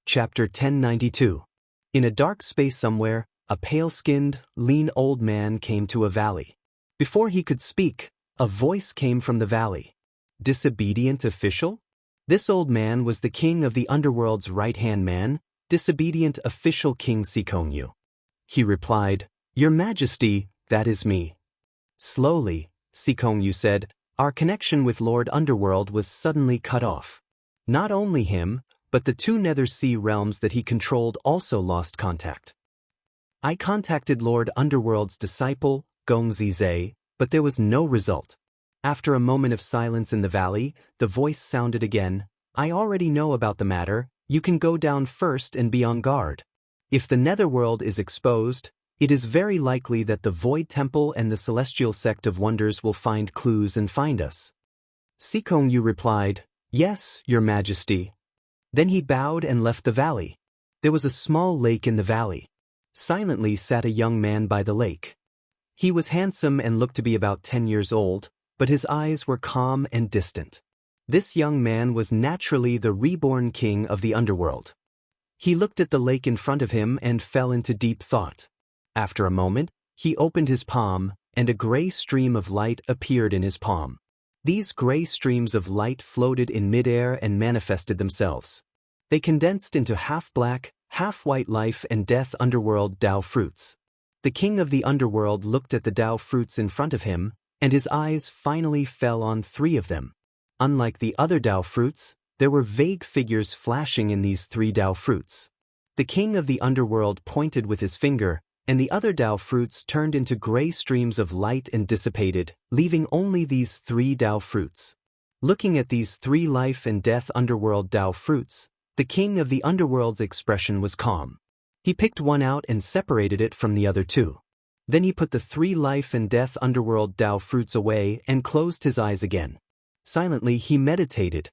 Chapter 1092. In a dark space somewhere, a pale-skinned, lean old man came to a valley. Before he could speak, a voice came from the valley. Disobedient official? This old man was the king of the underworld's right-hand man, disobedient official King Sikongyu. He replied, "Your Majesty, that is me." Slowly, Sikongyu said, "Our connection with Lord Underworld was suddenly cut off. Not only him, but the two Nether Sea realms that he controlled also lost contact. I contacted Lord Underworld's disciple, Gongzize, but there was no result. After a moment of silence in the valley, the voice sounded again, I already know about the matter, you can go down first and be on guard. If the Netherworld is exposed, it is very likely that the Void Temple and the Celestial Sect of Wonders will find clues and find us." Sikongyu replied, "Yes, Your Majesty." Then he bowed and left the valley. There was a small lake in the valley. Silently sat a young man by the lake. He was handsome and looked to be about 10 years old, but his eyes were calm and distant. This young man was naturally the reborn king of the underworld. He looked at the lake in front of him and fell into deep thought. After a moment, he opened his palm, and a gray stream of light appeared in his palm. These gray streams of light floated in midair and manifested themselves. They condensed into half-black, half-white life and death underworld Dao fruits. The king of the underworld looked at the Dao fruits in front of him, and his eyes finally fell on 3 of them. Unlike the other Dao fruits, there were vague figures flashing in these 3 Dao fruits. The king of the underworld pointed with his finger, and the other Dao fruits turned into gray streams of light and dissipated, leaving only these 3 Dao fruits. Looking at these 3 life and death underworld Dao fruits, the king of the underworld's expression was calm. He picked one out and separated it from the other 2. Then he put the 3 life and death underworld Dao fruits away and closed his eyes again. Silently he meditated.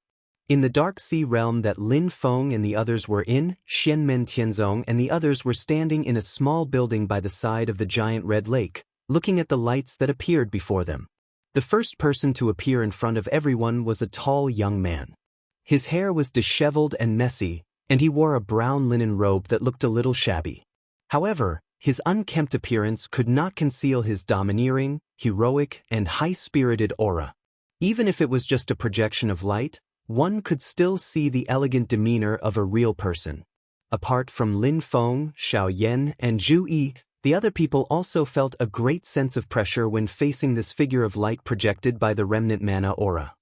In the dark sea realm that Lin Feng and the others were in, Xianmen Tianzong and the others were standing in a small building by the side of the giant red lake, looking at the lights that appeared before them. The first person to appear in front of everyone was a tall young man. His hair was disheveled and messy, and he wore a brown linen robe that looked a little shabby. However, his unkempt appearance could not conceal his domineering, heroic, and high-spirited aura. Even if it was just a projection of light, one could still see the elegant demeanor of a real person. Apart from Lin Feng, Xiao Yan, and Zhu Yi, the other people also felt a great sense of pressure when facing this figure of light projected by the remnant mana aura.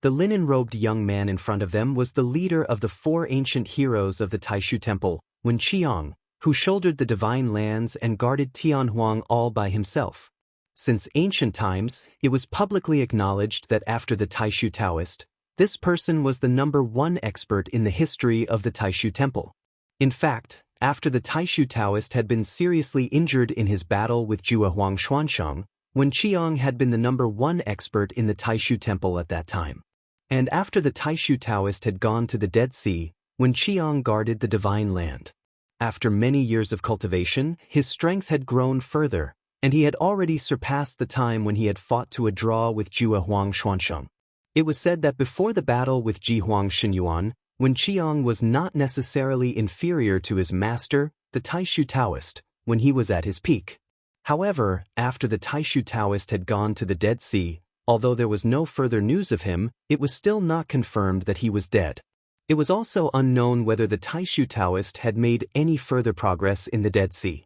The linen-robed young man in front of them was the leader of the 4 ancient heroes of the Taishu Temple, Wen Qiang, who shouldered the divine lands and guarded Tianhuang all by himself. Since ancient times, it was publicly acknowledged that after the Taishu Taoist, this person was the #1 expert in the history of the Taishu Temple. In fact, after the Taishu Taoist had been seriously injured in his battle with Juehuang Xuansheng, Wen Qiang had been the #1 expert in the Taishu Temple at that time. And after the Taishu Taoist had gone to the Dead Sea, Wen Qiang guarded the divine land. After many years of cultivation, his strength had grown further, and he had already surpassed the time when he had fought to a draw with Juehuang Xuansheng. It was said that before the battle with Jihuang Xinyuan, Wen Qiang was not necessarily inferior to his master, the Taishu Taoist, when he was at his peak. However, after the Taishu Taoist had gone to the Dead Sea, although there was no further news of him, it was still not confirmed that he was dead. It was also unknown whether the Taishu Taoist had made any further progress in the Dead Sea.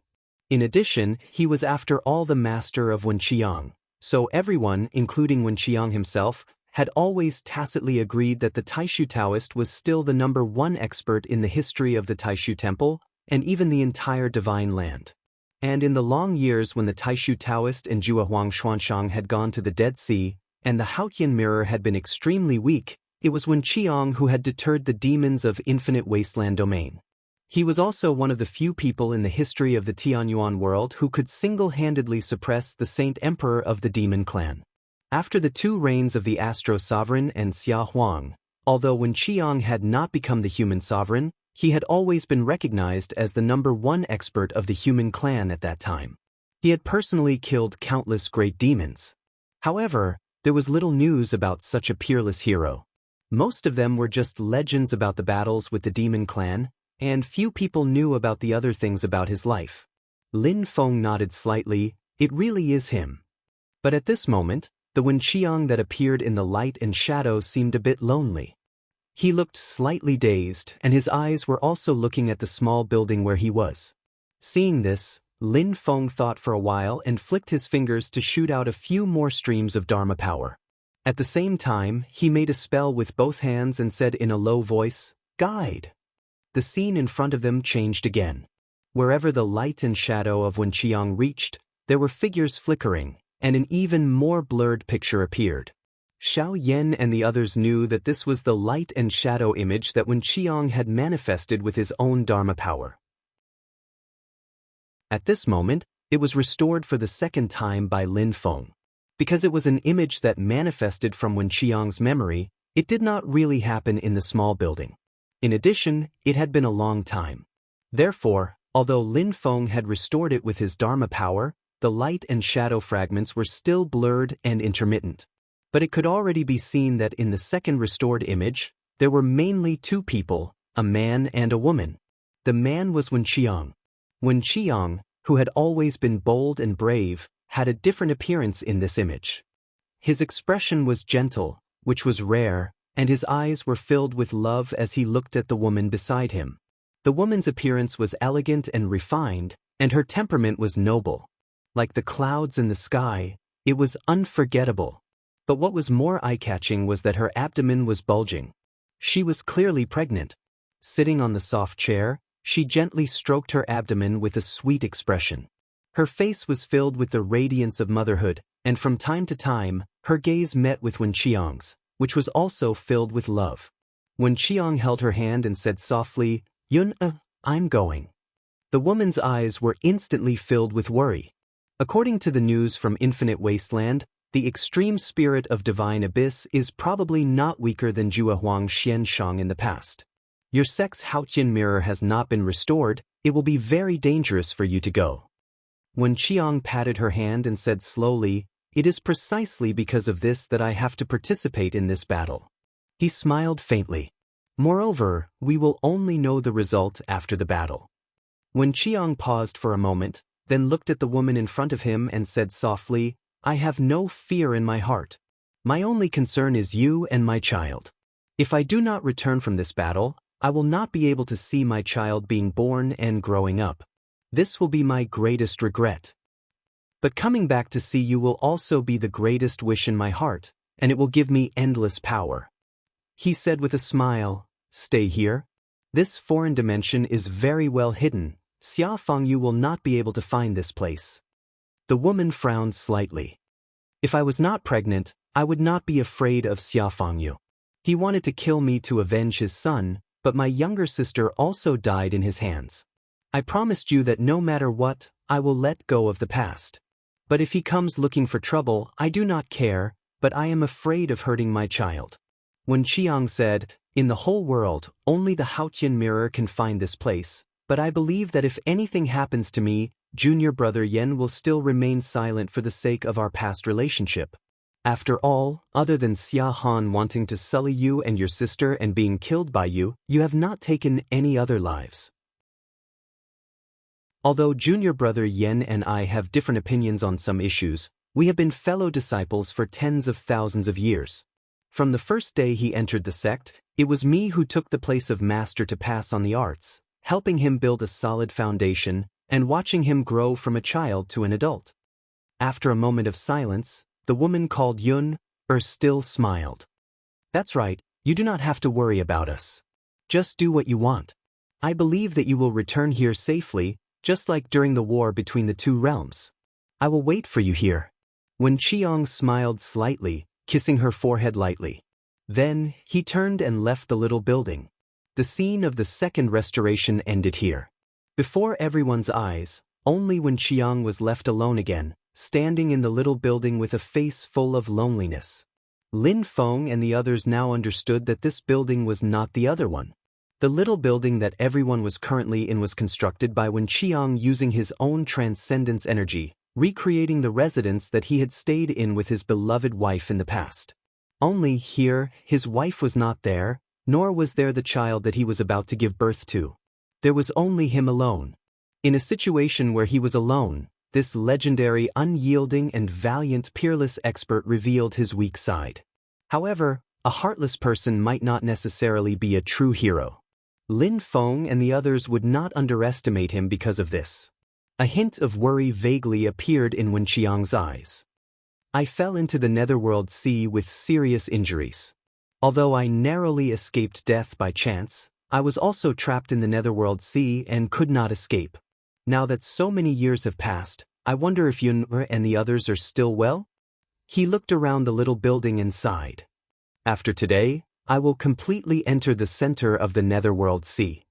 In addition, he was after all the master of Wen Qiang, so everyone, including Wen Qiang himself, had always tacitly agreed that the Taishu Taoist was still the #1 expert in the history of the Taishu Temple, and even the entire divine land. And in the long years when the Taishu Taoist and Juehuang Xuansheng had gone to the Dead Sea, and the Haotian mirror had been extremely weak, it was Wen Qiang who had deterred the demons of Infinite Wasteland Domain. He was also one of the few people in the history of the Tianyuan world who could single-handedly suppress the Saint Emperor of the Demon Clan. After the 2 reigns of the Astro Sovereign and Xia Huang, although Wen Qiang had not become the human sovereign, he had always been recognized as the #1 expert of the human clan at that time. He had personally killed countless great demons. However, there was little news about such a peerless hero. Most of them were just legends about the battles with the demon clan, and few people knew about the other things about his life. Lin Feng nodded slightly. It really is him. But at this moment, the Wenqiang that appeared in the light and shadow seemed a bit lonely. He looked slightly dazed, and his eyes were also looking at the small building where he was. Seeing this, Lin Feng thought for a while and flicked his fingers to shoot out a few more streams of Dharma power. At the same time, he made a spell with both hands and said in a low voice, "Guide." The scene in front of them changed again. Wherever the light and shadow of Wenqiang reached, there were figures flickering, and an even more blurred picture appeared. Xiao Yan and the others knew that this was the light and shadow image that Wenqiang had manifested with his own Dharma power. At this moment, it was restored for the second time by Lin Feng. Because it was an image that manifested from Wenqiang's memory, it did not really happen in the small building. In addition, it had been a long time. Therefore, although Lin Feng had restored it with his Dharma power, the light and shadow fragments were still blurred and intermittent. But it could already be seen that in the second restored image, there were mainly two people, a man and a woman. The man was Wenqiang. Wenqiang, who had always been bold and brave, had a different appearance in this image. His expression was gentle, which was rare, and his eyes were filled with love as he looked at the woman beside him. The woman's appearance was elegant and refined, and her temperament was noble. Like the clouds in the sky, it was unforgettable. But what was more eye-catching was that her abdomen was bulging. She was clearly pregnant. Sitting on the soft chair, she gently stroked her abdomen with a sweet expression. Her face was filled with the radiance of motherhood, and from time to time, her gaze met with Wenqiang's, which was also filled with love. Wenqiang held her hand and said softly, "Yun, I'm going." The woman's eyes were instantly filled with worry. According to the news from Infinite Wasteland, the extreme spirit of Divine Abyss is probably not weaker than Juahuang Xianshang in the past. Your sex Haotian mirror has not been restored. It will be very dangerous for you to go. Wenqiang patted her hand and said slowly, "It is precisely because of this that I have to participate in this battle." He smiled faintly. Moreover, we will only know the result after the battle. Wenqiang paused for a moment, then looked at the woman in front of him and said softly, "I have no fear in my heart. My only concern is you and my child. If I do not return from this battle, I will not be able to see my child being born and growing up. This will be my greatest regret. But coming back to see you will also be the greatest wish in my heart, and it will give me endless power." He said with a smile, "Stay here. This foreign dimension is very well hidden. Xia Fangyu will not be able to find this place." The woman frowned slightly. "If I was not pregnant, I would not be afraid of Xia Fangyu. He wanted to kill me to avenge his son, but my younger sister also died in his hands. I promised you that no matter what, I will let go of the past. But if he comes looking for trouble, I do not care, but I am afraid of hurting my child." Wenqiang said, "In the whole world, only the Haotian mirror can find this place, but I believe that if anything happens to me, junior brother Yen will still remain silent for the sake of our past relationship. After all, other than Xia Han wanting to sully you and your sister and being killed by you, you have not taken any other lives. Although junior brother Yen and I have different opinions on some issues, we have been fellow disciples for tens of thousands of years. From the first day he entered the sect, it was me who took the place of master to pass on the arts, helping him build a solid foundation, and watching him grow from a child to an adult." After a moment of silence, the woman called Yun, still smiled. "That's right, you do not have to worry about us. Just do what you want. I believe that you will return here safely, just like during the war between the two realms. I will wait for you here." Wenqiang smiled slightly, kissing her forehead lightly. Then, he turned and left the little building. The scene of the second restoration ended here. Before everyone's eyes, only Wenqiang was left alone again, standing in the little building with a face full of loneliness. Lin Feng and the others now understood that this building was not the other one. The little building that everyone was currently in was constructed by Wenqiang using his own transcendence energy, recreating the residence that he had stayed in with his beloved wife in the past. Only here, his wife was not there, nor was there the child that he was about to give birth to. There was only him alone. In a situation where he was alone, this legendary, unyielding and valiant peerless expert revealed his weak side. However, a heartless person might not necessarily be a true hero. Lin Feng and the others would not underestimate him because of this. A hint of worry vaguely appeared in Wen Qiang's eyes. I fell into the netherworld sea with serious injuries. Although I narrowly escaped death by chance, I was also trapped in the netherworld sea and could not escape. Now that so many years have passed, I wonder if Yun and the others are still well? He looked around the little building and sighed. After today, I will completely enter the center of the netherworld sea.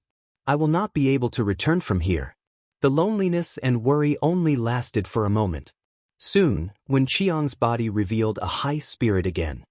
I will not be able to return from here. The loneliness and worry only lasted for a moment. Soon, Wen Qiang's body revealed a high spirit again.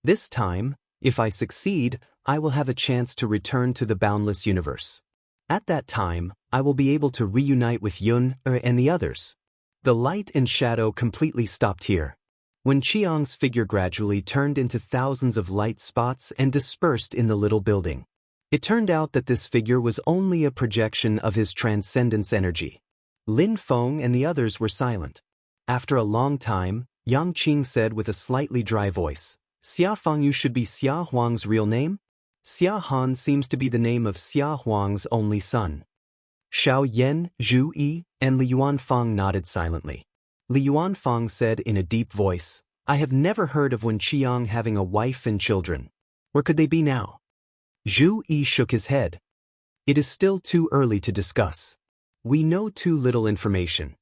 This time, if I succeed, I will have a chance to return to the boundless universe. At that time, I will be able to reunite with Yun and the others. The light and shadow completely stopped here. Wen Qiang's figure gradually turned into thousands of light spots and dispersed in the little building. It turned out that this figure was only a projection of his transcendence energy. Lin Feng and the others were silent. After a long time, Yang Qing said with a slightly dry voice, "Xia Fangyu should be Xia Huang's real name? Xia Han seems to be the name of Xia Huang's only son." Xiao Yan, Zhu Yi, and Li Yuanfang nodded silently. Li Yuanfang said in a deep voice, "I have never heard of Wen Qiang having a wife and children. Where could they be now?" Zhu Yi shook his head. "It is still too early to discuss. We know too little information."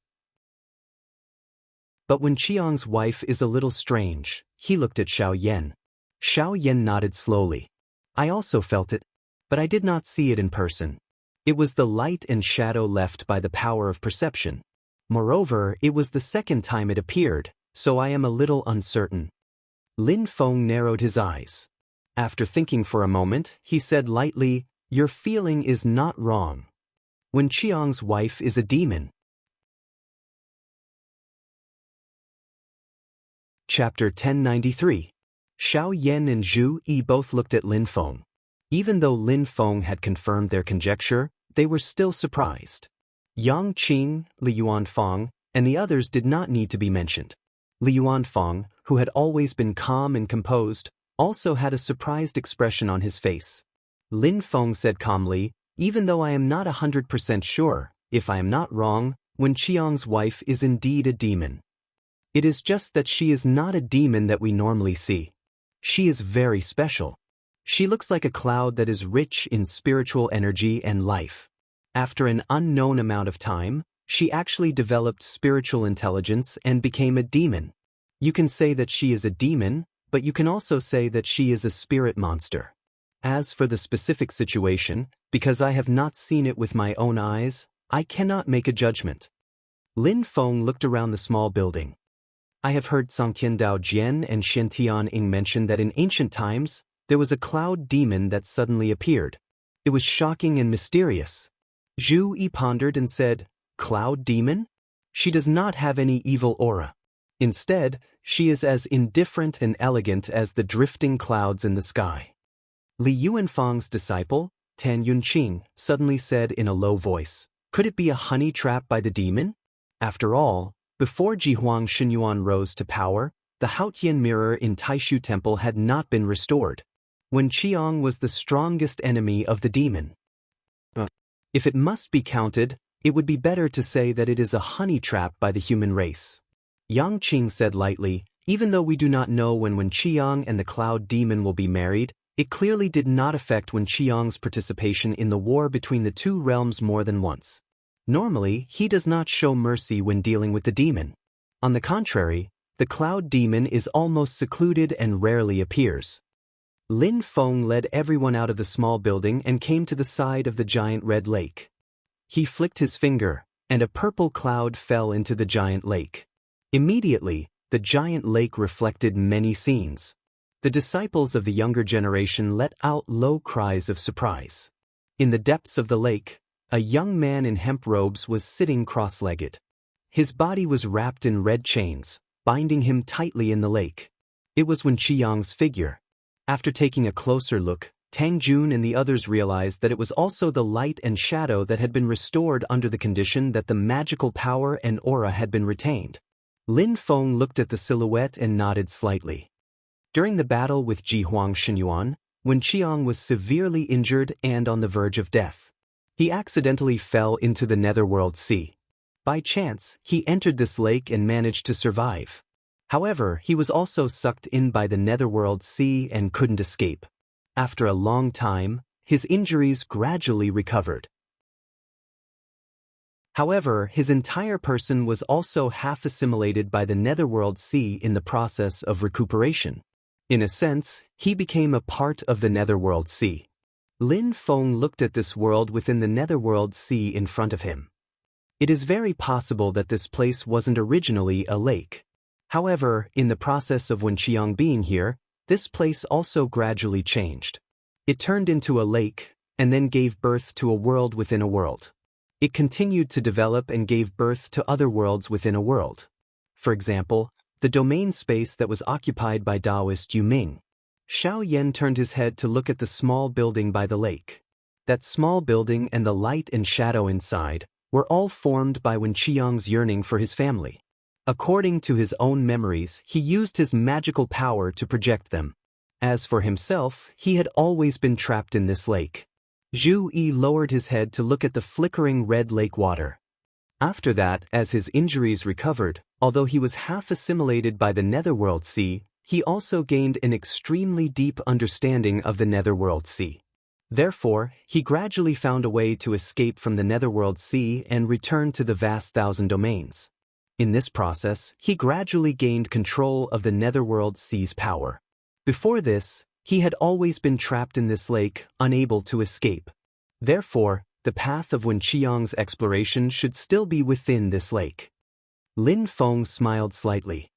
But Wen Qiang's wife is a little strange. He looked at Xiao Yan. Xiao Yan nodded slowly. "I also felt it, but I did not see it in person. It was the light and shadow left by the power of perception. Moreover, it was the second time it appeared, so I am a little uncertain." Lin Feng narrowed his eyes. After thinking for a moment, he said lightly, "Your feeling is not wrong. Wen Qiang's wife is a demon." Chapter 1093. Xiao Yan and Zhu Yi both looked at Lin Feng. Even though Lin Feng had confirmed their conjecture, they were still surprised. Yang Qing, Li Yuanfang, and the others did not need to be mentioned. Li Yuanfang, who had always been calm and composed, also had a surprised expression on his face. Lin Feng said calmly, "Even though I am not 100% sure, if I am not wrong, Wen Qiang's wife is indeed a demon. It is just that she is not a demon that we normally see. She is very special. She looks like a cloud that is rich in spiritual energy and life. After an unknown amount of time, she actually developed spiritual intelligence and became a demon. You can say that she is a demon, but you can also say that she is a spirit monster. As for the specific situation, because I have not seen it with my own eyes, I cannot make a judgment." Lin Feng looked around the small building. "I have heard Songtian Dao Jian and Xiantian Ying mention that in ancient times, there was a cloud demon that suddenly appeared. It was shocking and mysterious." Zhu Yi pondered and said, "Cloud demon? She does not have any evil aura. Instead, she is as indifferent and elegant as the drifting clouds in the sky." Li Yuanfang's disciple, Tan Yunqing, suddenly said in a low voice, "Could it be a honey trap by the demon? After all, before Jihuang Xinyuan rose to power, the Haotian mirror in Taishu Temple had not been restored. Wen Qiang was the strongest enemy of the demon. If it must be counted, it would be better to say that it is a honey trap by the human race." Yang Qing said lightly, "Even though we do not know when Wen Qiang and the cloud demon will be married, it clearly did not affect Wen Qiang's participation in the war between the two realms more than once. Normally, he does not show mercy when dealing with the demon. On the contrary, the cloud demon is almost secluded and rarely appears." Lin Feng led everyone out of the small building and came to the side of the giant red lake. He flicked his finger, and a purple cloud fell into the giant lake. Immediately, the giant lake reflected many scenes. The disciples of the younger generation let out low cries of surprise. In the depths of the lake, a young man in hemp robes was sitting cross-legged. His body was wrapped in red chains, binding him tightly in the lake. It was Wen Qiang's figure. After taking a closer look, Tang Jun and the others realized that it was also the light and shadow that had been restored under the condition that the magical power and aura had been retained. Lin Feng looked at the silhouette and nodded slightly. During the battle with Ji Huang Xinyuan, Wen Qiang was severely injured and on the verge of death. He accidentally fell into the Netherworld Sea. By chance, he entered this lake and managed to survive. However, he was also sucked in by the Netherworld Sea and couldn't escape. After a long time, his injuries gradually recovered. However, his entire person was also half assimilated by the Netherworld Sea in the process of recuperation. In a sense, he became a part of the Netherworld Sea. Lin Feng looked at this world within the Netherworld Sea in front of him. It is very possible that this place wasn't originally a lake. However, in the process of Wen Qiang being here, this place also gradually changed. It turned into a lake, and then gave birth to a world within a world. It continued to develop and gave birth to other worlds within a world. For example, the domain space that was occupied by Taoist Yu Ming. Xiao Yan turned his head to look at the small building by the lake. That small building and the light and shadow inside were all formed by Wen Qiang's yearning for his family. According to his own memories, he used his magical power to project them. As for himself, he had always been trapped in this lake. Zhu Yi lowered his head to look at the flickering red lake water. After that, as his injuries recovered, although he was half assimilated by the Netherworld Sea, he also gained an extremely deep understanding of the Netherworld Sea. Therefore, he gradually found a way to escape from the Netherworld Sea and return to the vast thousand domains. In this process, he gradually gained control of the Netherworld Sea's power. Before this, he had always been trapped in this lake, unable to escape. Therefore, the path of Wen Qiang's exploration should still be within this lake. Lin Feng smiled slightly.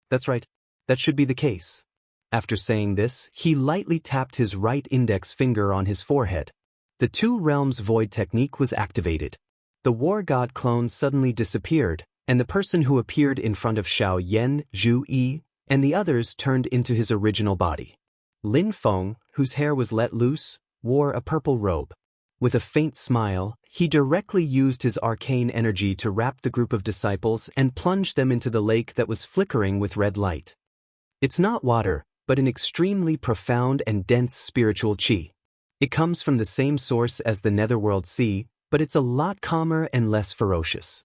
That's right, that should be the case. After saying this, he lightly tapped his right index finger on his forehead. The Two Realms Void technique was activated. The war god clone suddenly disappeared, and the person who appeared in front of Xiao Yan, Zhu Yi, and the others turned into his original body. Lin Feng, whose hair was let loose, wore a purple robe. With a faint smile, he directly used his arcane energy to wrap the group of disciples and plunge them into the lake that was flickering with red light. It's not water, but an extremely profound and dense spiritual qi. It comes from the same source as the Netherworld Sea, but it's a lot calmer and less ferocious.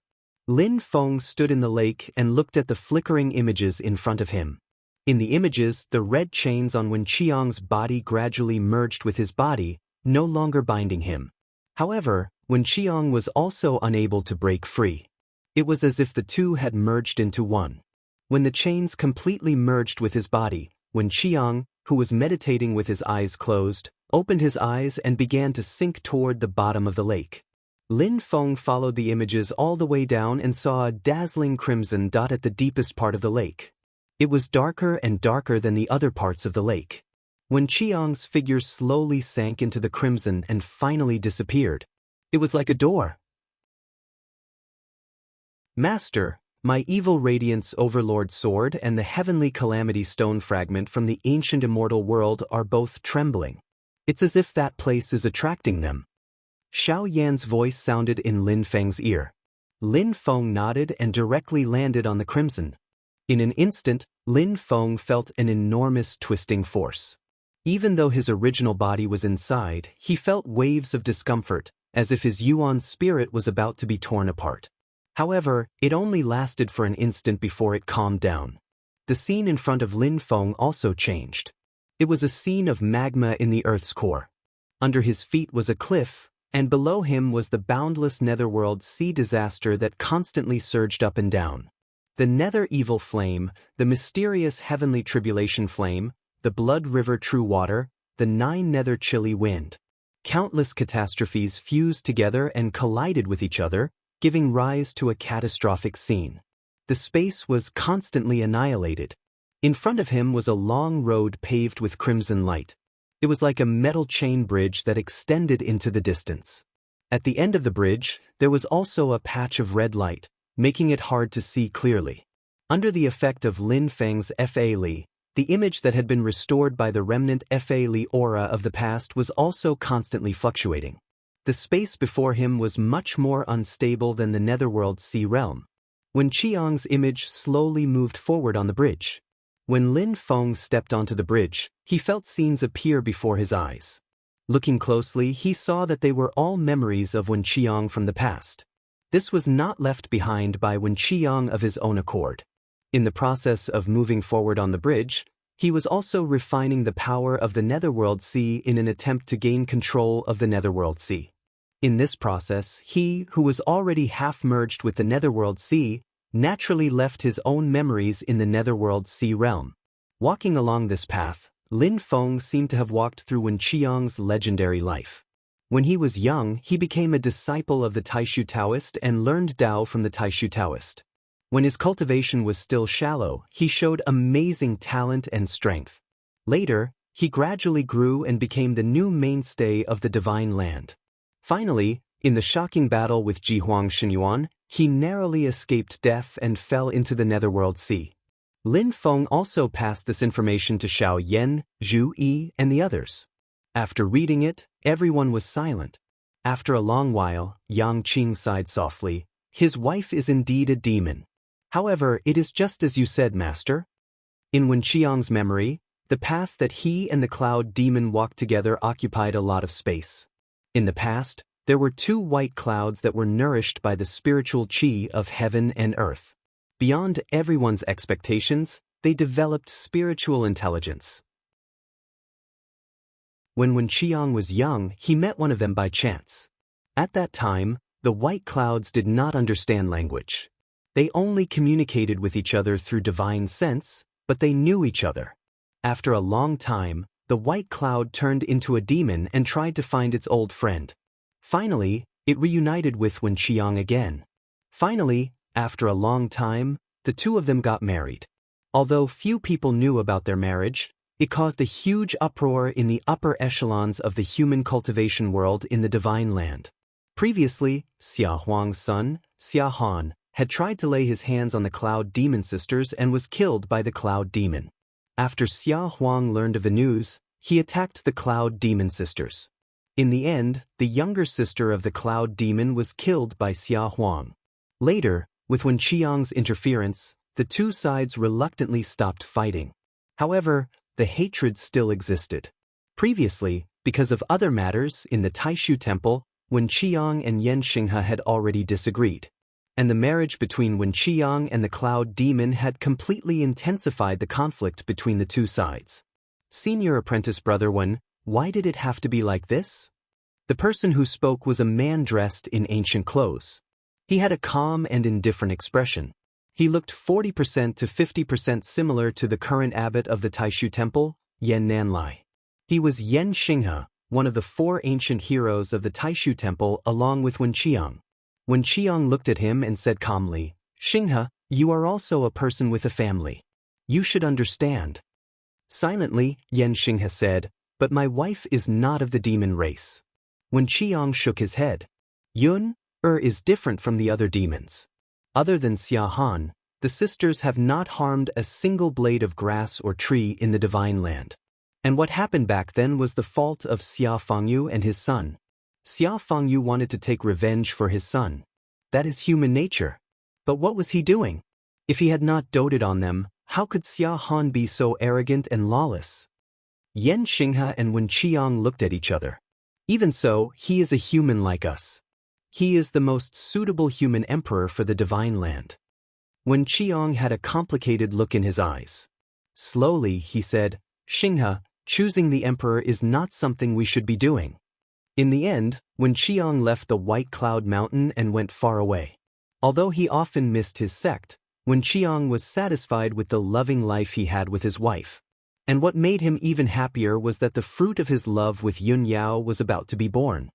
Lin Feng stood in the lake and looked at the flickering images in front of him. In the images, the red chains on Wen Qiang's body gradually merged with his body, no longer binding him. However, Wen Qiang was also unable to break free. It was as if the two had merged into one. When the chains completely merged with his body, Wen Qiang, who was meditating with his eyes closed, opened his eyes and began to sink toward the bottom of the lake. Lin Feng followed the images all the way down and saw a dazzling crimson dot at the deepest part of the lake. It was darker and darker than the other parts of the lake. Wen Qiang's figure slowly sank into the crimson and finally disappeared. It was like a door. Master, my evil radiance overlord sword and the heavenly calamity stone fragment from the ancient immortal world are both trembling. It's as if that place is attracting them. Xiao Yan's voice sounded in Lin Feng's ear. Lin Feng nodded and directly landed on the crimson. In an instant, Lin Feng felt an enormous twisting force. Even though his original body was inside, he felt waves of discomfort, as if his Yuan spirit was about to be torn apart. However, it only lasted for an instant before it calmed down. The scene in front of Lin Feng also changed. It was a scene of magma in the Earth's core. Under his feet was a cliff, and below him was the boundless netherworld sea disaster that constantly surged up and down. The nether evil flame, the mysterious heavenly tribulation flame, the blood river true water, the nine nether chilly wind. Countless catastrophes fused together and collided with each other, giving rise to a catastrophic scene. The space was constantly annihilated. In front of him was a long road paved with crimson light. It was like a metal chain bridge that extended into the distance. At the end of the bridge, there was also a patch of red light, making it hard to see clearly. Under the effect of Lin Feng's Fa Li, the image that had been restored by the remnant Fa aura of the past was also constantly fluctuating. The space before him was much more unstable than the netherworld sea realm. Wen Qiang's image slowly moved forward on the bridge. When Lin Feng stepped onto the bridge, he felt scenes appear before his eyes. Looking closely, he saw that they were all memories of Wen Qiang from the past. This was not left behind by Wen Qiang of his own accord. In the process of moving forward on the bridge, he was also refining the power of the netherworld sea in an attempt to gain control of the netherworld sea. In this process, he, who was already half-merged with the netherworld sea, naturally left his own memories in the netherworld sea realm. Walking along this path, Lin Feng seemed to have walked through Wen Qiang's legendary life. When he was young, he became a disciple of the Taishu Taoist and learned Tao from the Taishu Taoist. When his cultivation was still shallow, he showed amazing talent and strength. Later, he gradually grew and became the new mainstay of the Divine Land. Finally, in the shocking battle with Jihuang Xinyuan, he narrowly escaped death and fell into the netherworld sea. Lin Feng also passed this information to Xiao Yan, Zhu Yi, and the others. After reading it, everyone was silent. After a long while, Yang Qing sighed softly. His wife is indeed a demon. However, it is just as you said, Master. In Wen Qiang's memory, the path that he and the cloud demon walked together occupied a lot of space. In the past, there were two white clouds that were nourished by the spiritual qi of heaven and earth. Beyond everyone's expectations, they developed spiritual intelligence. When Wen Qiang was young, he met one of them by chance. At that time, the white clouds did not understand language. They only communicated with each other through divine sense, but they knew each other. After a long time, the white cloud turned into a demon and tried to find its old friend. Finally, it reunited with Wen Qiang again. Finally, after a long time, the two of them got married. Although few people knew about their marriage, it caused a huge uproar in the upper echelons of the human cultivation world in the Divine Land. Previously, Xia Huang's son, Xia Han, had tried to lay his hands on the Cloud Demon sisters and was killed by the Cloud Demon. After Xia Huang learned of the news, he attacked the Cloud Demon sisters. In the end, the younger sister of the Cloud Demon was killed by Xia Huang. Later, with Wen Qiang's interference, the two sides reluctantly stopped fighting. However, the hatred still existed. Previously, because of other matters in the Taishu Temple, Wen Qiang and Yan Xinghe had already disagreed. And the marriage between Wen Qiang and the Cloud Demon had completely intensified the conflict between the two sides. Senior apprentice Brother Wen, why did it have to be like this? The person who spoke was a man dressed in ancient clothes. He had a calm and indifferent expression. He looked 40% to 50% similar to the current abbot of the Taishu Temple, Yan Nanlai. He was Yan Xinghe, one of the four ancient heroes of the Taishu Temple, along with Wen Qiang. Wen Qiang looked at him and said calmly, "Xinghe, you are also a person with a family. You should understand." Silently, Yan Xinghe said, "But my wife is not of the demon race." Wen Qiang shook his head. Yun, is different from the other demons. Other than Xia Han, the sisters have not harmed a single blade of grass or tree in the Divine Land. And what happened back then was the fault of Xia Fangyu and his son. Xia Fangyu wanted to take revenge for his son. That is human nature. But what was he doing? If he had not doted on them, how could Xia Han be so arrogant and lawless? Yan Xinghe and Wen Qiang looked at each other. Even so, he is a human like us. He is the most suitable human emperor for the Divine Land. Wen Qiang had a complicated look in his eyes. Slowly, he said, "Xinghe, choosing the emperor is not something we should be doing." In the end, Wen Qiang left the White Cloud Mountain and went far away. Although he often missed his sect, Wen Qiang was satisfied with the loving life he had with his wife. And what made him even happier was that the fruit of his love with Yun Yao was about to be born.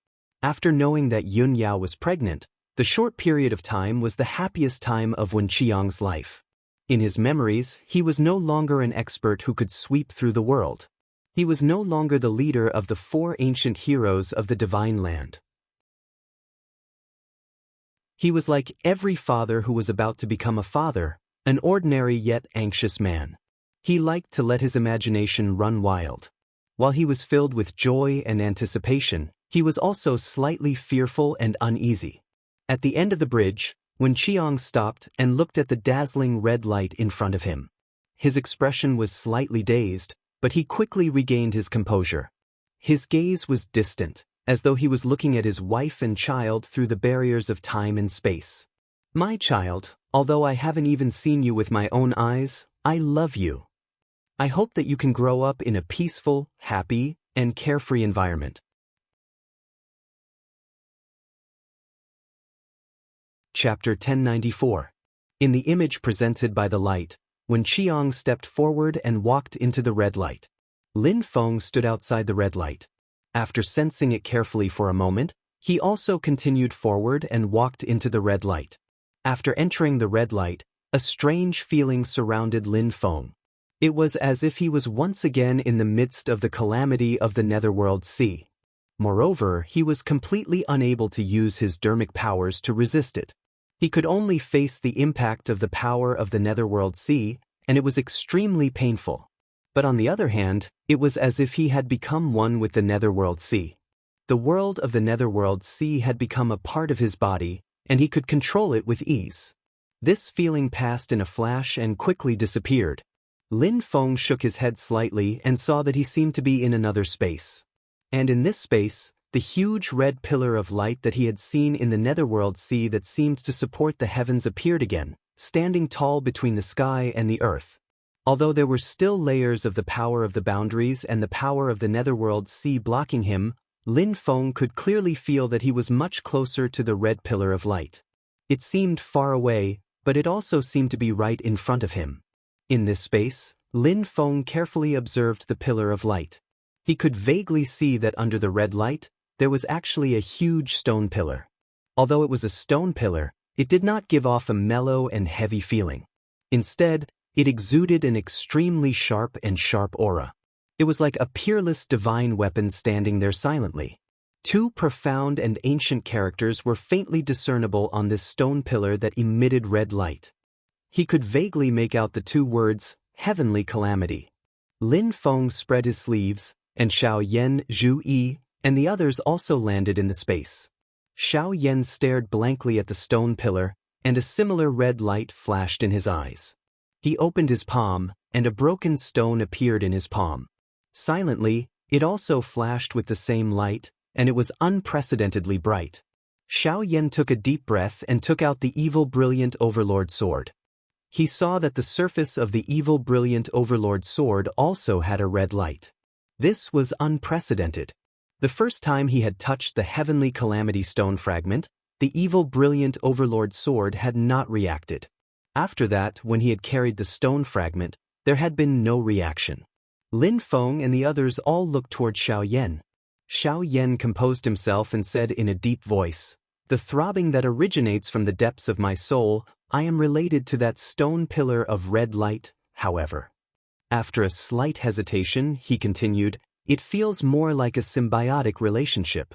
After knowing that Yun Yao was pregnant, the short period of time was the happiest time of Wen Qiang's life. In his memories, he was no longer an expert who could sweep through the world. He was no longer the leader of the four ancient heroes of the Divine Land. He was like every father who was about to become a father, an ordinary yet anxious man. He liked to let his imagination run wild. While he was filled with joy and anticipation, he was also slightly fearful and uneasy. At the end of the bridge, when Chiang stopped and looked at the dazzling red light in front of him, his expression was slightly dazed, but he quickly regained his composure. His gaze was distant, as though he was looking at his wife and child through the barriers of time and space. My child, although I haven't even seen you with my own eyes, I love you. I hope that you can grow up in a peaceful, happy, and carefree environment. Chapter 1094. In the image presented by the light, when Chiang stepped forward and walked into the red light, Lin Feng stood outside the red light. After sensing it carefully for a moment, he also continued forward and walked into the red light. After entering the red light, a strange feeling surrounded Lin Feng. It was as if he was once again in the midst of the calamity of the Netherworld Sea. Moreover, he was completely unable to use his dermic powers to resist it. He could only face the impact of the power of the Netherworld Sea, and it was extremely painful. But on the other hand, it was as if he had become one with the Netherworld Sea. The world of the Netherworld Sea had become a part of his body, and he could control it with ease. This feeling passed in a flash and quickly disappeared. Lin Feng shook his head slightly and saw that he seemed to be in another space. And in this space, the huge red pillar of light that he had seen in the Netherworld Sea that seemed to support the heavens appeared again, standing tall between the sky and the earth. Although there were still layers of the power of the boundaries and the power of the Netherworld Sea blocking him, Lin Feng could clearly feel that he was much closer to the red pillar of light. It seemed far away, but it also seemed to be right in front of him. In this space, Lin Feng carefully observed the pillar of light. He could vaguely see that under the red light, there was actually a huge stone pillar. Although it was a stone pillar, it did not give off a mellow and heavy feeling. Instead, it exuded an extremely sharp aura. It was like a peerless divine weapon standing there silently. Two profound and ancient characters were faintly discernible on this stone pillar that emitted red light. He could vaguely make out the two words, heavenly calamity. Lin Feng spread his sleeves, and Xiao Yan, Zhu Yi, and the others also landed in the space. Xiao Yan stared blankly at the stone pillar, and a similar red light flashed in his eyes. He opened his palm, and a broken stone appeared in his palm. Silently, it also flashed with the same light, and it was unprecedentedly bright. Xiao Yan took a deep breath and took out the evil brilliant overlord sword. He saw that the surface of the evil brilliant overlord sword also had a red light. This was unprecedented. The first time he had touched the heavenly calamity stone fragment, the evil brilliant overlord sword had not reacted. After that, when he had carried the stone fragment, there had been no reaction. Lin Feng and the others all looked toward Xiao Yan. Xiao Yan composed himself and said in a deep voice, "The throbbing that originates from the depths of my soul, I am related to that stone pillar of red light, however." After a slight hesitation, he continued, "It feels more like a symbiotic relationship."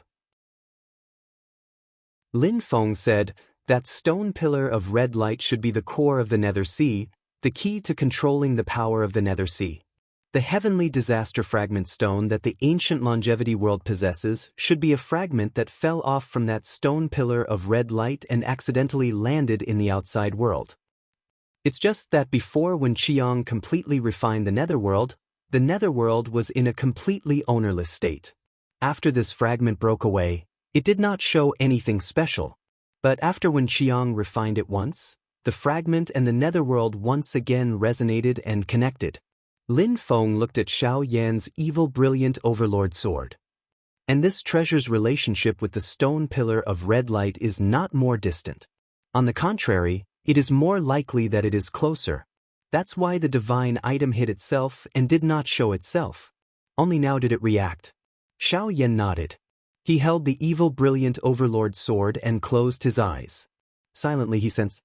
Lin Feng said, "That stone pillar of red light should be the core of the Nether Sea, the key to controlling the power of the Nether Sea. The heavenly disaster fragment stone that the ancient longevity world possesses should be a fragment that fell off from that stone pillar of red light and accidentally landed in the outside world. It's just that before, when Chiang completely refined the netherworld was in a completely ownerless state. After this fragment broke away, it did not show anything special. But after, when Chiang refined it once, the fragment and the netherworld once again resonated and connected." Lin Feng looked at Xiao Yan's evil brilliant overlord sword. And this treasure's relationship with the stone pillar of red light is not more distant. On the contrary, it is more likely that it is closer. That's why the divine item hid itself and did not show itself. Only now did it react. Xiao Yan nodded. He held the evil brilliant overlord sword and closed his eyes. Silently he sensed.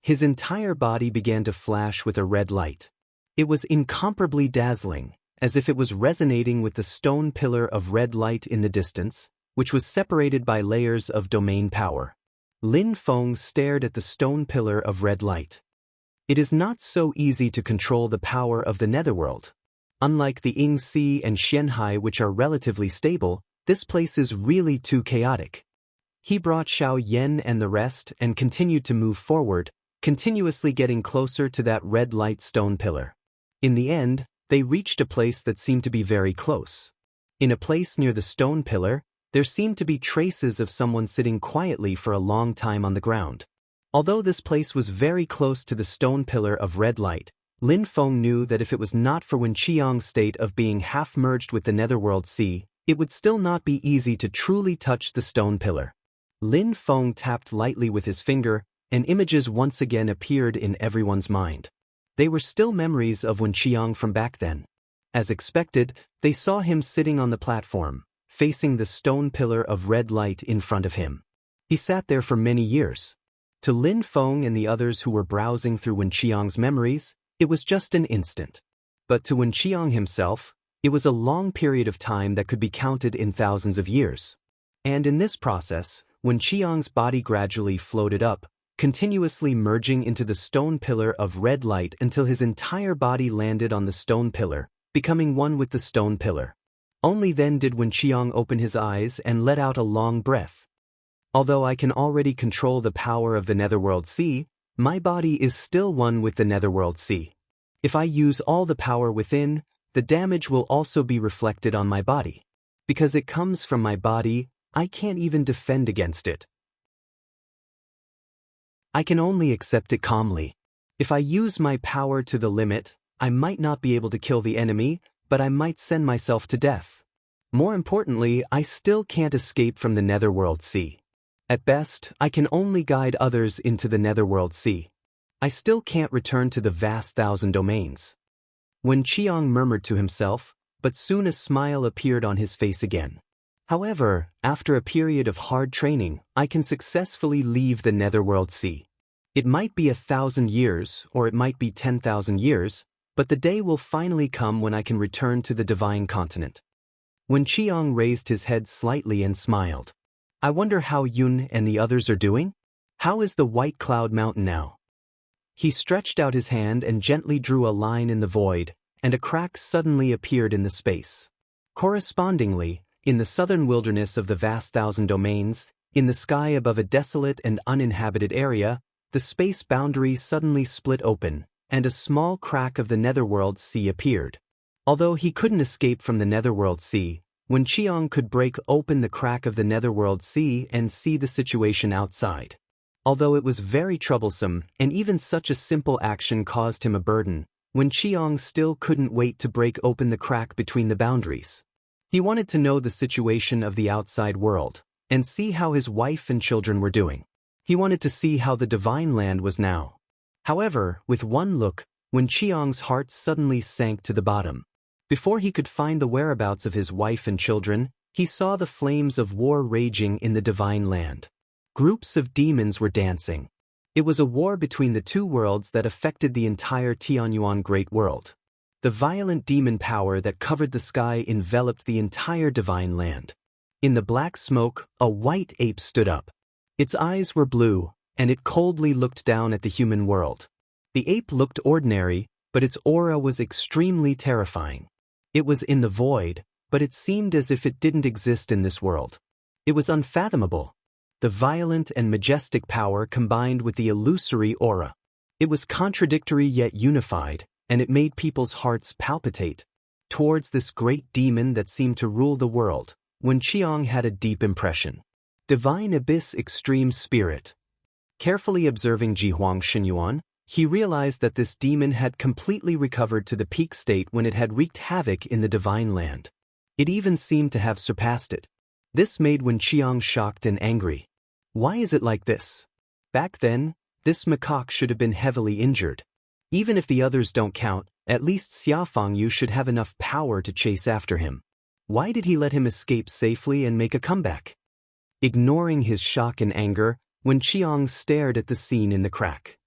His entire body began to flash with a red light. It was incomparably dazzling, as if it was resonating with the stone pillar of red light in the distance, which was separated by layers of domain power. Lin Feng stared at the stone pillar of red light. It is not so easy to control the power of the netherworld. Unlike the Ying Sea and Xianhai, which are relatively stable, this place is really too chaotic. He brought Xiao Yan and the rest and continued to move forward, continuously getting closer to that red light stone pillar. In the end, they reached a place that seemed to be very close. In a place near the stone pillar, there seemed to be traces of someone sitting quietly for a long time on the ground. Although this place was very close to the stone pillar of red light, Lin Feng knew that if it was not for Wen Qiang's state of being half merged with the netherworld sea, it would still not be easy to truly touch the stone pillar. Lin Feng tapped lightly with his finger, and images once again appeared in everyone's mind. They were still memories of Wen Qiang from back then. As expected, they saw him sitting on the platform, facing the stone pillar of red light in front of him. He sat there for many years. To Lin Feng and the others who were browsing through Wen Qiang's memories, it was just an instant. But to Wen Qiang himself, it was a long period of time that could be counted in thousands of years. And in this process, Wen Qiang's body gradually floated up, continuously merging into the stone pillar of red light until his entire body landed on the stone pillar, becoming one with the stone pillar. Only then did Wen Qiang open his eyes and let out a long breath. Although I can already control the power of the netherworld sea, my body is still one with the netherworld sea. If I use all the power within, the damage will also be reflected on my body. Because it comes from my body, I can't even defend against it. I can only accept it calmly. If I use my power to the limit, I might not be able to kill the enemy, but I might send myself to death. More importantly, I still can't escape from the netherworld sea. At best, I can only guide others into the netherworld sea. I still can't return to the vast thousand domains. Wen Qiang murmured to himself, but soon a smile appeared on his face again. However, after a period of hard training, I can successfully leave the netherworld sea. It might be 1,000 years, or it might be 10,000 years, but the day will finally come when I can return to the divine continent. Wen Qiang raised his head slightly and smiled. I wonder how Yun and the others are doing? How is the White Cloud Mountain now? He stretched out his hand and gently drew a line in the void, and a crack suddenly appeared in the space. Correspondingly, in the southern wilderness of the vast thousand domains, in the sky above a desolate and uninhabited area, the space boundary suddenly split open, and a small crack of the netherworld sea appeared. Although he couldn't escape from the netherworld sea, Wen Qiang could break open the crack of the netherworld sea and see the situation outside. Although it was very troublesome, and even such a simple action caused him a burden, Wen Qiang still couldn't wait to break open the crack between the boundaries. He wanted to know the situation of the outside world, and see how his wife and children were doing. He wanted to see how the divine land was now. However, with one look, Wen Qiang's heart suddenly sank to the bottom. Before he could find the whereabouts of his wife and children, he saw the flames of war raging in the divine land. Groups of demons were dancing. It was a war between the two worlds that affected the entire Tianyuan Great World. The violent demon power that covered the sky enveloped the entire divine land. In the black smoke, a white ape stood up. Its eyes were blue, and it coldly looked down at the human world. The ape looked ordinary, but its aura was extremely terrifying. It was in the void, but it seemed as if it didn't exist in this world. It was unfathomable. The violent and majestic power combined with the illusory aura. It was contradictory yet unified, and it made people's hearts palpitate. Towards this great demon that seemed to rule the world, Wen Qiang had a deep impression. Divine Abyss Extreme Spirit. Carefully observing Jihuang Xinyuan, he realized that this demon had completely recovered to the peak state when it had wreaked havoc in the divine land. It even seemed to have surpassed it. This made Wen Qiang shocked and angry. Why is it like this? Back then, this macaque should have been heavily injured. Even if the others don't count, at least Xia Fangyu should have enough power to chase after him. Why did he let him escape safely and make a comeback? Ignoring his shock and anger, Wen Qiang stared at the scene in the crack.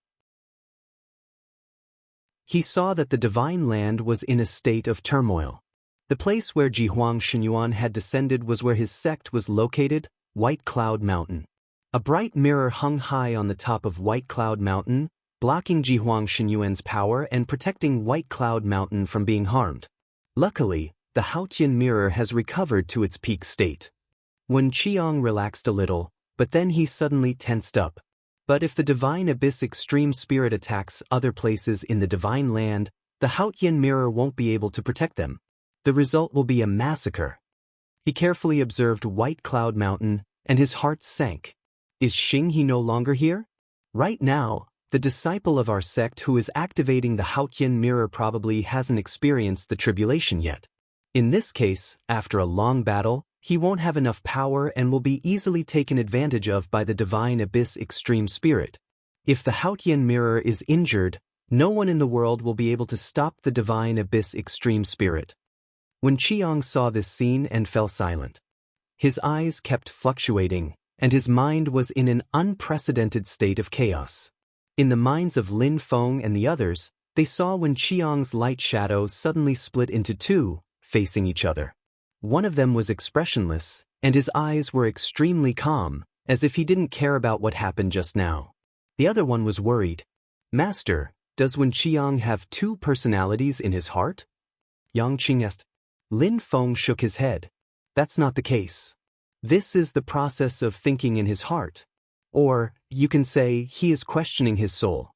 He saw that the divine land was in a state of turmoil. The place where Jihuang Xinyuan had descended was where his sect was located, White Cloud Mountain. A bright mirror hung high on the top of White Cloud Mountain, blocking Jihuang Xinyuan's power and protecting White Cloud Mountain from being harmed. Luckily, the Haotian mirror has recovered to its peak state. Wen Qiang relaxed a little, but then he suddenly tensed up. But if the Divine Abyss Extreme Spirit attacks other places in the Divine Land, the Haotian mirror won't be able to protect them. The result will be a massacre. He carefully observed White Cloud Mountain, and his heart sank. Is Xinghe no longer here? Right now, the disciple of our sect who is activating the Haotian mirror probably hasn't experienced the tribulation yet. In this case, after a long battle, he won't have enough power and will be easily taken advantage of by the Divine Abyss Extreme Spirit. If the Haotian mirror is injured, no one in the world will be able to stop the Divine Abyss Extreme Spirit. When Qiang saw this scene and fell silent, his eyes kept fluctuating, and his mind was in an unprecedented state of chaos. In the minds of Lin Feng and the others, they saw when Qiang's light shadow suddenly split into two, facing each other. One of them was expressionless, and his eyes were extremely calm, as if he didn't care about what happened just now. The other one was worried. Master, does Wen Qiang have two personalities in his heart? Yang Qing asked. Lin Feng shook his head. That's not the case. This is the process of thinking in his heart. Or, you can say, he is questioning his soul.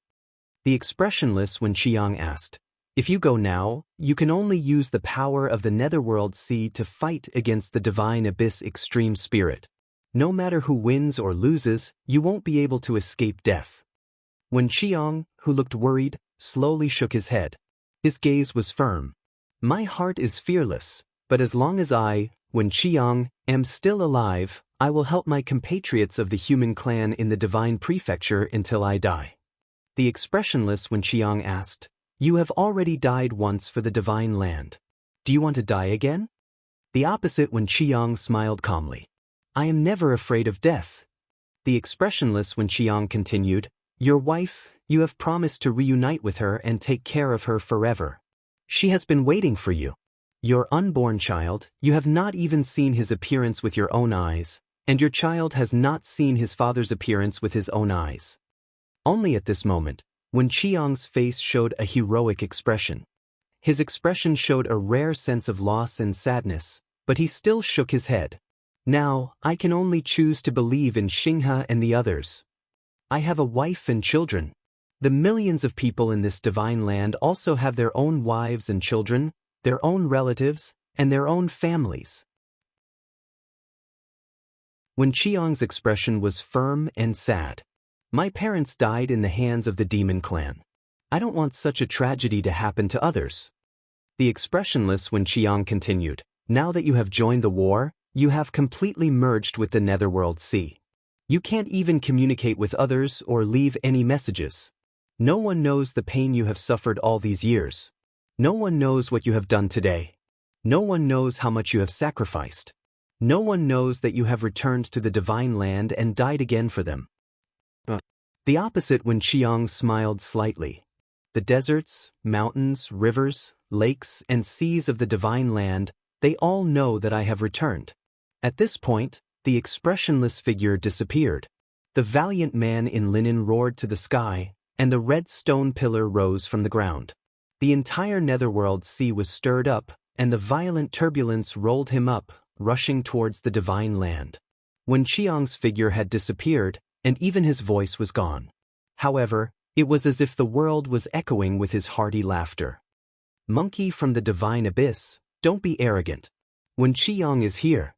The expressionless Wen Qiang asked, if you go now, you can only use the power of the Netherworld Sea to fight against the Divine Abyss Extreme Spirit. No matter who wins or loses, you won't be able to escape death. Wen Qiang, who looked worried, slowly shook his head. His gaze was firm. My heart is fearless, but as long as I, Wen Qiang, am still alive, I will help my compatriots of the human clan in the Divine Prefecture until I die. The expressionless Wen Qiang asked, you have already died once for the Divine Land. Do you want to die again? The opposite Wen Qiang smiled calmly. I am never afraid of death. The expressionless Wen Qiang continued, your wife, you have promised to reunite with her and take care of her forever. She has been waiting for you. Your unborn child, you have not even seen his appearance with your own eyes, and your child has not seen his father's appearance with his own eyes. Only at this moment, Wen Qiang's face showed a heroic expression. His expression showed a rare sense of loss and sadness, but he still shook his head. Now, I can only choose to believe in Xinghe and the others. I have a wife and children. The millions of people in this divine land also have their own wives and children, their own relatives, and their own families. Wen Qiang's expression was firm and sad. My parents died in the hands of the demon clan. I don't want such a tragedy to happen to others. The expressionless Wen Qiang continued, now that you have joined the war, you have completely merged with the Netherworld Sea. You can't even communicate with others or leave any messages. No one knows the pain you have suffered all these years. No one knows what you have done today. No one knows how much you have sacrificed. No one knows that you have returned to the Divine Land and died again for them. The opposite Wen Qiang smiled slightly. The deserts, mountains, rivers, lakes, and seas of the Divine Land, they all know that I have returned. At this point, the expressionless figure disappeared. The valiant man in linen roared to the sky, and the red stone pillar rose from the ground. The entire Netherworld Sea was stirred up, and the violent turbulence rolled him up, rushing towards the Divine Land. Wen Qiang's figure had disappeared, and even his voice was gone. However, it was as if the world was echoing with his hearty laughter. Monkey from the Divine Abyss, don't be arrogant. Wen Qiang is here.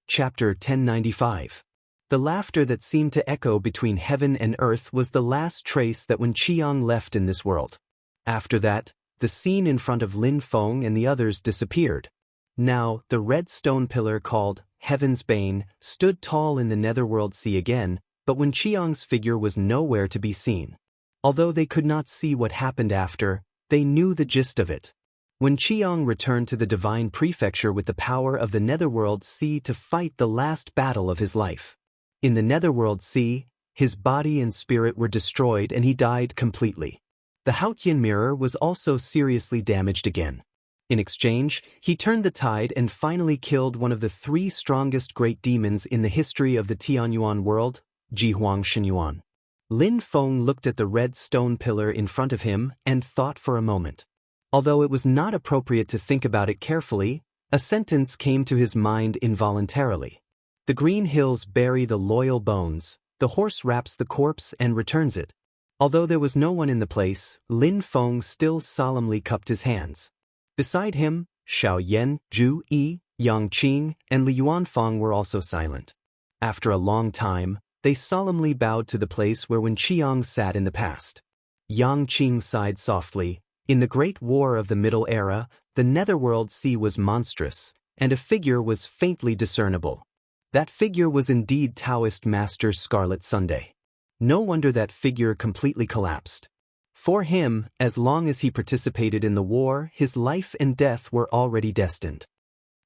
Chapter 1095. The laughter that seemed to echo between heaven and earth was the last trace that Wen Qiang left in this world. After that, the scene in front of Lin Feng and the others disappeared. Now, the red stone pillar called Heaven's Bane stood tall in the Netherworld Sea again, but Wen Qiang's figure was nowhere to be seen. Although they could not see what happened after, they knew the gist of it. Wen Qiang returned to the Divine Prefecture with the power of the Netherworld Sea to fight the last battle of his life. In the Netherworld Sea, his body and spirit were destroyed and he died completely. The Haotian mirror was also seriously damaged again. In exchange, he turned the tide and finally killed one of the 3 strongest great demons in the history of the Tianyuan world, Jihuang Shinyuan. Lin Feng looked at the red stone pillar in front of him and thought for a moment. Although it was not appropriate to think about it carefully, a sentence came to his mind involuntarily. The green hills bury the loyal bones, the horse wraps the corpse and returns it. Although there was no one in the place, Lin Feng still solemnly cupped his hands. Beside him, Xiao Yan, Zhu Yi, Yang Qing, and Li Yuanfang were also silent. After a long time, they solemnly bowed to the place where Wen Qiang sat in the past. Yang Qing sighed softly. In the Great War of the Middle Era, the Netherworld Sea was monstrous, and a figure was faintly discernible. That figure was indeed Taoist Master Scarlet Sunday. No wonder that figure completely collapsed. For him, as long as he participated in the war, his life and death were already destined.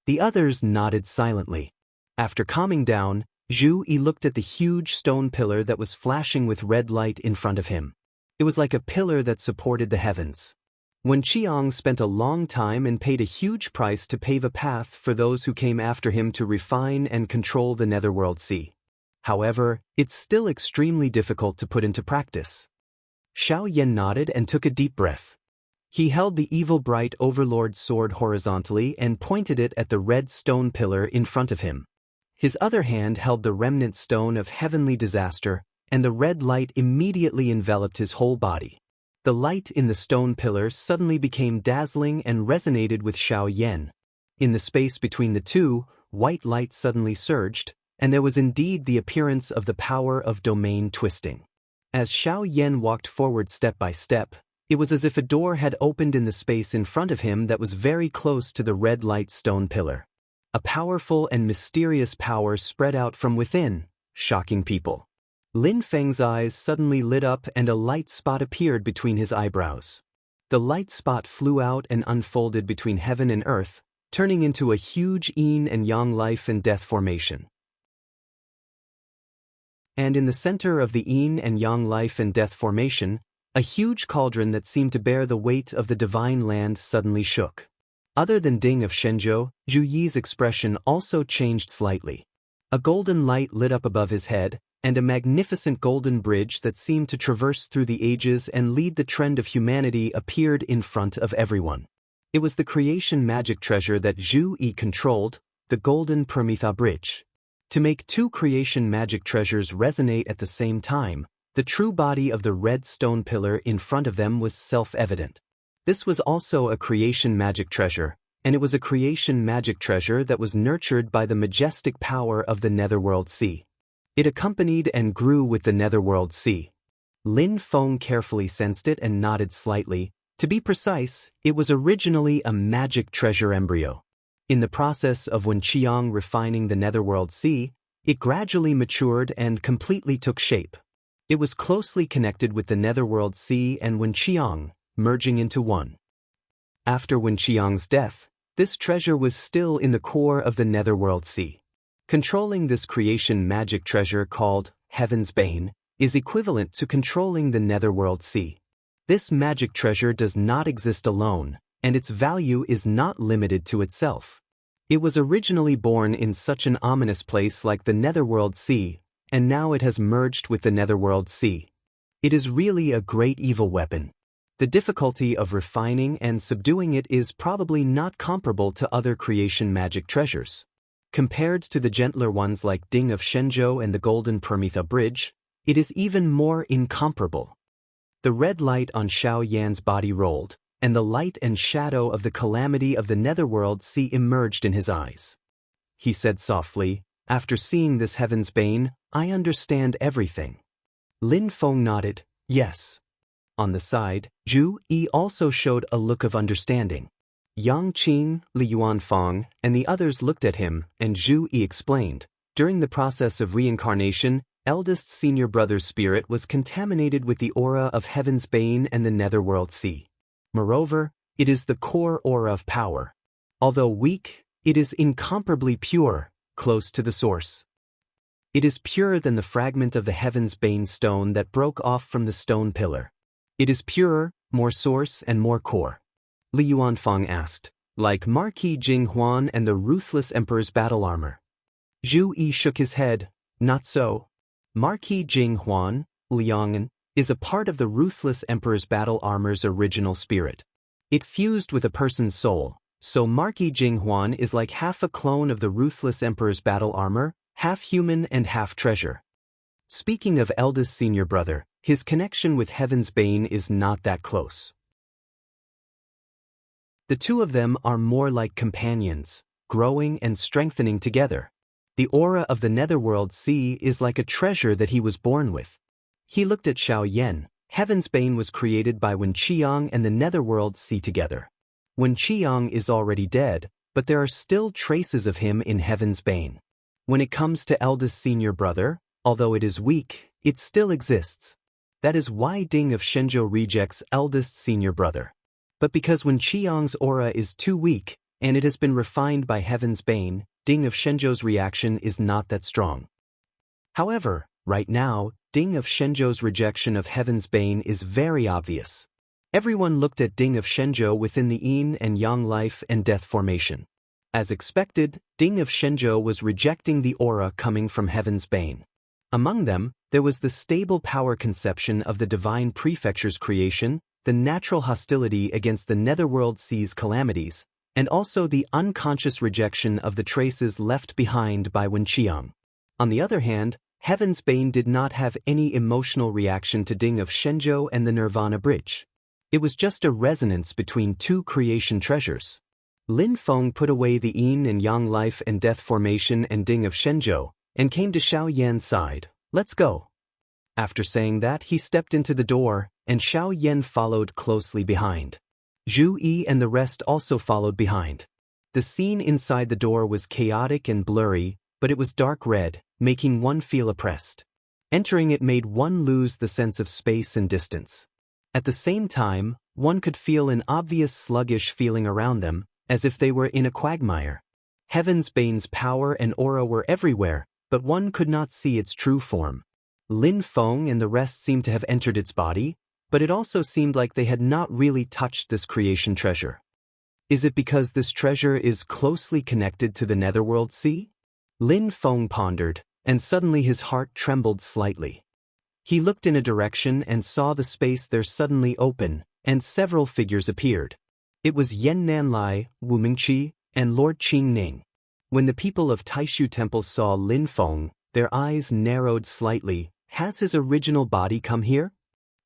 The others nodded silently. After calming down, Zhu Yi looked at the huge stone pillar that was flashing with red light in front of him. It was like a pillar that supported the heavens. Wen Qiang spent a long time and paid a huge price to pave a path for those who came after him to refine and control the Netherworld Sea. However, it's still extremely difficult to put into practice. Xiao Yan nodded and took a deep breath. He held the evil bright overlord's sword horizontally and pointed it at the red stone pillar in front of him. His other hand held the remnant stone of heavenly disaster, and the red light immediately enveloped his whole body. The light in the stone pillar suddenly became dazzling and resonated with Xiao Yan. In the space between the two, white light suddenly surged, and there was indeed the appearance of the power of domain twisting. As Xiao Yan walked forward step by step, it was as if a door had opened in the space in front of him that was very close to the red light stone pillar. A powerful and mysterious power spread out from within, shocking people. Lin Feng's eyes suddenly lit up and a light spot appeared between his eyebrows. The light spot flew out and unfolded between heaven and earth, turning into a huge yin and yang life and death formation. And in the center of the yin and yang life and death formation, a huge cauldron that seemed to bear the weight of the divine land suddenly shook. Other than Ding of Shenzhou, Zhu Yi's expression also changed slightly. A golden light lit up above his head, and a magnificent golden bridge that seemed to traverse through the ages and lead the trend of humanity appeared in front of everyone. It was the creation magic treasure that Zhu Yi controlled, the golden Permitha bridge. To make 2 creation magic treasures resonate at the same time, the true body of the red stone pillar in front of them was self-evident. This was also a creation magic treasure, and it was a creation magic treasure that was nurtured by the majestic power of the Netherworld Sea. It accompanied and grew with the Netherworld Sea. Lin Feng carefully sensed it and nodded slightly. To be precise, it was originally a magic treasure embryo. In the process of Wen Qiang refining the Netherworld Sea, it gradually matured and completely took shape. It was closely connected with the Netherworld Sea and Wen Qiang, merging into one. After Wen Qiang's death, this treasure was still in the core of the Netherworld Sea. Controlling this creation magic treasure called Heaven's Bane is equivalent to controlling the Netherworld Sea. This magic treasure does not exist alone, and its value is not limited to itself. It was originally born in such an ominous place like the Netherworld Sea, and now it has merged with the Netherworld Sea. It is really a great evil weapon. The difficulty of refining and subduing it is probably not comparable to other creation magic treasures. Compared to the gentler ones like Ding of Shenzhou and the golden Permitha bridge, it is even more incomparable. The red light on Xiao Yan's body rolled, and the light and shadow of the calamity of the Netherworld Sea emerged in his eyes. He said softly, "After seeing this Heaven's Bane, I understand everything." Lin Feng nodded, "Yes." On the side, Zhu Yi also showed a look of understanding. Yang Qing, Li Yuanfang, and the others looked at him, and Zhu Yi explained, "During the process of reincarnation, eldest senior brother's spirit was contaminated with the aura of Heaven's Bane and the Netherworld Sea. Moreover, it is the core aura of power. Although weak, it is incomparably pure, close to the source. It is purer than the fragment of the Heaven's Bane stone that broke off from the stone pillar. It is purer, more source and more core." Li Yuanfang asked, Like Marquis Jinghuan and the ruthless emperor's battle armor. Zhu Yi shook his head. Not so. Marquis Jinghuan, Liang'an, is a part of the ruthless emperor's battle armor's original spirit. It fused with a person's soul, so Marquis Jinghuan is like half a clone of the ruthless emperor's battle armor, half human and half treasure. Speaking of eldest senior brother, his connection with Heaven's Bane is not that close. The two of them are more like companions, growing and strengthening together. The aura of the Netherworld Sea is like a treasure that he was born with. He looked at Xiao Yan. Heaven's Bane was created by Wen Qiang and the Netherworld Sea together. Wen Qiang is already dead, but there are still traces of him in Heaven's Bane. When it comes to eldest senior brother, although it is weak, it still exists. That is why Ding of Shenzhou rejects eldest senior brother. But because Wen Qiang's aura is too weak, and it has been refined by Heaven's Bane, Ding of Shenzhou's reaction is not that strong. However, right now, Ding of Shenzhou's rejection of Heaven's Bane is very obvious. Everyone looked at Ding of Shenzhou within the yin and yang life and death formation. As expected, Ding of Shenzhou was rejecting the aura coming from Heaven's Bane. Among them, there was the stable power conception of the divine prefecture's creation, the natural hostility against the Netherworld Sea's calamities, and also the unconscious rejection of the traces left behind by Wen Qiang. On the other hand, Heaven's Bane did not have any emotional reaction to Ding of Shenzhou and the Nirvana Bridge. It was just a resonance between two creation treasures. Lin Feng put away the yin and yang life and death formation and Ding of Shenzhou, and came to Xiao Yan's side. Let's go. After saying that, he stepped into the door, and Xiao Yan followed closely behind. Zhu Yi and the rest also followed behind. The scene inside the door was chaotic and blurry, but it was dark red, making one feel oppressed. Entering it made one lose the sense of space and distance. At the same time, one could feel an obvious sluggish feeling around them, as if they were in a quagmire. Heaven's Bane's power and aura were everywhere, but one could not see its true form. Lin Feng and the rest seemed to have entered its body, but it also seemed like they had not really touched this creation treasure. Is it because this treasure is closely connected to the Netherworld Sea? Lin Feng pondered, and suddenly his heart trembled slightly. He looked in a direction and saw the space there suddenly open, and several figures appeared. It was Yan Nanlai, Wu Mingqi, and Lord Qing Ning. When the people of Taishu Temple saw Lin Feng, their eyes narrowed slightly. Has his original body come here?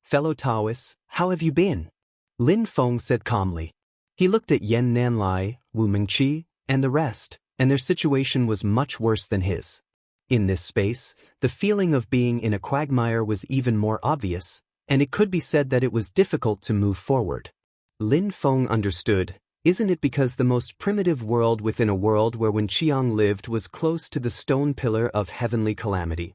Fellow Taoists, how have you been? Lin Feng said calmly. He looked at Yan Nanlai, Wu Mingqi, and the rest, and their situation was much worse than his. In this space, the feeling of being in a quagmire was even more obvious, and it could be said that it was difficult to move forward. Lin Feng understood. Isn't it because the most primitive world within a world where Wen Qiang lived was close to the stone pillar of heavenly calamity?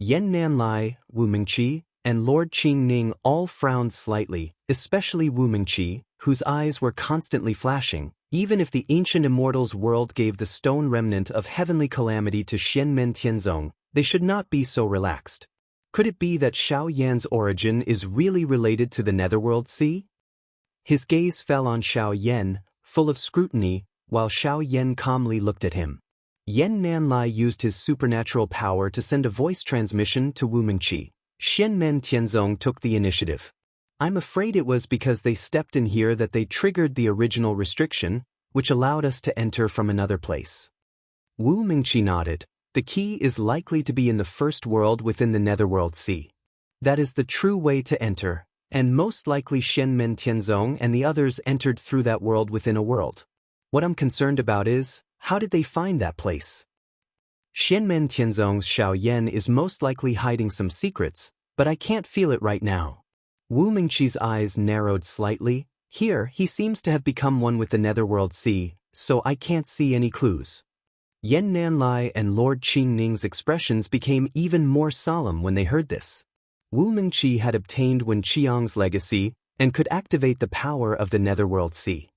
Yan Nanlai, Wu Mingqi, and Lord Qing Ning all frowned slightly, especially Wu Mingqi, whose eyes were constantly flashing. Even if the ancient immortal's world gave the stone remnant of heavenly calamity to Xianmen Tianzong, they should not be so relaxed. Could it be that Xiao Yan's origin is really related to the Netherworld Sea? His gaze fell on Xiao Yan, full of scrutiny, while Xiao Yan calmly looked at him. Yan Nanlai used his supernatural power to send a voice transmission to Wu Mingqi. Xianmen Tianzong took the initiative. I'm afraid it was because they stepped in here that they triggered the original restriction, which allowed us to enter from another place. Wu Mingqi nodded. The key is likely to be in the first world within the Netherworld Sea. That is the true way to enter, and most likely Xianmen Tianzong and the others entered through that world within a world. What I'm concerned about is, how did they find that place? Xianmen Tianzong's Xiao Yan is most likely hiding some secrets, but I can't feel it right now. Wu Mingqi's eyes narrowed slightly. Here, he seems to have become one with the Netherworld Sea, so I can't see any clues. Yan Nanlai and Lord Qing Ning's expressions became even more solemn when they heard this. Wu Mingqi had obtained Wen Qiang's legacy and could activate the power of the Netherworld Sea.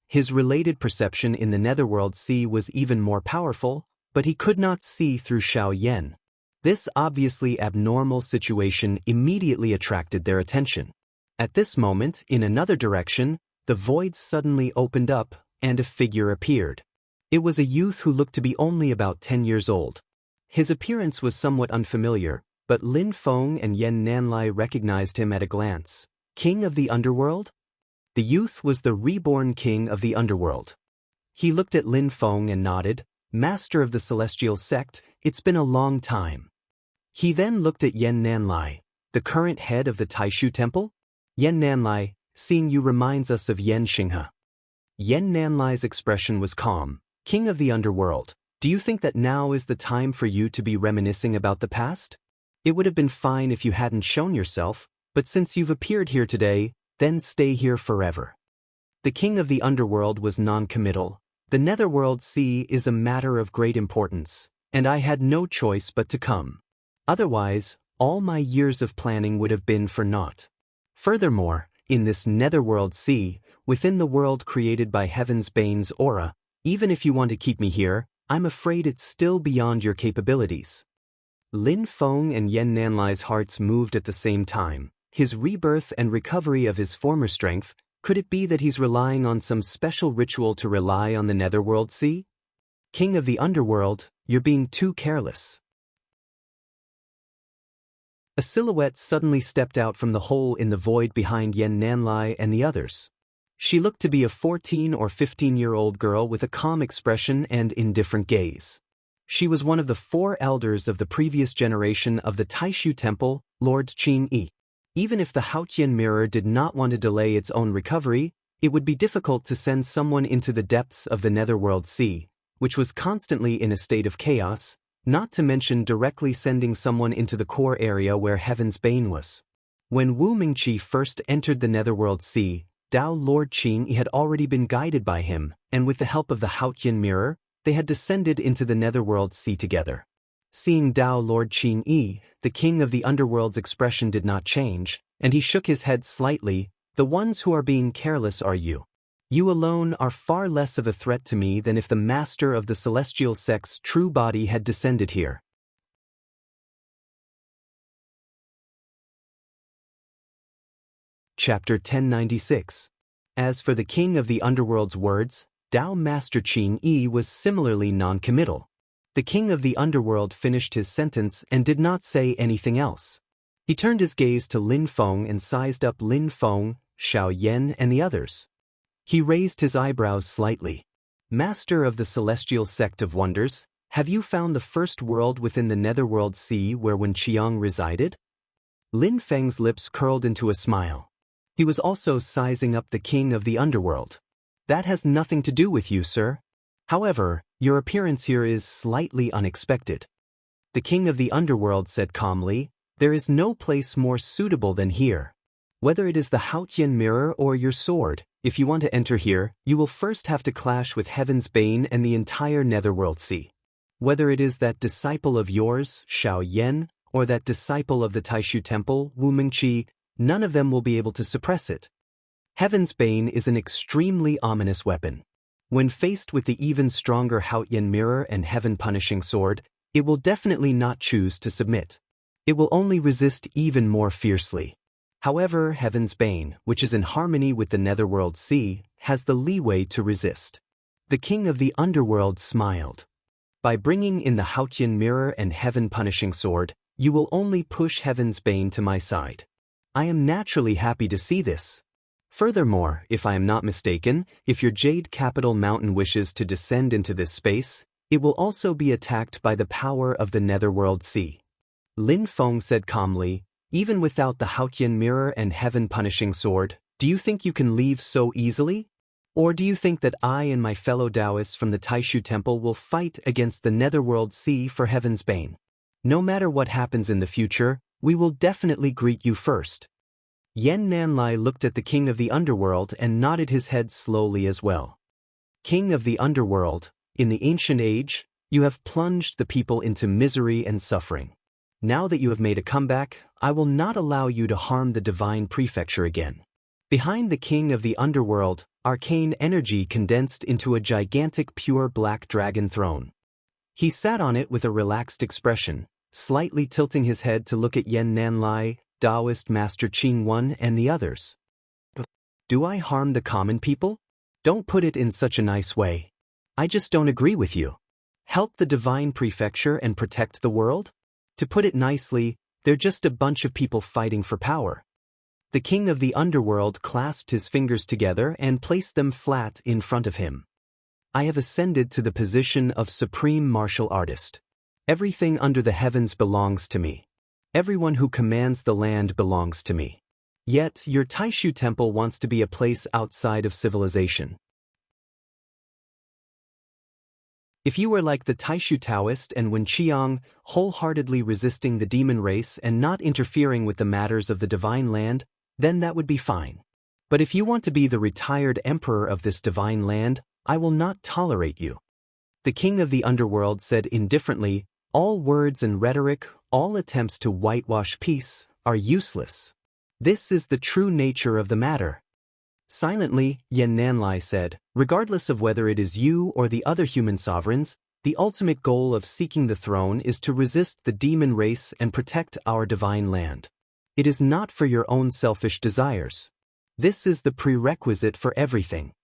His related perception in the Netherworld Sea was even more powerful, but he could not see through Xiao Yan. This obviously abnormal situation immediately attracted their attention. At this moment, in another direction, the void suddenly opened up, and a figure appeared. It was a youth who looked to be only about 10 years old. His appearance was somewhat unfamiliar, but Lin Feng and Yen Nanlai recognized him at a glance. King of the Underworld? The youth was the reborn king of the Underworld. He looked at Lin Feng and nodded. Master of the Celestial Sect, it's been a long time. He then looked at Yen Nanlai, the current head of the Taishu Temple. Yen Nanlai, seeing you reminds us of Yen Xinghe. Yen Nanlai's expression was calm. King of the Underworld, do you think that now is the time for you to be reminiscing about the past? It would have been fine if you hadn't shown yourself, but since you've appeared here today, then stay here forever. The King of the Underworld was non-committal. The Netherworld Sea is a matter of great importance, and I had no choice but to come. Otherwise, all my years of planning would have been for naught. Furthermore, in this Netherworld Sea, within the world created by Heaven's Bane's aura, even if you want to keep me here, I'm afraid it's still beyond your capabilities. Lin Feng and Yen Nanlai's hearts moved at the same time. His rebirth and recovery of his former strength, could it be that he's relying on some special ritual to rely on the Netherworld Sea? King of the Underworld, you're being too careless. A silhouette suddenly stepped out from the hole in the void behind Yen Nanlai and the others. She looked to be a 14 or 15-year-old girl with a calm expression and indifferent gaze. She was one of the 4 elders of the previous generation of the Taishu Temple, Lord Qing Yi. Even if the Haotian mirror did not want to delay its own recovery, it would be difficult to send someone into the depths of the Netherworld Sea, which was constantly in a state of chaos, not to mention directly sending someone into the core area where Heaven's Bane was. When Wu Mingqi first entered the Netherworld Sea, Dao Lord Qing Yi had already been guided by him, and with the help of the Haotian mirror, they had descended into the Netherworld Sea together. Seeing Dao Lord Qing Yi, the king of the underworld's expression did not change, and he shook his head slightly. The ones who are being careless are you. You alone are far less of a threat to me than if the master of the celestial sect's true body had descended here. Chapter 1096. As for the king of the underworld's words, Dao Master Qing Yi was similarly non-committal. The king of the underworld finished his sentence and did not say anything else. He turned his gaze to Lin Feng and sized up Lin Feng, Xiao Yan and the others. He raised his eyebrows slightly. Master of the Celestial Sect of Wonders, have you found the first world within the Netherworld Sea where Wen Qiang resided? Lin Feng's lips curled into a smile. He was also sizing up the king of the underworld. That has nothing to do with you, sir. However, your appearance here is slightly unexpected. The king of the underworld said calmly, there is no place more suitable than here. Whether it is the Haotian mirror or your sword, if you want to enter here, you will first have to clash with Heaven's Bane and the entire Netherworld Sea. Whether it is that disciple of yours, Xiao Yan, or that disciple of the Taishu Temple, Wu Mingqi, none of them will be able to suppress it. Heaven's Bane is an extremely ominous weapon. When faced with the even stronger Haotian mirror and heaven-punishing sword, it will definitely not choose to submit. It will only resist even more fiercely. However, Heaven's Bane, which is in harmony with the Netherworld Sea, has the leeway to resist. The king of the underworld smiled. By bringing in the Haotian mirror and heaven-punishing sword, you will only push Heaven's Bane to my side. I am naturally happy to see this. Furthermore, if I am not mistaken, if your Jade Capital Mountain wishes to descend into this space, it will also be attacked by the power of the Netherworld Sea. Lin Feng said calmly, even without the Haotian mirror and heaven-punishing sword, do you think you can leave so easily? Or do you think that I and my fellow Taoists from the Taishu Temple will fight against the Netherworld Sea for Heaven's Bane? No matter what happens in the future, we will definitely greet you first. Yen Nanlai looked at the king of the underworld and nodded his head slowly as well. King of the underworld, in the ancient age, you have plunged the people into misery and suffering. Now that you have made a comeback, I will not allow you to harm the divine prefecture again. Behind the king of the underworld, arcane energy condensed into a gigantic pure black dragon throne. He sat on it with a relaxed expression, slightly tilting his head to look at Yen Nanlai, Taoist Master Qing Wen and the others. Do I harm the common people? Don't put it in such a nice way. I just don't agree with you. Help the divine prefecture and protect the world? To put it nicely, they're just a bunch of people fighting for power. The king of the underworld clasped his fingers together and placed them flat in front of him. I have ascended to the position of supreme martial artist. Everything under the heavens belongs to me. Everyone who commands the land belongs to me. Yet, your Taishu temple wants to be a place outside of civilization. If you were like the Taishu Taoist and Wen Qiang, wholeheartedly resisting the demon race and not interfering with the matters of the divine land, then that would be fine. But if you want to be the retired emperor of this divine land, I will not tolerate you. The king of the underworld said indifferently, all words and rhetoric, all attempts to whitewash peace, are useless. This is the true nature of the matter. Silently, Yan Nanlai said, regardless of whether it is you or the other human sovereigns, the ultimate goal of seeking the throne is to resist the demon race and protect our divine land. It is not for your own selfish desires. This is the prerequisite for everything.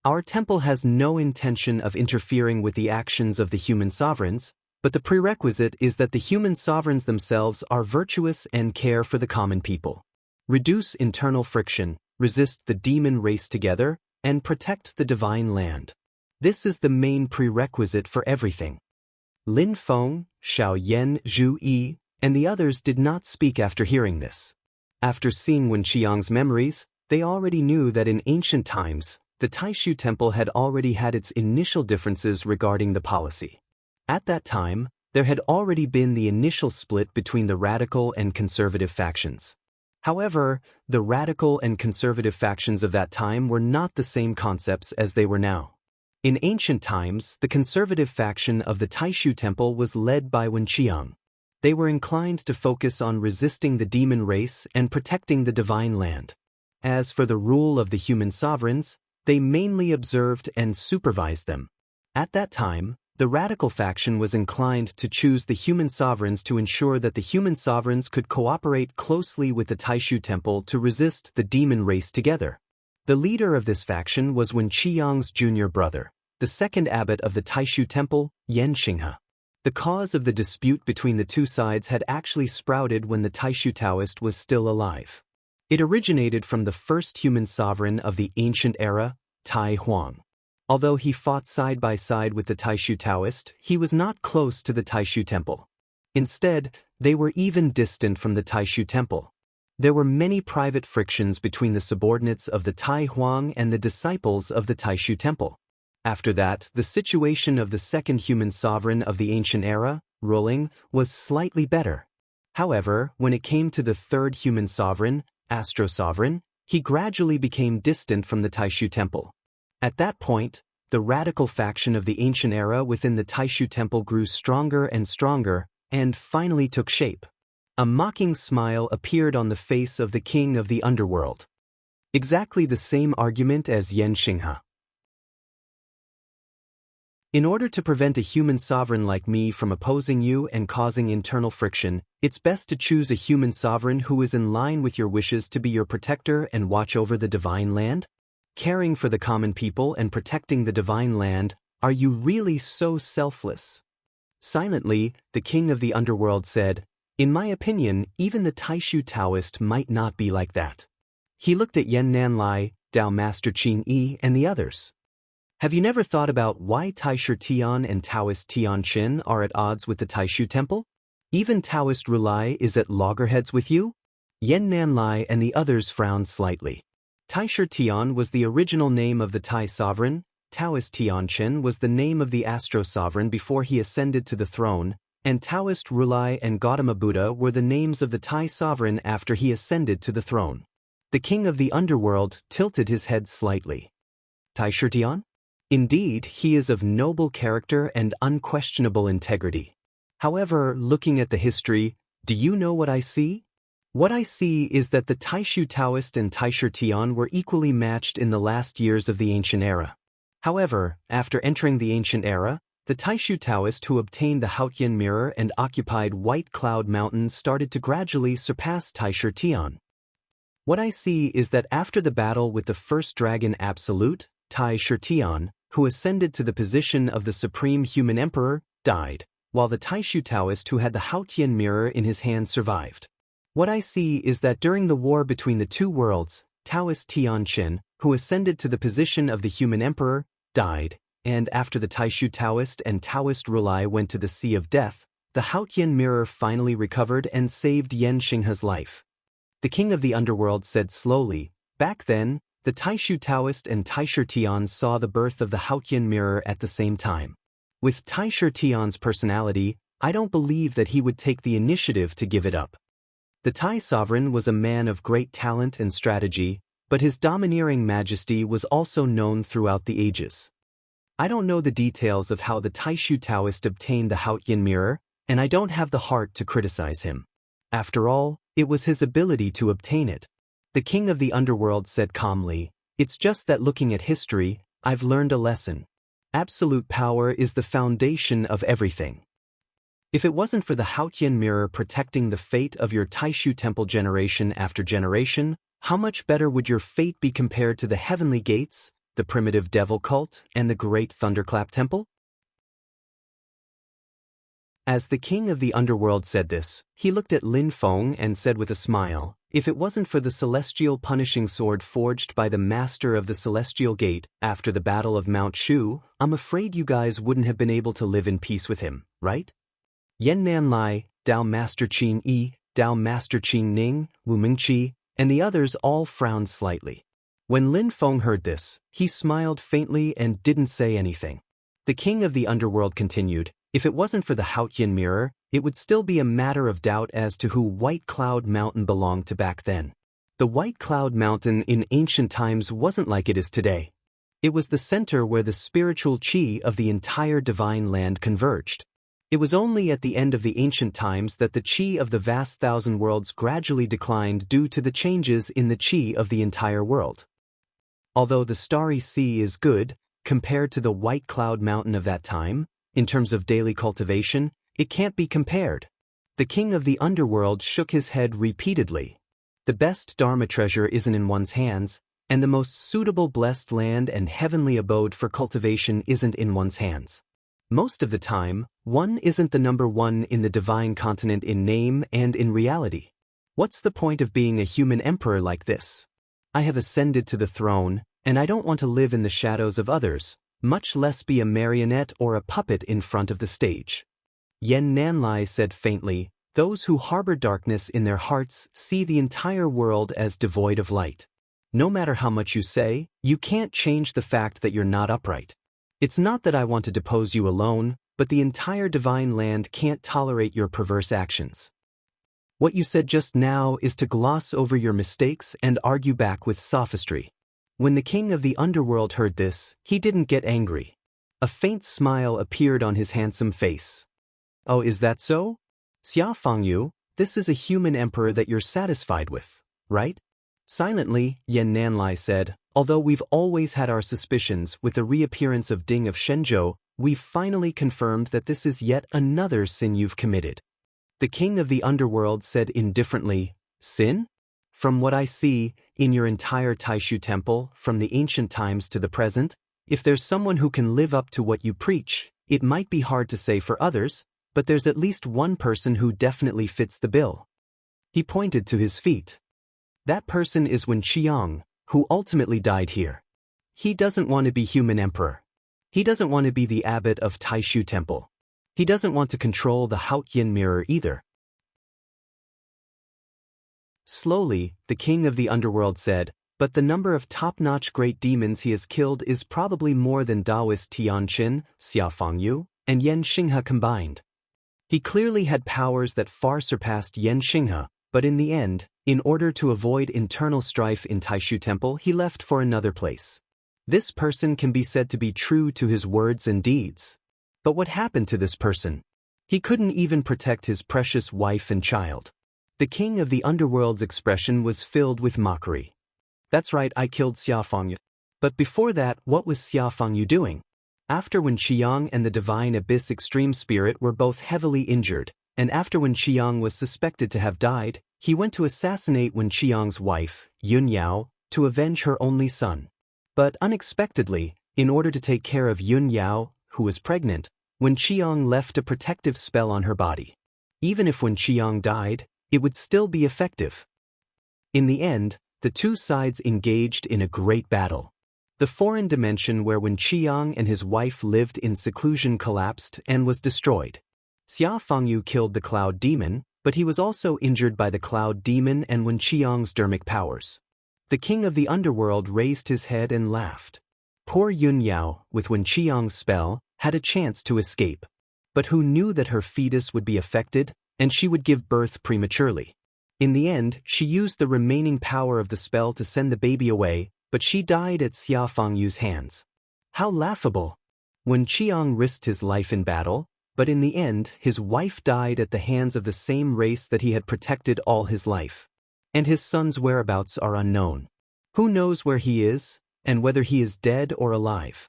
Our temple has no intention of interfering with the actions of the human sovereigns, but the prerequisite is that the human sovereigns themselves are virtuous and care for the common people. Reduce internal friction, resist the demon race together, and protect the divine land. This is the main prerequisite for everything. Lin Feng, Xiao Yan, Zhu Yi, and the others did not speak after hearing this. After seeing Wen Qiang's memories, they already knew that in ancient times, the Taishu temple had already had its initial differences regarding the policy. At that time, there had already been the initial split between the radical and conservative factions. However, the radical and conservative factions of that time were not the same concepts as they were now. In ancient times, the conservative faction of the Taishu temple was led by Wen Qiang. They were inclined to focus on resisting the demon race and protecting the divine land. As for the rule of the human sovereigns, they mainly observed and supervised them. At that time, the radical faction was inclined to choose the human sovereigns to ensure that the human sovereigns could cooperate closely with the Taishu temple to resist the demon race together. The leader of this faction was Wen Qiang's junior brother, the second abbot of the Taishu temple, Yan Xinghe. The cause of the dispute between the two sides had actually sprouted when the Taishu Taoist was still alive. It originated from the first human sovereign of the ancient era, Tai Huang. Although he fought side by side with the Taishu Taoist, he was not close to the Taishu temple. Instead, they were even distant from the Taishu temple. There were many private frictions between the subordinates of the Tai Huang and the disciples of the Taishu temple. After that, the situation of the second human sovereign of the ancient era, ruling, was slightly better. However, when it came to the third human sovereign, Astro Sovereign, he gradually became distant from the Taishu temple. At that point, the radical faction of the ancient era within the Taishu temple grew stronger and stronger, and finally took shape. A mocking smile appeared on the face of the king of the underworld. Exactly the same argument as Yan Xinghe. In order to prevent a human sovereign like me from opposing you and causing internal friction, it's best to choose a human sovereign who is in line with your wishes to be your protector and watch over the divine land? Caring for the common people and protecting the divine land, are you really so selfless? Silently, the king of the underworld said, in my opinion, even the Taishu Taoist might not be like that. He looked at Yan Nanlai, Tao Master Qin Yi, and the others. Have you never thought about why Taishu Tian and Taoist Tian Qin are at odds with the Taishu temple? Even Taoist Rulai is at loggerheads with you? Yan Nanlai and the others frowned slightly. Taishu Tian was the original name of the Tai sovereign, Taoist Tian Qin was the name of the Astro sovereign before he ascended to the throne, and Taoist Rulai and Gautama Buddha were the names of the Tai sovereign after he ascended to the throne. The king of the underworld tilted his head slightly. Taishu Tian? Indeed, he is of noble character and unquestionable integrity. However, looking at the history, do you know what I see? What I see is that the Taishu Taoist and Taishu Tian were equally matched in the last years of the ancient era. However, after entering the ancient era, the Taishu Taoist who obtained the Haotian mirror and occupied White Cloud Mountain started to gradually surpass Taishu Tian. What I see is that after the battle with the first dragon Absolute, Tai Shirtian, who ascended to the position of the supreme human emperor, died, while the Taishu Taoist who had the Haotian mirror in his hand survived. What I see is that during the war between the two worlds, Taoist Tianqin, who ascended to the position of the human emperor, died, and after the Taishu Taoist and Taoist Rulai went to the Sea of Death, the Haotian mirror finally recovered and saved Yan Xinghe's life. The king of the underworld said slowly, "Back then, the Taishu Taoist and Taishu Tian saw the birth of the Haotian mirror at the same time. With Taishu Tian's personality, I don't believe that he would take the initiative to give it up. The Tai sovereign was a man of great talent and strategy, but his domineering majesty was also known throughout the ages. I don't know the details of how the Taishu Taoist obtained the Haotian mirror, and I don't have the heart to criticize him. After all, it was his ability to obtain it." The king of the underworld said calmly, "It's just that looking at history, I've learned a lesson. Absolute power is the foundation of everything. If it wasn't for the Haotian mirror protecting the fate of your Taishu temple generation after generation, how much better would your fate be compared to the heavenly gates, the primitive devil cult, and the great thunderclap temple?" As the king of the underworld said this, he looked at Lin Feng and said with a smile, "If it wasn't for the celestial punishing sword forged by the master of the celestial gate after the battle of Mount Shu, I'm afraid you guys wouldn't have been able to live in peace with him, right?" Yan Nan Lai, Dao Master Qing Yi, Dao Master Qing Ning, Wu Mingqi, and the others all frowned slightly. When Lin Feng heard this, he smiled faintly and didn't say anything. The king of the underworld continued, "If it wasn't for the Haotian mirror, it would still be a matter of doubt as to who White Cloud Mountain belonged to back then. The White Cloud Mountain in ancient times wasn't like it is today. It was the center where the spiritual qi of the entire divine land converged. It was only at the end of the ancient times that the qi of the vast thousand worlds gradually declined due to the changes in the qi of the entire world. Although the Starry Sea is good, compared to the White Cloud Mountain of that time, in terms of daily cultivation, it can't be compared." The king of the underworld shook his head repeatedly. "The best Dharma treasure isn't in one's hands, and the most suitable blessed land and heavenly abode for cultivation isn't in one's hands. Most of the time, one isn't the number one in the divine continent in name and in reality. What's the point of being a human emperor like this? I have ascended to the throne, and I don't want to live in the shadows of others, much less be a marionette or a puppet in front of the stage." Yan Nanlai said faintly, "Those who harbor darkness in their hearts see the entire world as devoid of light. No matter how much you say, you can't change the fact that you're not upright. It's not that I want to depose you alone, but the entire divine land can't tolerate your perverse actions. What you said just now is to gloss over your mistakes and argue back with sophistry." When the king of the underworld heard this, he didn't get angry. A faint smile appeared on his handsome face. "Oh, is that so? Xia Fangyu, this is a human emperor that you're satisfied with, right?" Silently, Yan Nanlai said, "Although we've always had our suspicions with the reappearance of Ding of Shenzhou, we've finally confirmed that this is yet another sin you've committed." The king of the underworld said indifferently, "Sin? From what I see, in your entire Taishu temple, from the ancient times to the present, if there's someone who can live up to what you preach, it might be hard to say for others, but there's at least one person who definitely fits the bill." He pointed to his feet. "That person is Wen Qiang, who ultimately died here. He doesn't want to be human emperor. He doesn't want to be the abbot of Taishu temple. He doesn't want to control the Haotian mirror either." Slowly, the king of the underworld said, "But the number of top-notch great demons he has killed is probably more than Taoist Tianqin, Xia Fangyu, and Yan Xinghe combined. He clearly had powers that far surpassed Yan Xinghe, but in the end, in order to avoid internal strife in Taishu Temple, he left for another place. This person can be said to be true to his words and deeds. But what happened to this person? He couldn't even protect his precious wife and child." The king of the underworld's expression was filled with mockery. "That's right, I killed Xia Fangyu. But before that, what was Xia Fangyu doing? After Wen Qiang and the Divine Abyss Extreme Spirit were both heavily injured, and after Wen Qiang was suspected to have died, He went to assassinate Wen Qiang's wife, Yun Yao, to avenge her only son. But unexpectedly, in order to take care of Yun Yao, who was pregnant, Wen Qiang left a protective spell on her body. Even if Wen Qiang died, it would still be effective. In the end, the two sides engaged in a great battle. The foreign dimension where Wen Qiang and his wife lived in seclusion collapsed and was destroyed. Xia Fangyu killed the Cloud Demon, but he was also injured by the Cloud Demon and Wen Qiang's dermic powers. The king of the underworld raised his head and laughed. Poor Yun Yao, with Wen Qiang's spell, had a chance to escape. But who knew that her fetus would be affected, and she would give birth prematurely? In the end, she used the remaining power of the spell to send the baby away, but she died at Xia Fangyu's hands. How laughable! Wen Qiang risked his life in battle, but in the end his wife died at the hands of the same race that he had protected all his life. And his son's whereabouts are unknown. Who knows where he is, and whether he is dead or alive?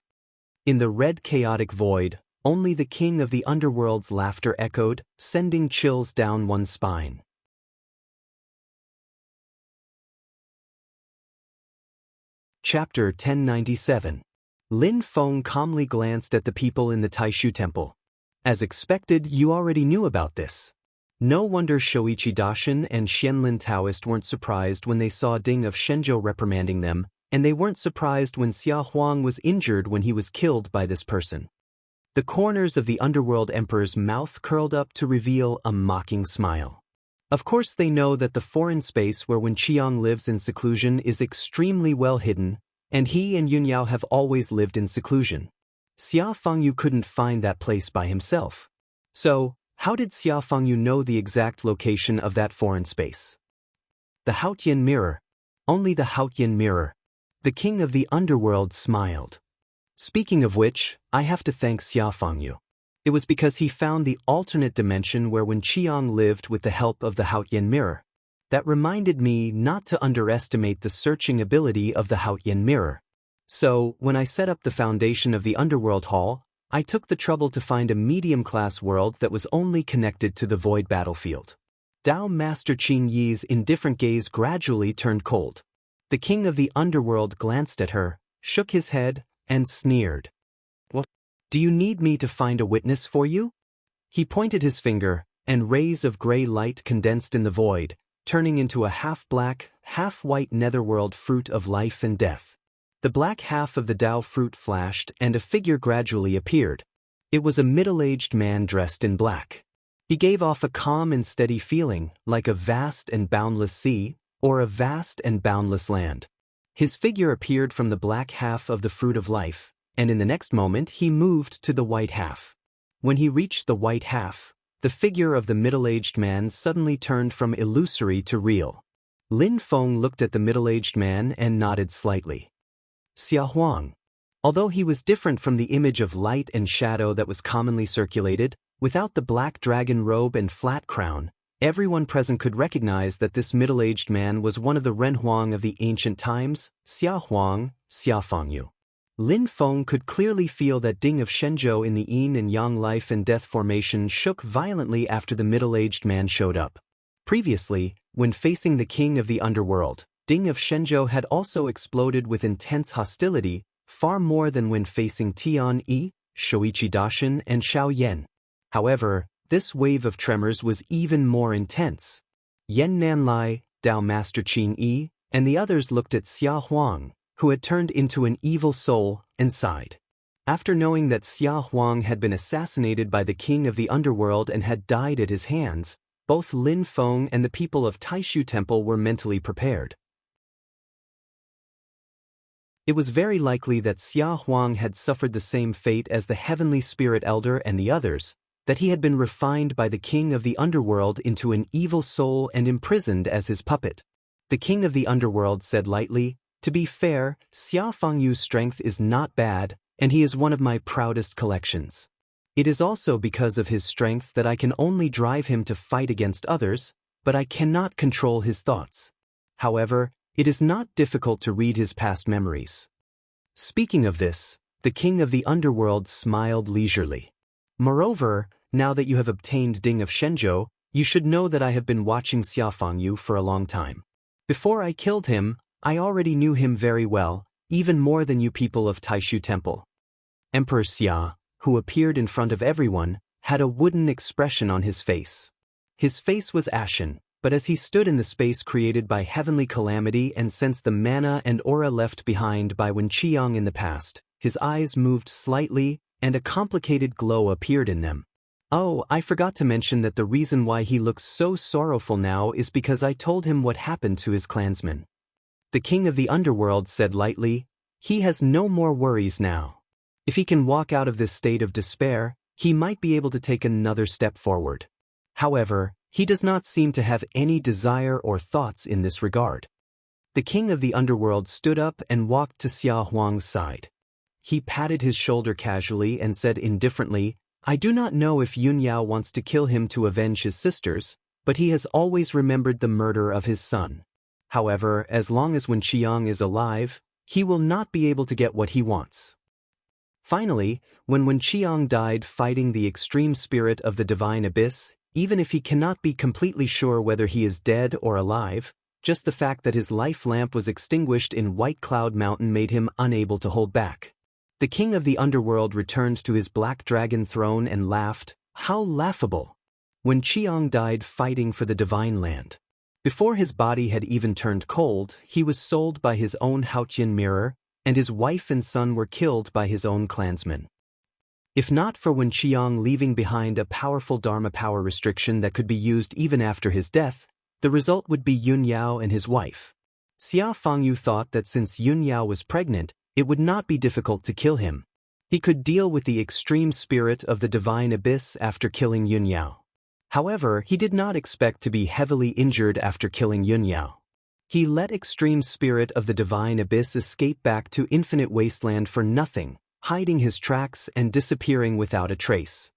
In the red chaotic void, only the king of the underworld's laughter echoed, sending chills down one's spine. Chapter 1097. Lin Feng calmly glanced at the people in the Taishu temple. As expected, you already knew about this. No wonder Shoichi Daishin and Xianlin Taoist weren't surprised when they saw Ding of Shenzhou reprimanding them, and they weren't surprised when Xia Huang was injured when he was killed by this person. The corners of the underworld emperor's mouth curled up to reveal a mocking smile. Of course they know that the foreign space where Wen Qiang lives in seclusion is extremely well hidden, and he and Yun Yao have always lived in seclusion. Xia Fangyu couldn't find that place by himself. So, how did Xia Fangyu know the exact location of that foreign space? The Haotian mirror. Only the Haotian mirror. The king of the underworld smiled. Speaking of which, I have to thank Xia Fangyu. It was because he found the alternate dimension where Wen Qiang lived with the help of the Haotian mirror. That reminded me not to underestimate the searching ability of the Haotian mirror. So, when I set up the foundation of the Underworld Hall, I took the trouble to find a medium-class world that was only connected to the void battlefield. Dao Master Qin Yi's indifferent gaze gradually turned cold. The king of the underworld glanced at her, shook his head, and sneered. What? Do you need me to find a witness for you? He pointed his finger, and rays of gray light condensed in the void, turning into a half-black, half-white netherworld fruit of life and death. The black half of the Dao fruit flashed and a figure gradually appeared. It was a middle-aged man dressed in black. He gave off a calm and steady feeling, like a vast and boundless sea, or a vast and boundless land. His figure appeared from the black half of the fruit of life, and in the next moment he moved to the white half. When he reached the white half, the figure of the middle-aged man suddenly turned from illusory to real. Lin Feng looked at the middle-aged man and nodded slightly. Xia Huang. Although he was different from the image of light and shadow that was commonly circulated, without the black dragon robe and flat crown, everyone present could recognize that this middle-aged man was one of the Ren Huang of the ancient times, Xia Huang, Xia Fangyu. Lin Feng could clearly feel that Ding of Shenzhou in the yin and yang life and death formation shook violently after the middle-aged man showed up. Previously, when facing the king of the underworld, Ding of Shenzhou had also exploded with intense hostility, far more than when facing Tian Yi, Shoichi Daishin, and Xiao Yan. However, this wave of tremors was even more intense. Yan Nanlai, Dao Master Qin Yi, and the others looked at Xia Huang, who had turned into an evil soul, and sighed. After knowing that Xia Huang had been assassinated by the king of the underworld and had died at his hands, both Lin Feng and the people of Taishu Temple were mentally prepared. It was very likely that Xia Huang had suffered the same fate as the Heavenly Spirit Elder and the others, that he had been refined by the king of the underworld into an evil soul and imprisoned as his puppet. The king of the underworld said lightly, "To be fair, Xia Fangyu's strength is not bad, and he is one of my proudest collections. It is also because of his strength that I can only drive him to fight against others, but I cannot control his thoughts. However, it is not difficult to read his past memories." Speaking of this, the king of the underworld smiled leisurely. "Moreover, now that you have obtained Ding of Shenzhou, You should know that I have been watching Xia Fangyu for a long time. Before I killed him, I already knew him very well, even more than you people of Taishu Temple. Emperor Xia, who appeared in front of everyone, had a wooden expression on his face. His face was ashen, but as he stood in the space created by heavenly calamity and sensed the mana and aura left behind by Wen Qiang in the past, his eyes moved slightly, and a complicated glow appeared in them. Oh, I forgot to mention that the reason why he looks so sorrowful now is because I told him what happened to his clansmen. The king of the underworld said lightly, he has no more worries now. If he can walk out of this state of despair, he might be able to take another step forward. However, he does not seem to have any desire or thoughts in this regard. The king of the underworld stood up and walked to Xia Huang's side. He patted his shoulder casually and said indifferently, I do not know if Yun Yao wants to kill him to avenge his sisters, but he has always remembered the murder of his son. However, as long as Wen Qiang is alive, he will not be able to get what he wants. Finally, when Wen Qiang died fighting the extreme spirit of the divine abyss, even if he cannot be completely sure whether he is dead or alive, just the fact that his life lamp was extinguished in White Cloud Mountain made him unable to hold back. The king of the underworld returned to his black dragon throne and laughed, how laughable! Wen Qiang died fighting for the divine land. Before his body had even turned cold, he was sold by his own Haotian mirror, and his wife and son were killed by his own clansmen. If not for Wen Qiang leaving behind a powerful Dharma power restriction that could be used even after his death, the result would be Yun Yao and his wife. Xia Fangyu thought that since Yun Yao was pregnant, it would not be difficult to kill him. He could deal with the extreme spirit of the divine abyss after killing Yun Yao. However, he did not expect to be heavily injured after killing Yun Yao. He let extreme spirit of the divine abyss escape back to infinite wasteland for nothing, hiding his tracks and disappearing without a trace.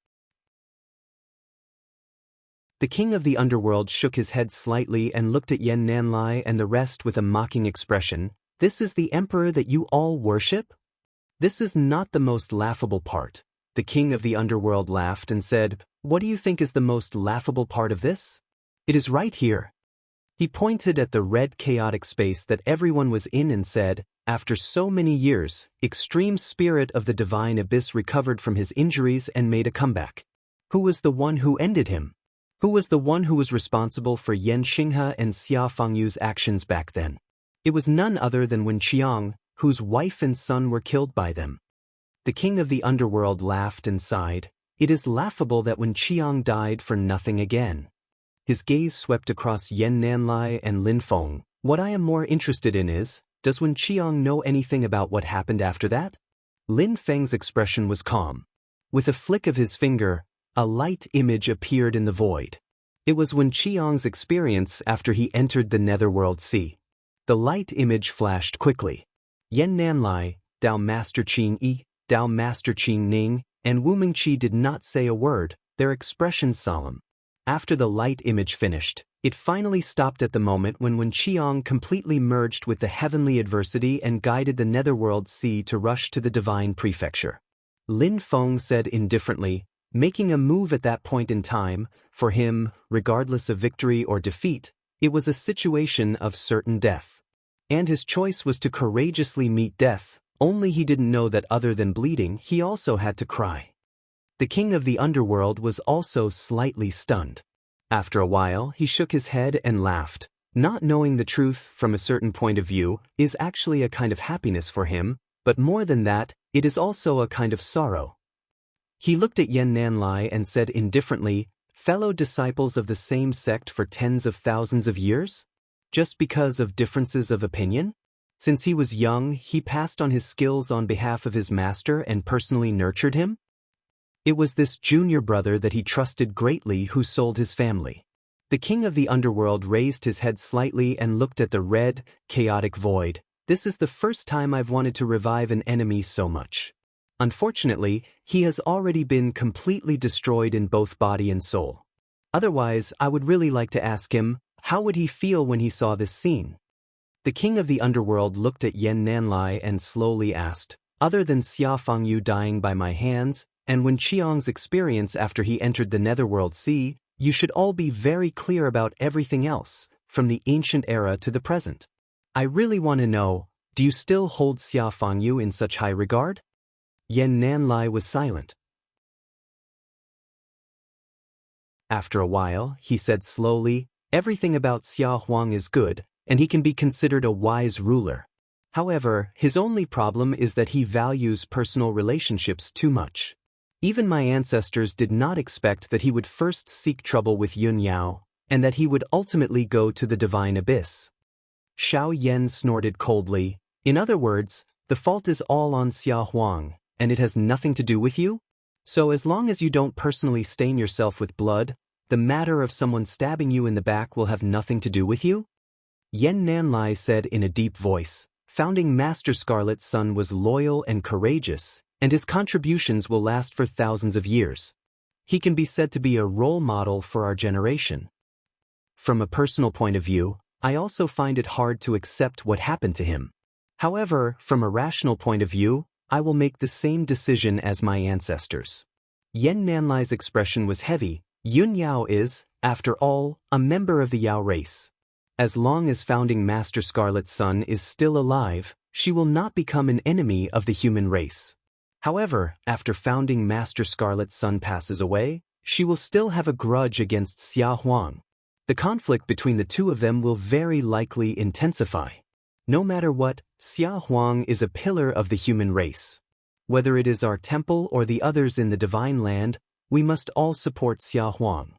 The king of the underworld shook his head slightly and looked at Yan Nanlai and the rest with a mocking expression. This is the emperor that you all worship? This is not the most laughable part. The king of the underworld laughed and said, what do you think is the most laughable part of this? It is right here. He pointed at the red chaotic space that everyone was in and said, after so many years, extreme spirit of the divine abyss recovered from his injuries and made a comeback. Who was the one who ended him? Who was the one who was responsible for Yan Xinghe and Xia Fangyu's actions back then? It was none other than Wen Qiang, whose wife and son were killed by them. The king of the underworld laughed and sighed. It is laughable that Wen Qiang died for nothing again. His gaze swept across Yan Nanlai and Lin Feng. What I am more interested in is, does Wen Qiang know anything about what happened after that? Lin Feng's expression was calm. With a flick of his finger, a light image appeared in the void. It was Wen Qiang's experience after he entered the Netherworld Sea. The light image flashed quickly. Yan Nanlai, Dao Master Qing Yi, Dao Master Qing Ning, and Wu Mingqi did not say a word, their expressions solemn. After the light image finished, it finally stopped at the moment when Wen Qiang completely merged with the heavenly adversity and guided the Netherworld Sea to rush to the divine prefecture. Lin Feng said indifferently, making a move at that point in time, for him, regardless of victory or defeat, it was a situation of certain death. And his choice was to courageously meet death, only he didn't know that other than bleeding he also had to cry. The king of the underworld was also slightly stunned. After a while, he shook his head and laughed. Not knowing the truth from a certain point of view is actually a kind of happiness for him, but more than that, it is also a kind of sorrow. He looked at Yan Nanlai and said indifferently, fellow disciples of the same sect for tens of thousands of years? Just because of differences of opinion? Since he was young, he passed on his skills on behalf of his master and personally nurtured him? It was this junior brother that he trusted greatly who sold his family. The king of the underworld raised his head slightly and looked at the red, chaotic void. This is the first time I've wanted to revive an enemy so much. Unfortunately, he has already been completely destroyed in both body and soul. Otherwise, I would really like to ask him, how would he feel when he saw this scene? The king of the underworld looked at Yan Nanlai and slowly asked, other than Xia Fangyu dying by my hands, and Wen Qiang's experience after he entered the Netherworld Sea, You should all be very clear about everything else, from the ancient era to the present. I really want to know, do you still hold Xia Fangyu in such high regard? Yan Nanlai was silent. After a while, he said slowly, everything about Xia Huang is good, and he can be considered a wise ruler. However, his only problem is that he values personal relationships too much. Even my ancestors did not expect that he would first seek trouble with Yun Yao, and that he would ultimately go to the divine abyss. Xiao Yan snorted coldly. In other words, the fault is all on Xia Huang, and it has nothing to do with you? So as long as you don't personally stain yourself with blood, the matter of someone stabbing you in the back will have nothing to do with you? Yan Nanlai said in a deep voice, Founding Master Scarlet's son was loyal and courageous, and his contributions will last for thousands of years. He can be said to be a role model for our generation. From a personal point of view, I also find it hard to accept what happened to him. However, from a rational point of view, I will make the same decision as my ancestors. Yan Nanlai's expression was heavy. Yun Yao is, after all, a member of the Yao race. As long as Founding Master Scarlet's son is still alive, she will not become an enemy of the human race. However, after Founding Master Scarlet's son passes away, she will still have a grudge against Xia Huang. The conflict between the two of them will very likely intensify. No matter what, Xia Huang is a pillar of the human race. Whether it is our temple or the others in the divine land, we must all support Xia Huang.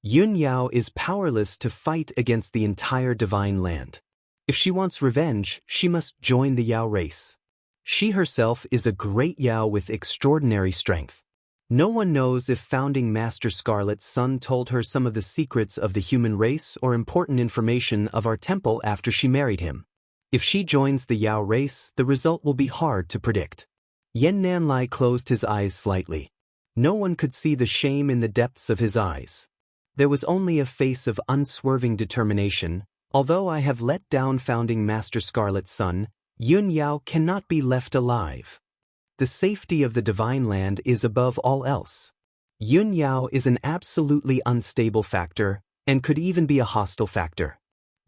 Yun Yao is powerless to fight against the entire divine land. If she wants revenge, she must join the Yao race. She herself is a great Yao with extraordinary strength. No one knows if Founding Master Scarlet's son told her some of the secrets of the human race or important information of our temple after she married him. If she joins the Yao race, the result will be hard to predict. Yan Nanlai closed his eyes slightly. No one could see the shame in the depths of his eyes. There was only a face of unswerving determination. Although I have let down Founding Master Scarlet's son, Yun Yao cannot be left alive. The safety of the divine land is above all else. Yun Yao is an absolutely unstable factor, and could even be a hostile factor.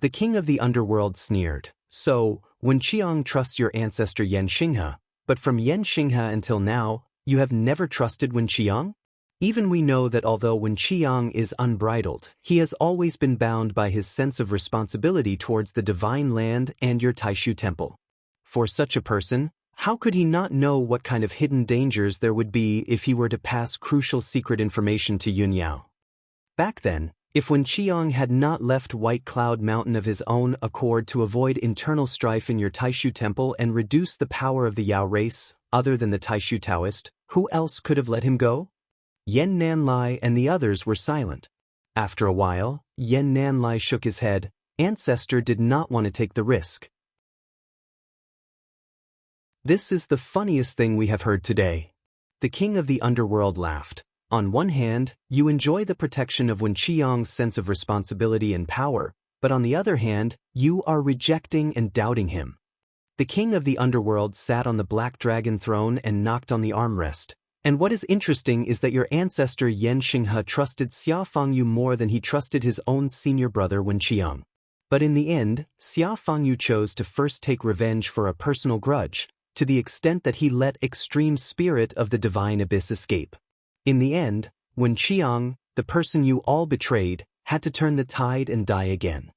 The king of the underworld sneered. So, Wen Qiang trusts your ancestor Yan Xinghe, but from Yan Xinghe until now, you have never trusted Wen Qiang? Even we know that although Wen Qiang is unbridled, he has always been bound by his sense of responsibility towards the divine land and your Taishu temple. For such a person, how could he not know what kind of hidden dangers there would be if he were to pass crucial secret information to Yun Yao? Back then, if Wen Qiang had not left White Cloud Mountain of his own accord to avoid internal strife in your Taishu temple and reduce the power of the Yao race, other than the Taishu Taoist, who else could have let him go? Yan Nanlai and the others were silent. After a while, Yan Nanlai shook his head. Ancestor did not want to take the risk. This is the funniest thing we have heard today. The king of the underworld laughed. On one hand, you enjoy the protection of Wen Qiang's sense of responsibility and power, but on the other hand, you are rejecting and doubting him. The king of the underworld sat on the black dragon throne and knocked on the armrest. And what is interesting is that your ancestor Yan Xinghe trusted Xia Fangyu more than he trusted his own senior brother Wen Qiang. But in the end, Xia Fangyu chose to first take revenge for a personal grudge, to the extent that he let extreme spirit of the divine abyss escape. In the end, Wen Qiang, the person you all betrayed, had to turn the tide and die again.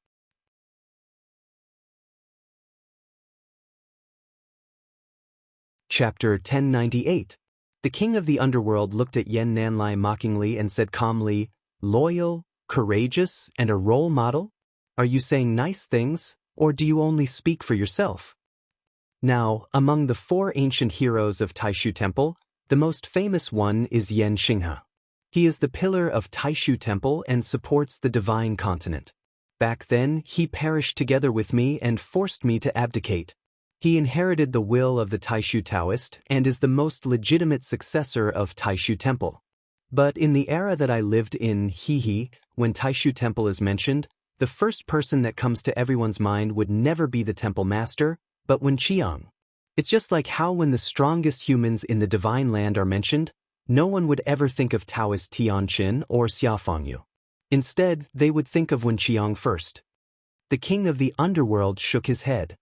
Chapter 1098. The king of the underworld looked at Yan Nanlai mockingly and said calmly, "Loyal, courageous, and a role model? Are you saying nice things, or do you only speak for yourself?" Now, among the 4 ancient heroes of Taishu Temple, the most famous one is Yan Xinghe. He is the pillar of Taishu Temple and supports the divine continent. Back then, he perished together with me and forced me to abdicate. He inherited the will of the Taishu Taoist and is the most legitimate successor of Taishu Temple. But in the era that I lived in, when Taishu Temple is mentioned, the first person that comes to everyone's mind would never be the temple master, but Wen Qiang. It's just like how when the strongest humans in the divine land are mentioned, no one would ever think of Taoist Tianqin or Xiaofangyu. Instead, they would think of Wen Qiang first. The king of the underworld shook his head.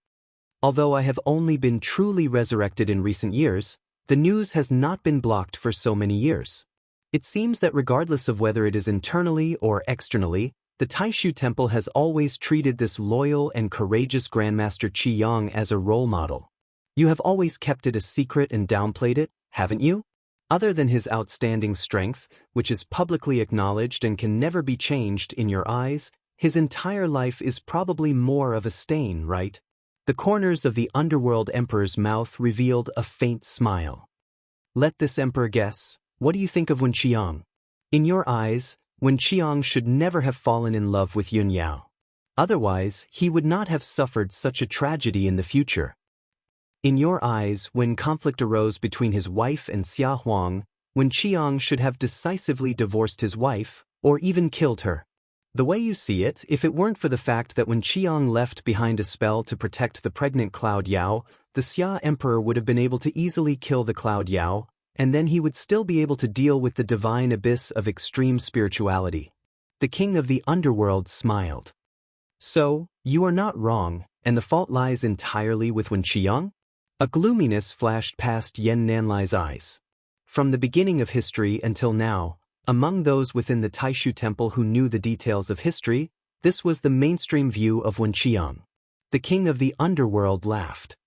Although I have only been truly resurrected in recent years, the news has not been blocked for so many years. It seems that regardless of whether it is internally or externally, the Taishu Temple has always treated this loyal and courageous Grandmaster Qi Yang as a role model. You have always kept it a secret and downplayed it, haven't you? Other than his outstanding strength, which is publicly acknowledged and can never be changed in your eyes, his entire life is probably more of a stain, right? The corners of the underworld emperor's mouth revealed a faint smile. Let this emperor guess, what do you think of Wen Qiang? In your eyes, Wen Qiang should never have fallen in love with Yun Yao. Otherwise, he would not have suffered such a tragedy in the future. In your eyes, when conflict arose between his wife and Xia Huang, Wen Qiang should have decisively divorced his wife, or even killed her. The way you see it, if it weren't for the fact that Wen Qiang left behind a spell to protect the pregnant Cloud Yao, the Xia Emperor would have been able to easily kill the Cloud Yao, and then he would still be able to deal with the divine abyss of extreme spirituality. The king of the underworld smiled. So, you are not wrong, and the fault lies entirely with Wen Qiang? A gloominess flashed past Yan Nanlai's eyes. From the beginning of history until now, among those within the Taishu Temple who knew the details of history, this was the mainstream view of Wen Qiang. The king of the underworld laughed.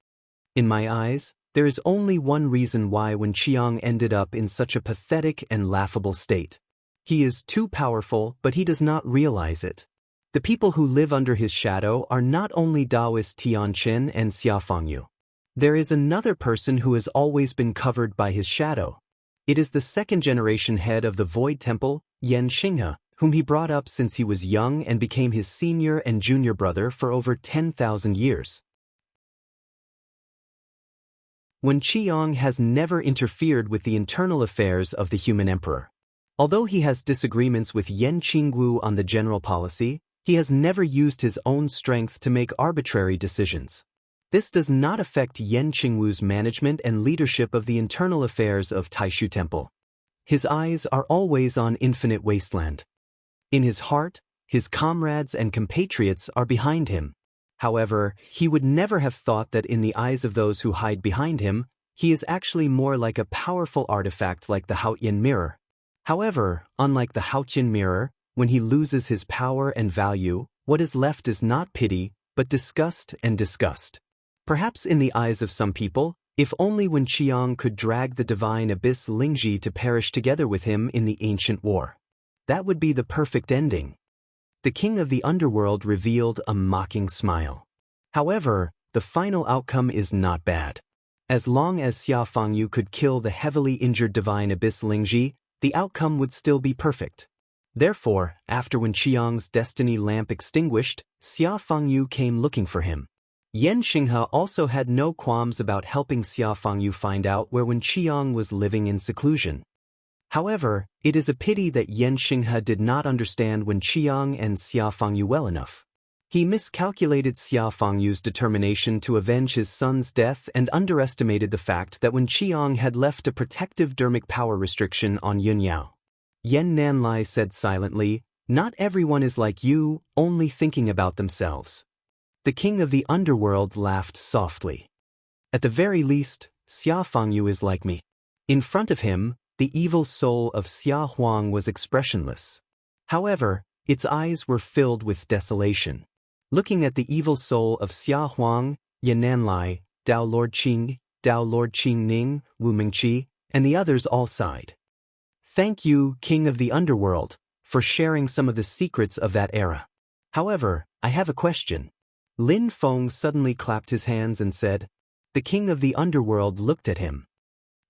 In my eyes, there is only one reason why Wen Qiang ended up in such a pathetic and laughable state. He is too powerful, but he does not realize it. The people who live under his shadow are not only Taoist Tianqin and Xiaofangyu. There is another person who has always been covered by his shadow. It is the second-generation head of the Void Temple, Yan Xinghe, whom he brought up since he was young and became his senior and junior brother for over 10,000 years. Wen Qiang has never interfered with the internal affairs of the human emperor. Although he has disagreements with Yan Qingwu on the general policy, he has never used his own strength to make arbitrary decisions. This does not affect Yan Qingwu's management and leadership of the internal affairs of Taishu Temple. His eyes are always on infinite wasteland. In his heart, his comrades and compatriots are behind him. However, he would never have thought that in the eyes of those who hide behind him, he is actually more like a powerful artifact like the Haotian mirror. However, unlike the Haotian mirror, when he loses his power and value, what is left is not pity, but disgust and disgust. Perhaps in the eyes of some people, if only Wen Qiang could drag the divine abyss Lingji to perish together with him in the ancient war. That would be the perfect ending. The king of the underworld revealed a mocking smile. However, the final outcome is not bad. As long as Xiaofangyu could kill the heavily injured divine abyss Lingji, the outcome would still be perfect. Therefore, after Wen Qiang's destiny lamp extinguished, Xiaofangyu came looking for him. Yan Xinghe also had no qualms about helping Xiaofangyu find out where Wen Qiang was living in seclusion. However, it is a pity that Yan Xinghe did not understand Wen Qiang and Xiaofangyu well enough. He miscalculated Xiaofengyu's determination to avenge his son's death and underestimated the fact that Wen Qiang had left a protective dermic power restriction on Yun Yao. Yan Nanlai said silently, "Not everyone is like you, only thinking about themselves." The king of the underworld laughed softly. At the very least, Xiaofangyu is like me. In front of him, the evil soul of Xia Huang was expressionless. However, its eyes were filled with desolation. Looking at the evil soul of Xia Huang, Yan Nanlai, Dao Lord Qing Ning, Wu Mingqi, and the others all sighed. Thank you, king of the underworld, for sharing some of the secrets of that era. However, I have a question. Lin Feng suddenly clapped his hands and said. The king of the underworld looked at him.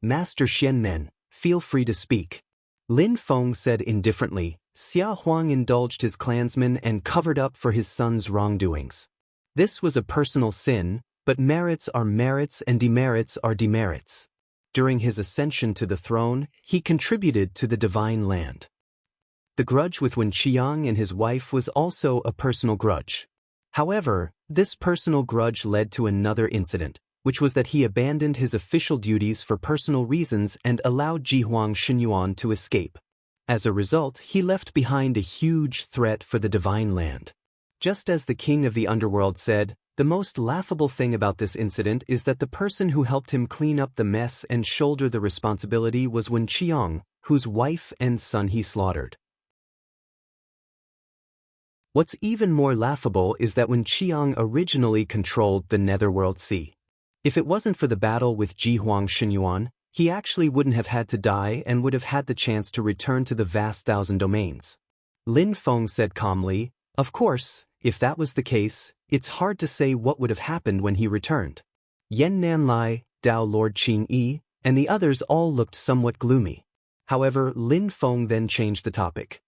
Master Xianmen, feel free to speak. Lin Feng said indifferently. Xia Huang indulged his clansmen and covered up for his son's wrongdoings. This was a personal sin, but merits are merits and demerits are demerits. During his ascension to the throne, he contributed to the divine land. The grudge with Wen Qiang and his wife was also a personal grudge. However, this personal grudge led to another incident. which was that he abandoned his official duties for personal reasons and allowed Jihuang Xinyuan to escape. As a result, he left behind a huge threat for the divine land. Just as the king of the underworld said, the most laughable thing about this incident is that the person who helped him clean up the mess and shoulder the responsibility was Wen Qiang, whose wife and son he slaughtered. What's even more laughable is that Wen Qiang originally controlled the Netherworld Sea. If it wasn't for the battle with Jihuang Xinyuan, he actually wouldn't have had to die and would have had the chance to return to the vast thousand domains. Lin Feng said calmly, "Of course, if that was the case, it's hard to say what would have happened when he returned." Yan Nanlai, Dao Lord Qing Yi, and the others all looked somewhat gloomy. However, Lin Feng then changed the topic.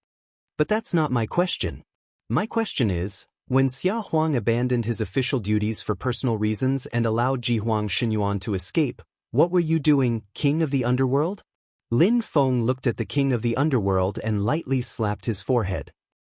"But that's not my question. My question is, when Xia Huang abandoned his official duties for personal reasons and allowed Jihuang Xinyuan to escape, what were you doing, King of the Underworld?" Lin Feng looked at the King of the Underworld and lightly slapped his forehead.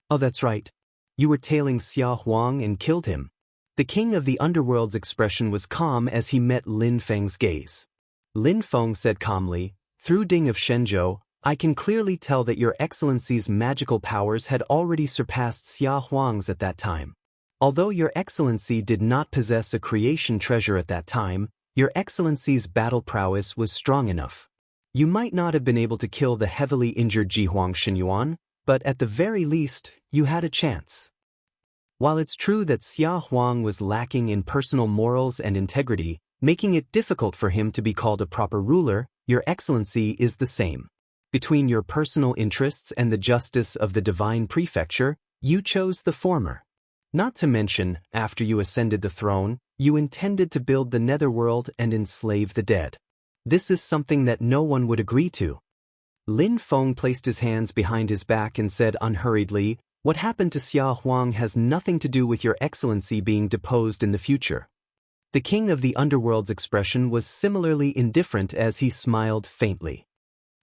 "Oh, that's right. You were tailing Xia Huang and killed him." The King of the Underworld's expression was calm as he met Lin Feng's gaze. Lin Feng said calmly, "Through Ding of Shenzhou, I can clearly tell that your Excellency's magical powers had already surpassed Xia Huang's at that time. Although your Excellency did not possess a creation treasure at that time, your Excellency's battle prowess was strong enough. You might not have been able to kill the heavily injured Jihuang Xinyuan, but at the very least, you had a chance." While it's true that Xia Huang was lacking in personal morals and integrity, making it difficult for him to be called a proper ruler, your Excellency is the same. Between your personal interests and the justice of the divine prefecture, you chose the former. Not to mention, after you ascended the throne, you intended to build the netherworld and enslave the dead. This is something that no one would agree to. Lin Feng placed his hands behind his back and said unhurriedly, "What happened to Xia Huang has nothing to do with your Excellency being deposed in the future." The King of the Underworld's expression was similarly indifferent as he smiled faintly.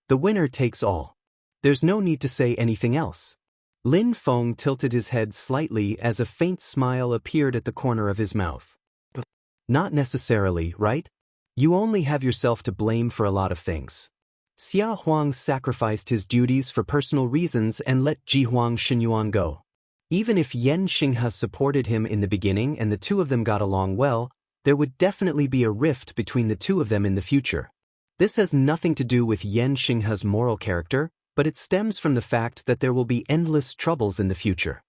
"The winner takes all. There's no need to say anything else." Lin Feng tilted his head slightly as a faint smile appeared at the corner of his mouth. "Not necessarily, right? You only have yourself to blame for a lot of things. Xia Huang sacrificed his duties for personal reasons and let Jihuang Xinyuan go. Even if Yan Xinghe supported him in the beginning and the two of them got along well, there would definitely be a rift between the two of them in the future. This has nothing to do with Yan Xinghe's moral character, but it stems from the fact that there will be endless troubles in the future.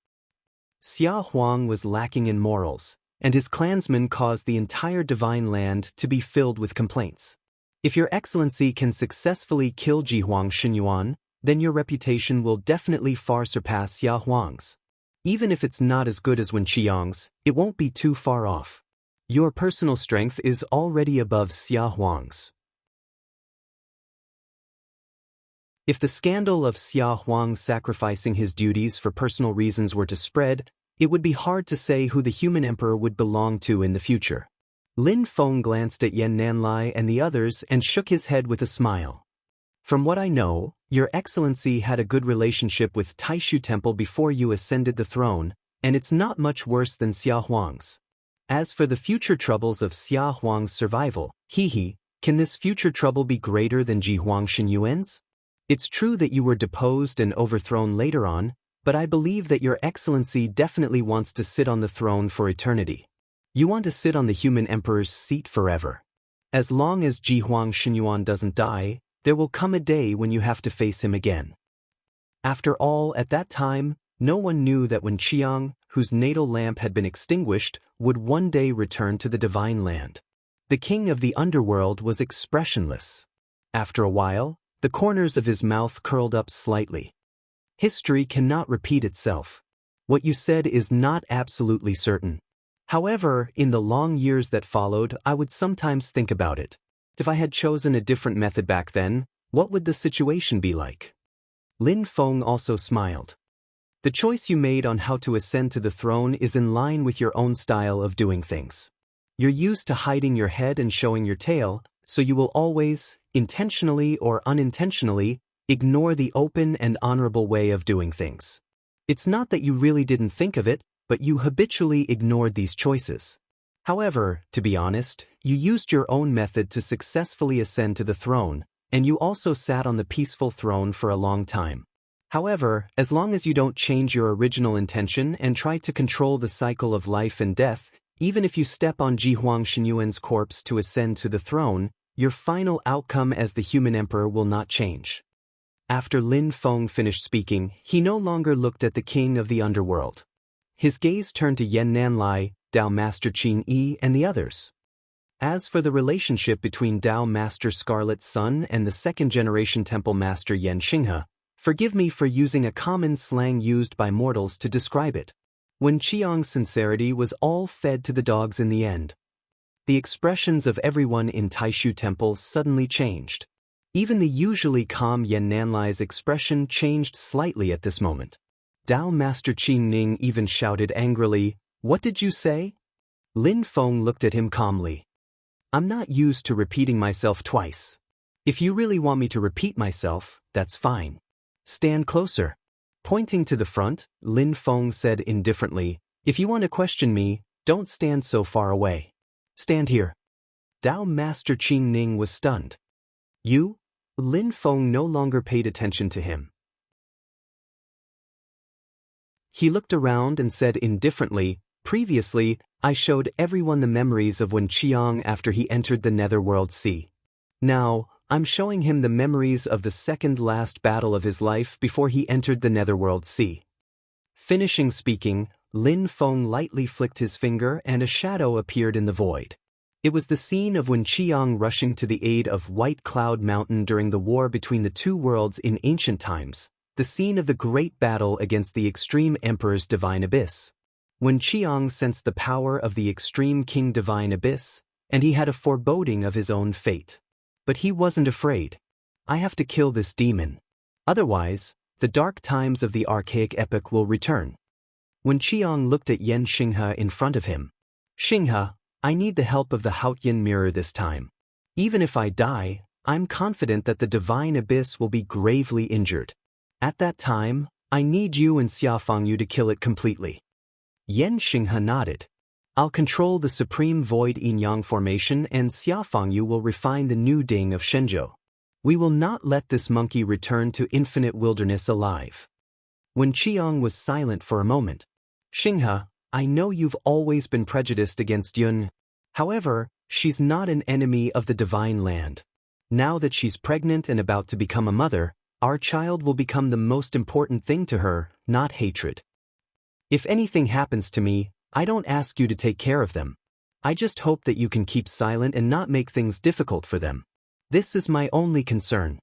Xia Huang was lacking in morals, and his clansmen caused the entire divine land to be filled with complaints. If your Excellency can successfully kill Jihuang Xinyuan, then your reputation will definitely far surpass Xia Huang's. Even if it's not as good as Wen Qiang's, it won't be too far off. Your personal strength is already above Xia Huang's. If the scandal of Xia Huang sacrificing his duties for personal reasons were to spread, it would be hard to say who the human emperor would belong to in the future. Lin Feng glanced at Yan Nanlai and the others and shook his head with a smile. "From what I know, your Excellency had a good relationship with Taishu Temple before you ascended the throne, and it's not much worse than Xia Huang's. As for the future troubles of Xia Huang's survival, can this future trouble be greater than Jihuang Xinyuan's? It's true that you were deposed and overthrown later on, but I believe that your Excellency definitely wants to sit on the throne for eternity. You want to sit on the human emperor's seat forever. As long as Jihuang Xinyuan doesn't die, there will come a day when you have to face him again." After all, at that time, no one knew that Wen Qiang, whose natal lamp had been extinguished, would one day return to the divine land. The King of the Underworld was expressionless. After a while, the corners of his mouth curled up slightly. "History cannot repeat itself. What you said is not absolutely certain. However, in the long years that followed, I would sometimes think about it. If I had chosen a different method back then, what would the situation be like?" Lin Feng also smiled. "The choice you made on how to ascend to the throne is in line with your own style of doing things. You're used to hiding your head and showing your tail, so you will always, intentionally or unintentionally, ignore the open and honorable way of doing things. It's not that you really didn't think of it, but you habitually ignored these choices. However, to be honest, you used your own method to successfully ascend to the throne, and you also sat on the peaceful throne for a long time. However, as long as you don't change your original intention and try to control the cycle of life and death, even if you step on Jihuang Xinyuan's corpse to ascend to the throne, your final outcome as the human emperor will not change. After Lin Feng finished speaking, he no longer looked at the king of the underworld. His gaze turned to Yan Nanlai, Dao Master Qin Yi, and the others. As for the relationship between Dao Master Scarlet's son and the second-generation Temple Master Yan Xinghe, forgive me for using a common slang used by mortals to describe it. When Qiang's sincerity was all fed to the dogs in the end. The expressions of everyone in Taishu Temple suddenly changed. Even the usually calm Yan Nanlai's expression changed slightly at this moment. Dao Master Qin Ning even shouted angrily, "What did you say?" Lin Feng looked at him calmly. "I'm not used to repeating myself twice. If you really want me to repeat myself, that's fine. Stand closer." Pointing to the front, Lin Feng said indifferently, "If you want to question me, don't stand so far away. Stand here." Dao Master Qin Ning was stunned. "You?" Lin Feng no longer paid attention to him. He looked around and said indifferently, "Previously, I showed everyone the memories of when Qiang after he entered the Netherworld Sea. Now, I'm showing him the memories of the second-last battle of his life before he entered the Netherworld Sea." Finishing speaking, Lin Feng lightly flicked his finger and a shadow appeared in the void. It was the scene of when Qiang rushing to the aid of White Cloud Mountain during the war between the two worlds in ancient times, the scene of the great battle against the Extreme Emperor's Divine Abyss. When Qiang sensed the power of the Extreme King Divine Abyss, and he had a foreboding of his own fate. But he wasn't afraid. "I have to kill this demon. Otherwise, the dark times of the archaic epoch will return." When Qiang looked at Yan Xinghe in front of him, "Xinghe, I need the help of the Haotian mirror this time. Even if I die, I'm confident that the Divine Abyss will be gravely injured. At that time, I need you and Xiafang Yu to kill it completely." Yan Xinghe nodded. "I'll control the Supreme Void Yin-Yang formation and Xiafang Yu will refine the new Ding of Shenzhou. We will not let this monkey return to infinite wilderness alive." When Qiang was silent for a moment, "Xinghe, I know you've always been prejudiced against Yun. However, she's not an enemy of the Divine Land. Now that she's pregnant and about to become a mother, our child will become the most important thing to her, not hatred. If anything happens to me, I don't ask you to take care of them. I just hope that you can keep silent and not make things difficult for them. This is my only concern."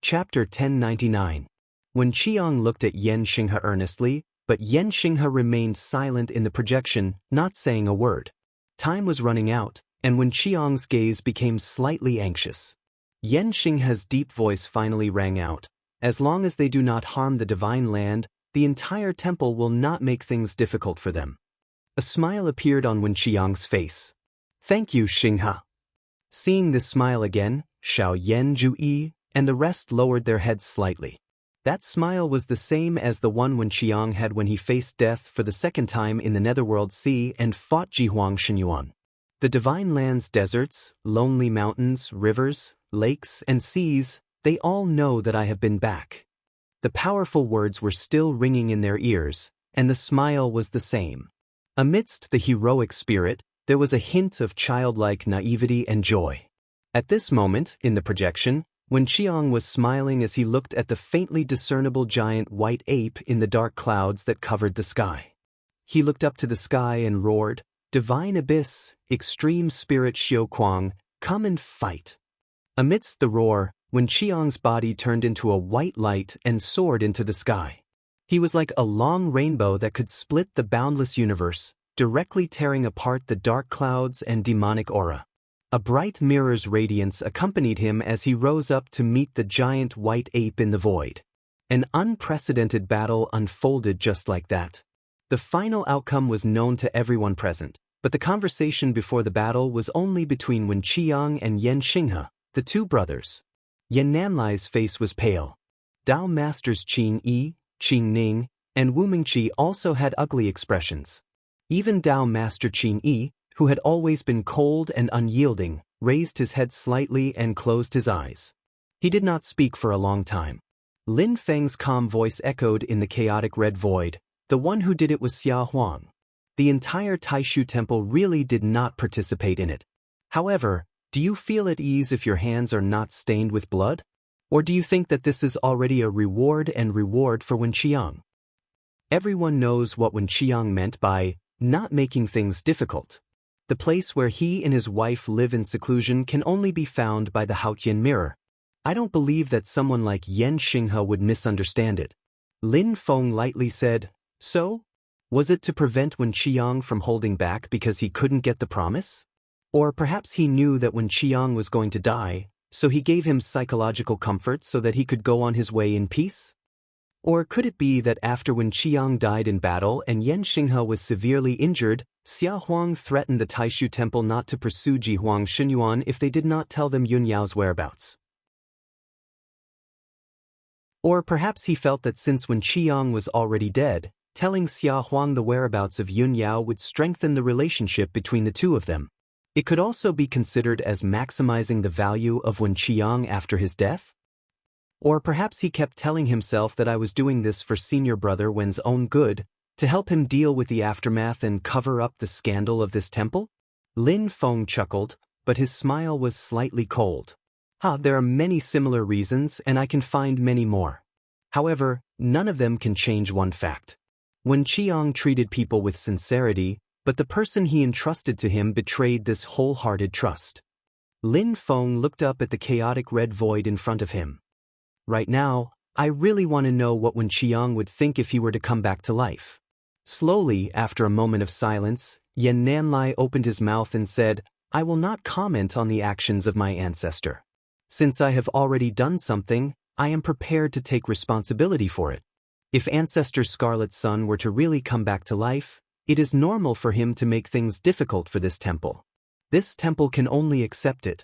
Chapter 1099. When Qiang looked at Yan Xinghe earnestly, but Yan Xinghe remained silent in the projection, not saying a word. Time was running out, and when Qiang's gaze became slightly anxious, Yan Xinghe's deep voice finally rang out, "As long as they do not harm the Divine Land, the entire temple will not make things difficult for them." A smile appeared on Wen Qiang's face. "Thank you, Xinghe." Seeing this smile again, Xiao Yan Zhuyi and the rest lowered their heads slightly. That smile was the same as the one Wen Qiang had when he faced death for the second time in the Netherworld Sea and fought Jihuang Xinyuan. The Divine Land's deserts, lonely mountains, rivers, lakes, and seas, they all know that I have been back. The powerful words were still ringing in their ears, and the smile was the same. Amidst the heroic spirit, there was a hint of childlike naivety and joy. At this moment, in the projection, when Qiang was smiling as he looked at the faintly discernible giant white ape in the dark clouds that covered the sky. He looked up to the sky and roared, "Divine Abyss, Extreme Spirit Xiuquang, come and fight." Amidst the roar, when Qiang's body turned into a white light and soared into the sky. He was like a long rainbow that could split the boundless universe, directly tearing apart the dark clouds and demonic aura. A bright mirror's radiance accompanied him as he rose up to meet the giant white ape in the void. An unprecedented battle unfolded just like that. The final outcome was known to everyone present, but the conversation before the battle was only between Wen Qiang and Yan Xinghe, the two brothers. Yan Nanlai's face was pale. Dao Masters Qin Yi, Qing Ning, and Wu Mingqi also had ugly expressions. Even Dao Master Qing Yi, who had always been cold and unyielding, raised his head slightly and closed his eyes. He did not speak for a long time. Lin Feng's calm voice echoed in the chaotic red void. The one who did it was Xia Huang. The entire Taishu temple really did not participate in it. However, do you feel at ease if your hands are not stained with blood? Or do you think that this is already a reward for Wen Qiang? Everyone knows what Wen Qiang meant by not making things difficult. The place where he and his wife live in seclusion can only be found by the Haotian mirror. I don't believe that someone like Yan Xinghe would misunderstand it. Lin Feng lightly said, "So? Was it to prevent Wen Qiang from holding back because he couldn't get the promise? Or perhaps he knew that Wen Qiang was going to die, so he gave him psychological comfort so that he could go on his way in peace? Or could it be that after Wen Qiang died in battle and Yan Xinghe was severely injured, Xia Huang threatened the Taishu temple not to pursue Ji Huang Xinyuan if they did not tell them Yun Yao's whereabouts? Or perhaps he felt that since Wen Qiang was already dead, telling Xia Huang the whereabouts of Yun Yao would strengthen the relationship between the two of them. It could also be considered as maximizing the value of Wen Qiang after his death? Or perhaps he kept telling himself that I was doing this for senior brother Wen's own good, to help him deal with the aftermath and cover up the scandal of this temple? Lin Feng chuckled, but his smile was slightly cold. There are many similar reasons and I can find many more. However, none of them can change one fact. Wen Qiang treated people with sincerity, but the person he entrusted to him betrayed this wholehearted trust. Lin Feng looked up at the chaotic red void in front of him. Right now, I really want to know what Wen Qiang would think if he were to come back to life. Slowly, after a moment of silence, Yan Nanlai opened his mouth and said, I will not comment on the actions of my ancestor. Since I have already done something, I am prepared to take responsibility for it. If Ancestor Scarlet's son were to really come back to life, it is normal for him to make things difficult for this temple. This temple can only accept it.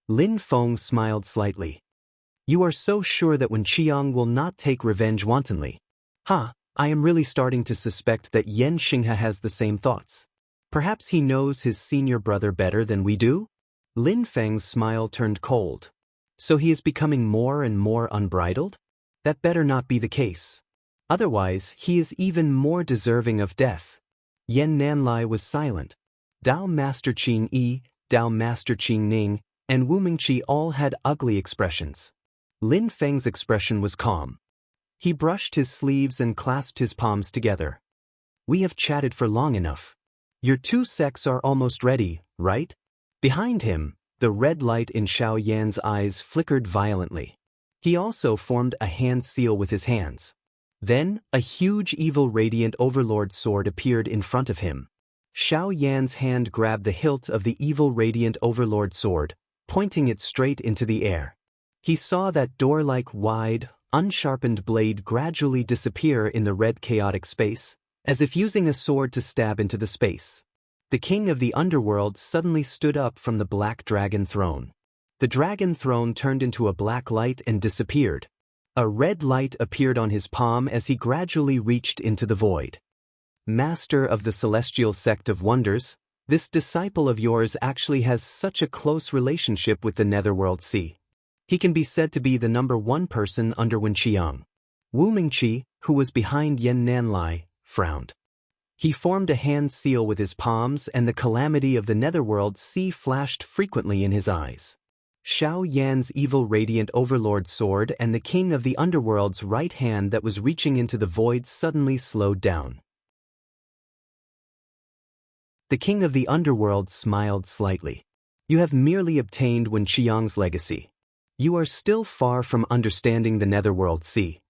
Lin Feng smiled slightly. You are so sure that Wen Qiang will not take revenge wantonly. I am really starting to suspect that Yan Xinghe has the same thoughts. Perhaps he knows his senior brother better than we do? Lin Feng's smile turned cold. So he is becoming more and more unbridled? That better not be the case. Otherwise, he is even more deserving of death. Yan Nanlai was silent. Dao Master Qing Yi, Dao Master Qing Ning, and Wu Mingqi all had ugly expressions. Lin Feng's expression was calm. He brushed his sleeves and clasped his palms together. We have chatted for long enough. Your two sects are almost ready, right? Behind him, the red light in Xiao Yan's eyes flickered violently. He also formed a hand seal with his hands. Then, a huge evil radiant overlord sword appeared in front of him. Xiao Yan's hand grabbed the hilt of the evil radiant overlord sword, pointing it straight into the air. He saw that door-like wide, unsharpened blade gradually disappear in the red chaotic space, as if using a sword to stab into the space. The king of the underworld suddenly stood up from the black dragon throne. The dragon throne turned into a black light and disappeared. A red light appeared on his palm as he gradually reached into the void. Master of the Celestial Sect of Wonders, this disciple of yours actually has such a close relationship with the Netherworld Sea. He can be said to be the #1 person under Wen Qiang. Wu Mingqi, who was behind Yan Nanlai, frowned. He formed a hand seal with his palms and the calamity of the Netherworld Sea flashed frequently in his eyes. Xiao Yan's evil radiant overlord sword and the king of the underworld's right hand that was reaching into the void suddenly slowed down. The king of the underworld smiled slightly. You have merely obtained Wen Qiang's legacy. You are still far from understanding the Netherworld Sea.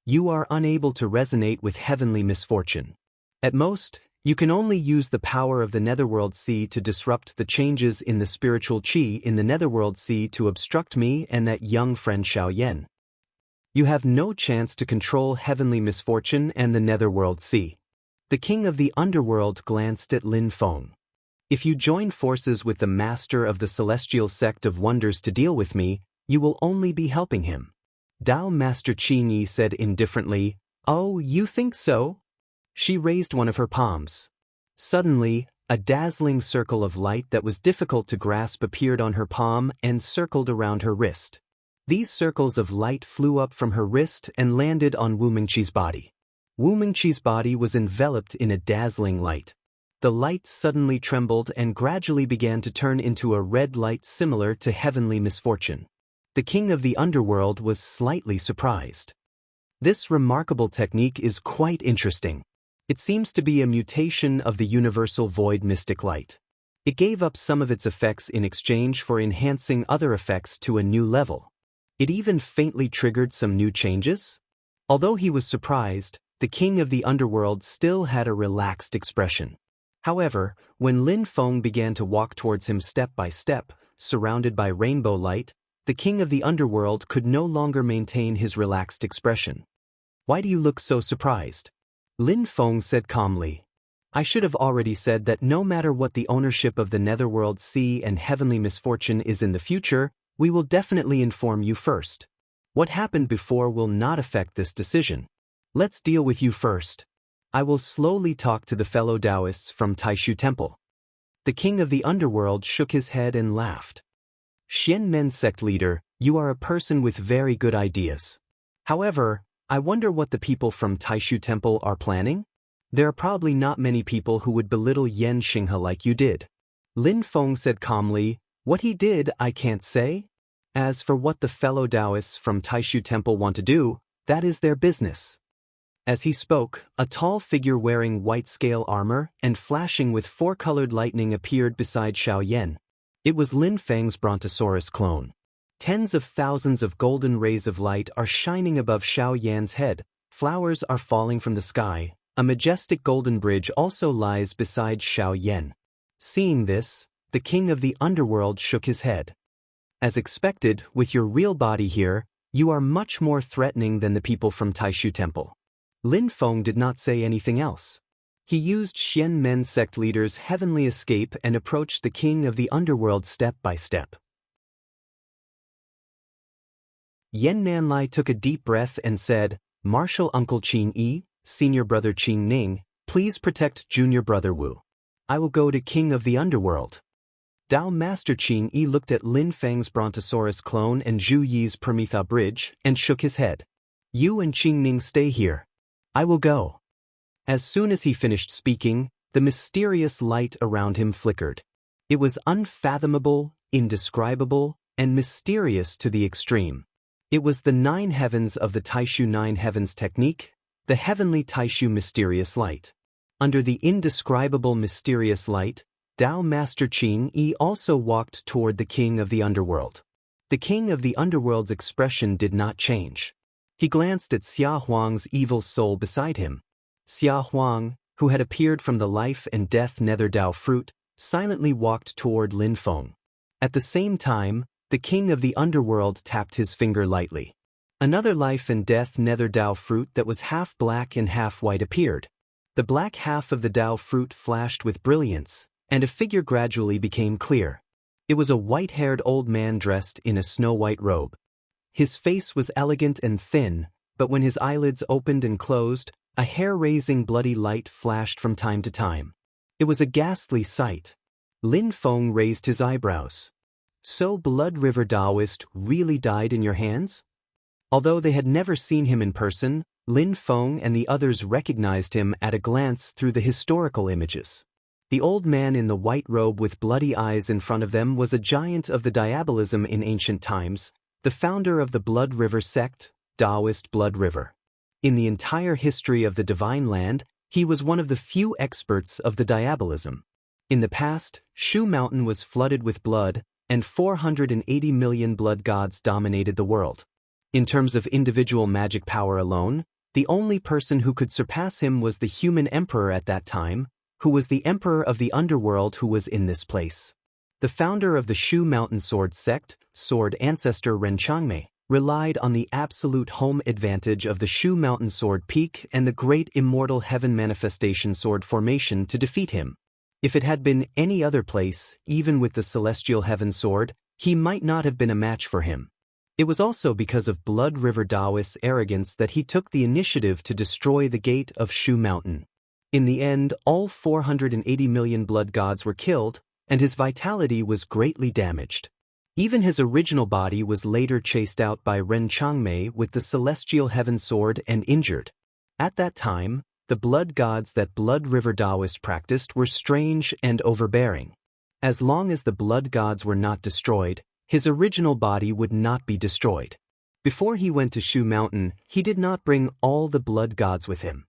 You are unable to resonate with heavenly misfortune. At most, you can only use the power of the Netherworld Sea to disrupt the changes in the spiritual qi in the Netherworld Sea to obstruct me and that young friend Xiao Yan. You have no chance to control heavenly misfortune and the Netherworld Sea. The king of the underworld glanced at Lin Feng. If you join forces with the master of the Celestial Sect of Wonders to deal with me, you will only be helping him. Dao Master Qing Yi said indifferently, Oh, you think so? She raised one of her palms. Suddenly, a dazzling circle of light that was difficult to grasp appeared on her palm and circled around her wrist. These circles of light flew up from her wrist and landed on Wu Mingqi's body. Wu Mingqi's body was enveloped in a dazzling light. The light suddenly trembled and gradually began to turn into a red light similar to heavenly misfortune. The king of the underworld was slightly surprised. This remarkable technique is quite interesting. It seems to be a mutation of the universal void mystic light. It gave up some of its effects in exchange for enhancing other effects to a new level. It even faintly triggered some new changes. Although he was surprised, the king of the underworld still had a relaxed expression. However, when Lin Feng began to walk towards him step by step, surrounded by rainbow light, the king of the underworld could no longer maintain his relaxed expression. "Why do you look so surprised?" Lin Feng said calmly. "I should have already said that no matter what the ownership of the netherworld sea and heavenly misfortune is in the future, we will definitely inform you first. What happened before will not affect this decision. Let's deal with you first. I will slowly talk to the fellow Taoists from Taishu Temple." The king of the underworld shook his head and laughed. "Xian Men sect leader, you are a person with very good ideas. However, I wonder what the people from Taishu Temple are planning? There are probably not many people who would belittle Yan Xinghe like you did." Lin Feng said calmly, "What he did I can't say. As for what the fellow Taoists from Taishu Temple want to do, that is their business." As he spoke, a tall figure wearing white scale armor and flashing with four-colored lightning appeared beside Xiao Yan. It was Lin Feng's Brontosaurus clone. Tens of thousands of golden rays of light are shining above Xiao Yan's head, flowers are falling from the sky, a majestic golden bridge also lies beside Xiao Yan. Seeing this, the king of the underworld shook his head. "As expected, with your real body here, you are much more threatening than the people from Taishu Temple." Lin Feng did not say anything else. He used Xian Men sect leader's heavenly escape and approached the king of the underworld step by step. Yan Nanlai took a deep breath and said, "Martial Uncle Qing Yi, Senior Brother Qing Ning, please protect Junior Brother Wu. I will go to King of the Underworld." Dao Master Qing Yi looked at Lin Feng's Brontosaurus clone and Zhu Yi's Prometha Bridge and shook his head. "You and Qing Ning stay here. I will go." As soon as he finished speaking, the mysterious light around him flickered. It was unfathomable, indescribable, and mysterious to the extreme. It was the 9 heavens of the Taishu 9 heavens technique, the heavenly Taishu mysterious light. Under the indescribable mysterious light, Dao Master Qing Yi also walked toward the king of the underworld. The king of the underworld's expression did not change. He glanced at Xia Huang's evil soul beside him. Xia Huang, who had appeared from the life and death nether Dao fruit, silently walked toward Lin Feng. At the same time, the king of the underworld tapped his finger lightly. Another life and death nether Dao fruit that was half black and half white appeared. The black half of the Dao fruit flashed with brilliance, and a figure gradually became clear. It was a white-haired old man dressed in a snow-white robe. His face was elegant and thin, but when his eyelids opened and closed, a hair-raising bloody light flashed from time to time. It was a ghastly sight. Lin Feng raised his eyebrows. "So Blood River Taoist really died in your hands?" Although they had never seen him in person, Lin Feng and the others recognized him at a glance through the historical images. The old man in the white robe with bloody eyes in front of them was a giant of the diabolism in ancient times, the founder of the Blood River sect, Taoist Blood River. In the entire history of the Divine Land, he was one of the few experts of the diabolism. In the past, Shu Mountain was flooded with blood, and 480 million blood gods dominated the world. In terms of individual magic power alone, the only person who could surpass him was the human emperor at that time, who was the emperor of the underworld who was in this place. The founder of the Shu Mountain Sword sect, Sword Ancestor Ren Changmei, relied on the absolute home advantage of the Shu Mountain Sword Peak and the great immortal heaven manifestation sword formation to defeat him. If it had been any other place, even with the celestial heaven sword, he might not have been a match for him. It was also because of Blood River Taoist's arrogance that he took the initiative to destroy the gate of Shu Mountain. In the end, all 480 million blood gods were killed, and his vitality was greatly damaged. Even his original body was later chased out by Ren Changmei with the celestial heaven sword and injured. At that time, the blood gods that Blood River Taoist practiced were strange and overbearing. As long as the blood gods were not destroyed, his original body would not be destroyed. Before he went to Shu Mountain, he did not bring all the blood gods with him.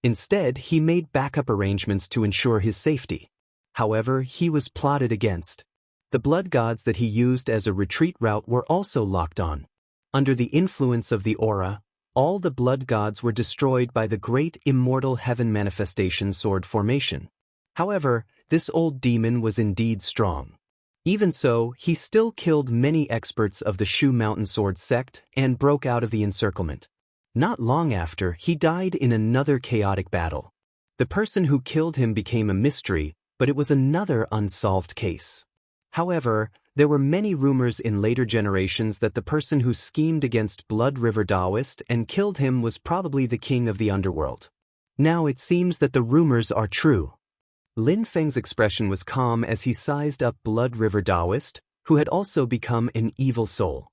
Instead, he made backup arrangements to ensure his safety. However, he was plotted against. The blood gods that he used as a retreat route were also locked on. Under the influence of the aura, all the blood gods were destroyed by the great immortal heaven manifestation sword formation. However, this old demon was indeed strong. Even so, he still killed many experts of the Shu Mountain Sword sect and broke out of the encirclement. Not long after, he died in another chaotic battle. The person who killed him became a mystery, but it was another unsolved case. However, there were many rumors in later generations that the person who schemed against Blood River Taoist and killed him was probably the king of the underworld. Now it seems that the rumors are true. Lin Feng's expression was calm as he sized up Blood River Taoist, who had also become an evil soul.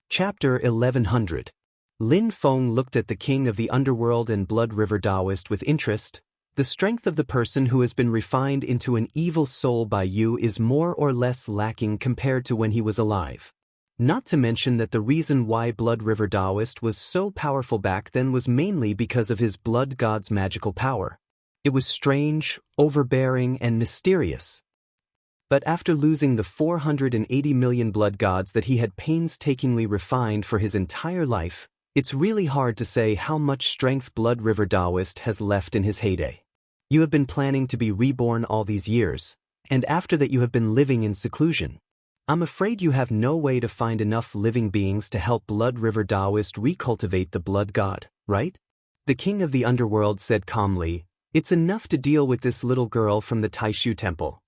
Chapter 1100. Lin Feng looked at the king of the underworld and Blood River Taoist with interest. The strength of the person who has been refined into an evil soul by you is more or less lacking compared to when he was alive. Not to mention that the reason why Blood River Taoist was so powerful back then was mainly because of his blood god's magical power. It was strange, overbearing, and mysterious. But after losing the 480 million blood gods that he had painstakingly refined for his entire life, it's really hard to say how much strength Blood River Taoist has left in his heyday. You have been planning to be reborn all these years, and after that you have been living in seclusion. I'm afraid you have no way to find enough living beings to help Blood River Taoist recultivate the blood god, right? The king of the underworld said calmly, "It's enough to deal with this little girl from the Taishu temple."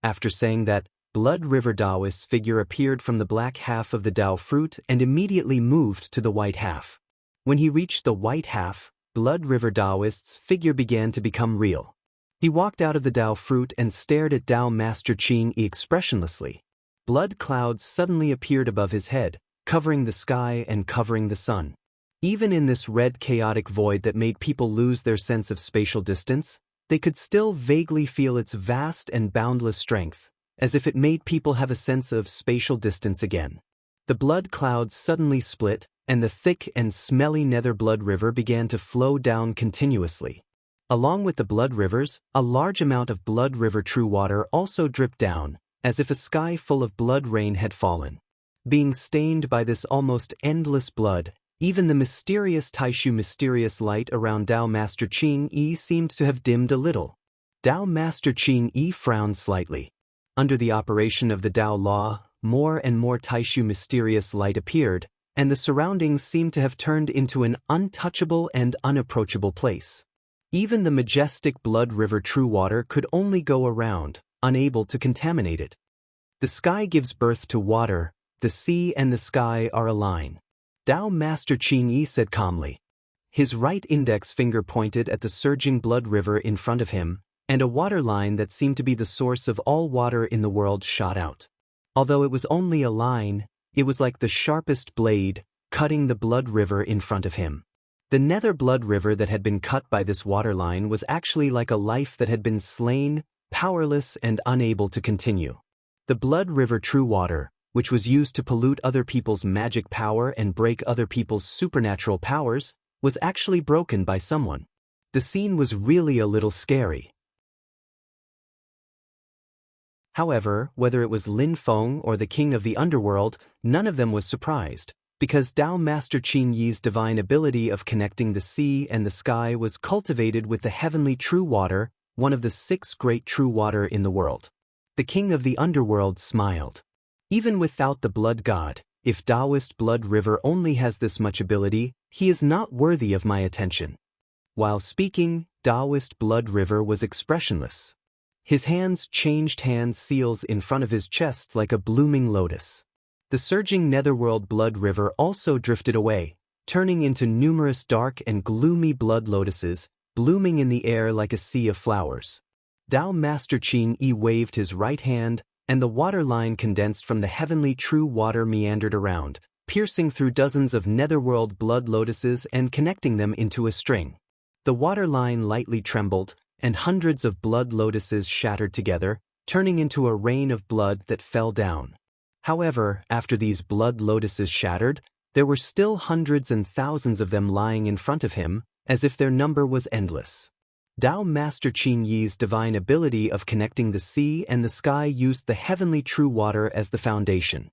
After saying that, Blood River Taoist's figure appeared from the black half of the Tao fruit and immediately moved to the white half. When he reached the white half, Blood River Taoist's figure began to become real. He walked out of the Tao fruit and stared at Tao Master Ching Yi expressionlessly. Blood clouds suddenly appeared above his head, covering the sky and covering the sun. Even in this red chaotic void that made people lose their sense of spatial distance, they could still vaguely feel its vast and boundless strength, as if it made people have a sense of spatial distance again. The blood clouds suddenly split, and the thick and smelly nether blood river began to flow down continuously. Along with the blood rivers, a large amount of blood river true water also dripped down, as if a sky full of blood rain had fallen. Being stained by this almost endless blood, even the mysterious Taishu mysterious light around Tao Master Ching Yi seemed to have dimmed a little. Tao Master Ching Yi frowned slightly. Under the operation of the Tao law, more and more Taishu mysterious light appeared, and the surroundings seemed to have turned into an untouchable and unapproachable place. Even the majestic blood river true water could only go around, unable to contaminate it. The sky gives birth to water, the sea and the sky are a line. Tao Master Ching Yi said calmly. His right index finger pointed at the surging blood river in front of him, and a water line that seemed to be the source of all water in the world shot out. Although it was only a line, it was like the sharpest blade, cutting the blood river in front of him. The nether blood river that had been cut by this water line was actually like a life that had been slain, powerless and unable to continue. The blood river true water, which was used to pollute other people's magic power and break other people's supernatural powers, was actually broken by someone. The scene was really a little scary. However, whether it was Lin Feng or the king of the underworld, none of them was surprised, because Tao Master Ching Yi's divine ability of connecting the sea and the sky was cultivated with the heavenly true water, one of the 6 great true water in the world. The king of the underworld smiled. Even without the blood god, if Taoist blood river only has this much ability, he is not worthy of my attention. While speaking, Taoist Blood River was expressionless. His hands changed hand seals in front of his chest like a blooming lotus. The surging netherworld blood river also drifted away, turning into numerous dark and gloomy blood lotuses, blooming in the air like a sea of flowers. Tao Master Qing Yi waved his right hand, and the water line condensed from the heavenly true water meandered around, piercing through dozens of netherworld blood lotuses and connecting them into a string. The water line lightly trembled, and hundreds of blood lotuses shattered together, turning into a rain of blood that fell down. However, after these blood lotuses shattered, there were still hundreds and thousands of them lying in front of him, as if their number was endless. Tao Master Qing Yi's divine ability of connecting the sea and the sky used the heavenly true water as the foundation.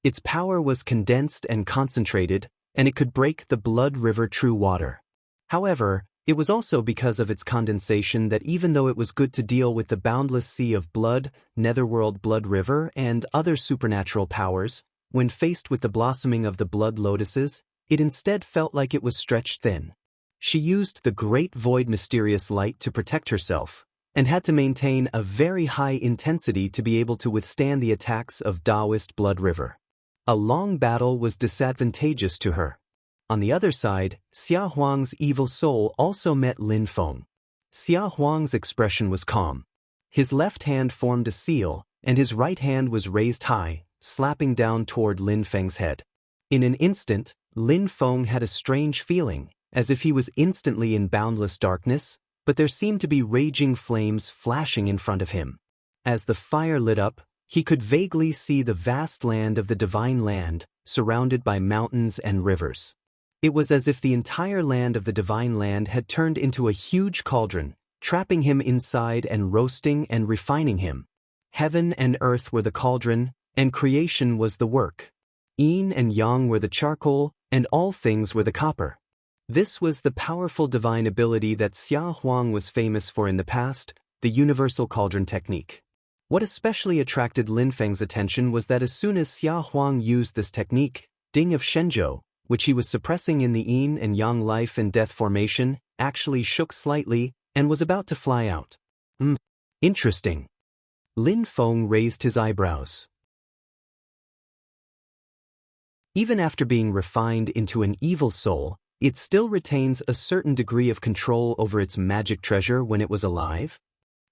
Its power was condensed and concentrated, and it could break the blood river true water. However, it was also because of its condensation that even though it was good to deal with the boundless sea of blood, netherworld blood river, and other supernatural powers, when faced with the blossoming of the blood lotuses, it instead felt like it was stretched thin. She used the great void mysterious light to protect herself, and had to maintain a very high intensity to be able to withstand the attacks of Taoist blood river. A long battle was disadvantageous to her. On the other side, Xia Huang's evil soul also met Lin Feng. Xia Huang's expression was calm. His left hand formed a seal, and his right hand was raised high, slapping down toward Lin Feng's head. In an instant, Lin Feng had a strange feeling, as if he was instantly in boundless darkness, but there seemed to be raging flames flashing in front of him. As the fire lit up, he could vaguely see the vast land of the divine land, surrounded by mountains and rivers. It was as if the entire land of the divine land had turned into a huge cauldron, trapping him inside and roasting and refining him. Heaven and earth were the cauldron, and creation was the work. Yin and yang were the charcoal, and all things were the copper. This was the powerful divine ability that Xia Huang was famous for in the past, the universal cauldron technique. What especially attracted Lin Feng's attention was that as soon as Xia Huang used this technique, Ding of Shenzhou, which he was suppressing in the yin and yang life and death formation, actually shook slightly and was about to fly out. Interesting. Lin Feng raised his eyebrows. Even after being refined into an evil soul, it still retains a certain degree of control over its magic treasure when it was alive?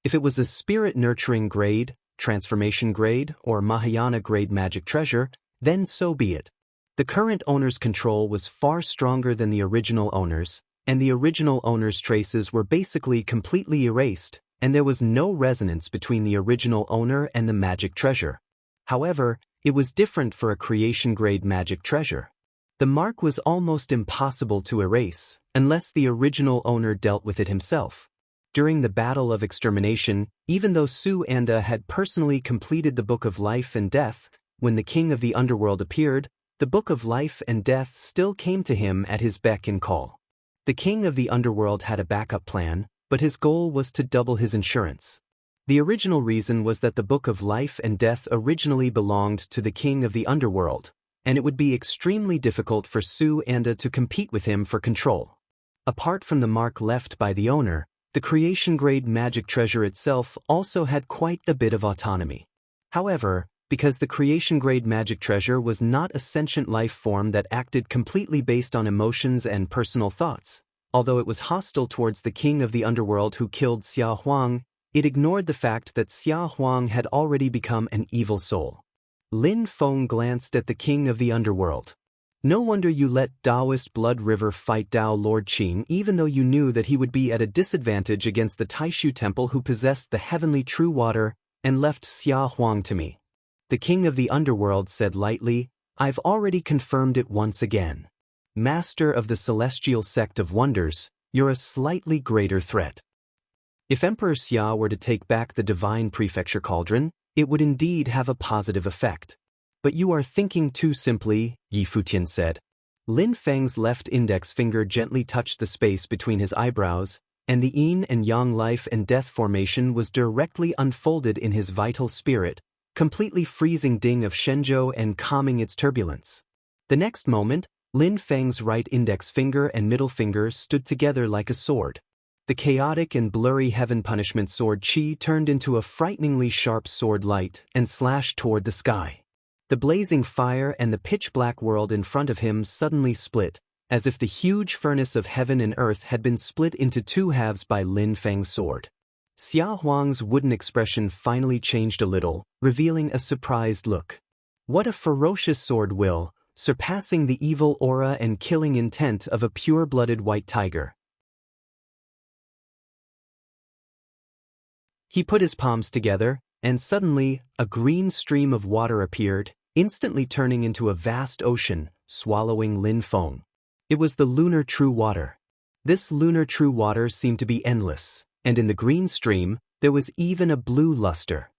If it was a spirit-nurturing grade, transformation grade, or Mahayana grade magic treasure, then so be it. The current owner's control was far stronger than the original owner's, and the original owner's traces were basically completely erased, and there was no resonance between the original owner and the magic treasure. However, it was different for a creation-grade magic treasure. The mark was almost impossible to erase, unless the original owner dealt with it himself. During the Battle of Extermination, even though Su Anda had personally completed the Book of Life and Death, when the King of the Underworld appeared, the Book of Life and Death still came to him at his beck and call. The King of the Underworld had a backup plan, but his goal was to double his insurance. The original reason was that the Book of Life and Death originally belonged to the King of the Underworld, and it would be extremely difficult for Su Anda to compete with him for control. Apart from the mark left by the owner, the creation-grade magic treasure itself also had quite a bit of autonomy. However, because the creation-grade magic treasure was not a sentient life form that acted completely based on emotions and personal thoughts, although it was hostile towards the King of the Underworld who killed Xia Huang, it ignored the fact that Xia Huang had already become an evil soul. Lin Feng glanced at the King of the Underworld. No wonder you let Taoist Blood River fight Tao Lord Qing even though you knew that he would be at a disadvantage against the Taishu Temple who possessed the heavenly true water and left Xia Huang to me. The King of the Underworld said lightly, I've already confirmed it once again. Master of the Celestial Sect of Wonders, you're a slightly greater threat. If Emperor Xia were to take back the Divine Prefecture Cauldron, it would indeed have a positive effect. But you are thinking too simply, Yi Futian said. Lin Feng's left index finger gently touched the space between his eyebrows, and the yin and yang life and death formation was directly unfolded in his vital spirit, completely freezing Ding of Shenzhou and calming its turbulence. The next moment, Lin Feng's right index finger and middle finger stood together like a sword. The chaotic and blurry heaven punishment sword Qi turned into a frighteningly sharp sword light and slashed toward the sky. The blazing fire and the pitch-black world in front of him suddenly split, as if the huge furnace of heaven and earth had been split into two halves by Lin Feng's sword. Xia Huang's wooden expression finally changed a little, revealing a surprised look. What a ferocious sword will, surpassing the evil aura and killing intent of a pure-blooded white tiger. He put his palms together, and suddenly, a green stream of water appeared, instantly turning into a vast ocean, swallowing Lin Feng. It was the lunar true water. This lunar true water seemed to be endless, and in the green stream, there was even a blue luster.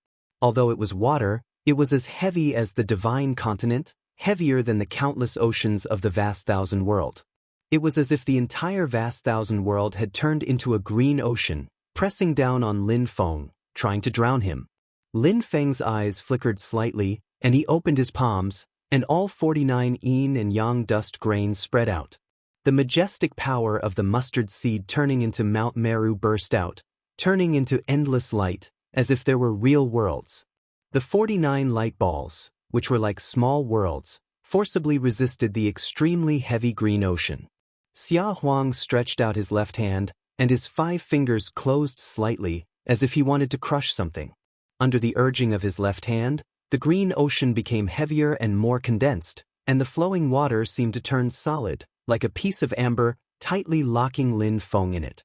Although it was water, it was as heavy as the divine continent, heavier than the countless oceans of the vast thousand world. It was as if the entire vast thousand world had turned into a green ocean, pressing down on Lin Feng, trying to drown him. Lin Feng's eyes flickered slightly, and he opened his palms, and all 49 yin and yang dust grains spread out. The majestic power of the mustard seed turning into Mount Meru burst out, turning into endless light, as if there were real worlds. The 49 light balls, which were like small worlds, forcibly resisted the extremely heavy green ocean. Xia Huang stretched out his left hand, and his 5 fingers closed slightly, as if he wanted to crush something. Under the urging of his left hand, the green ocean became heavier and more condensed, and the flowing water seemed to turn solid, like a piece of amber, tightly locking Lin Feng in it.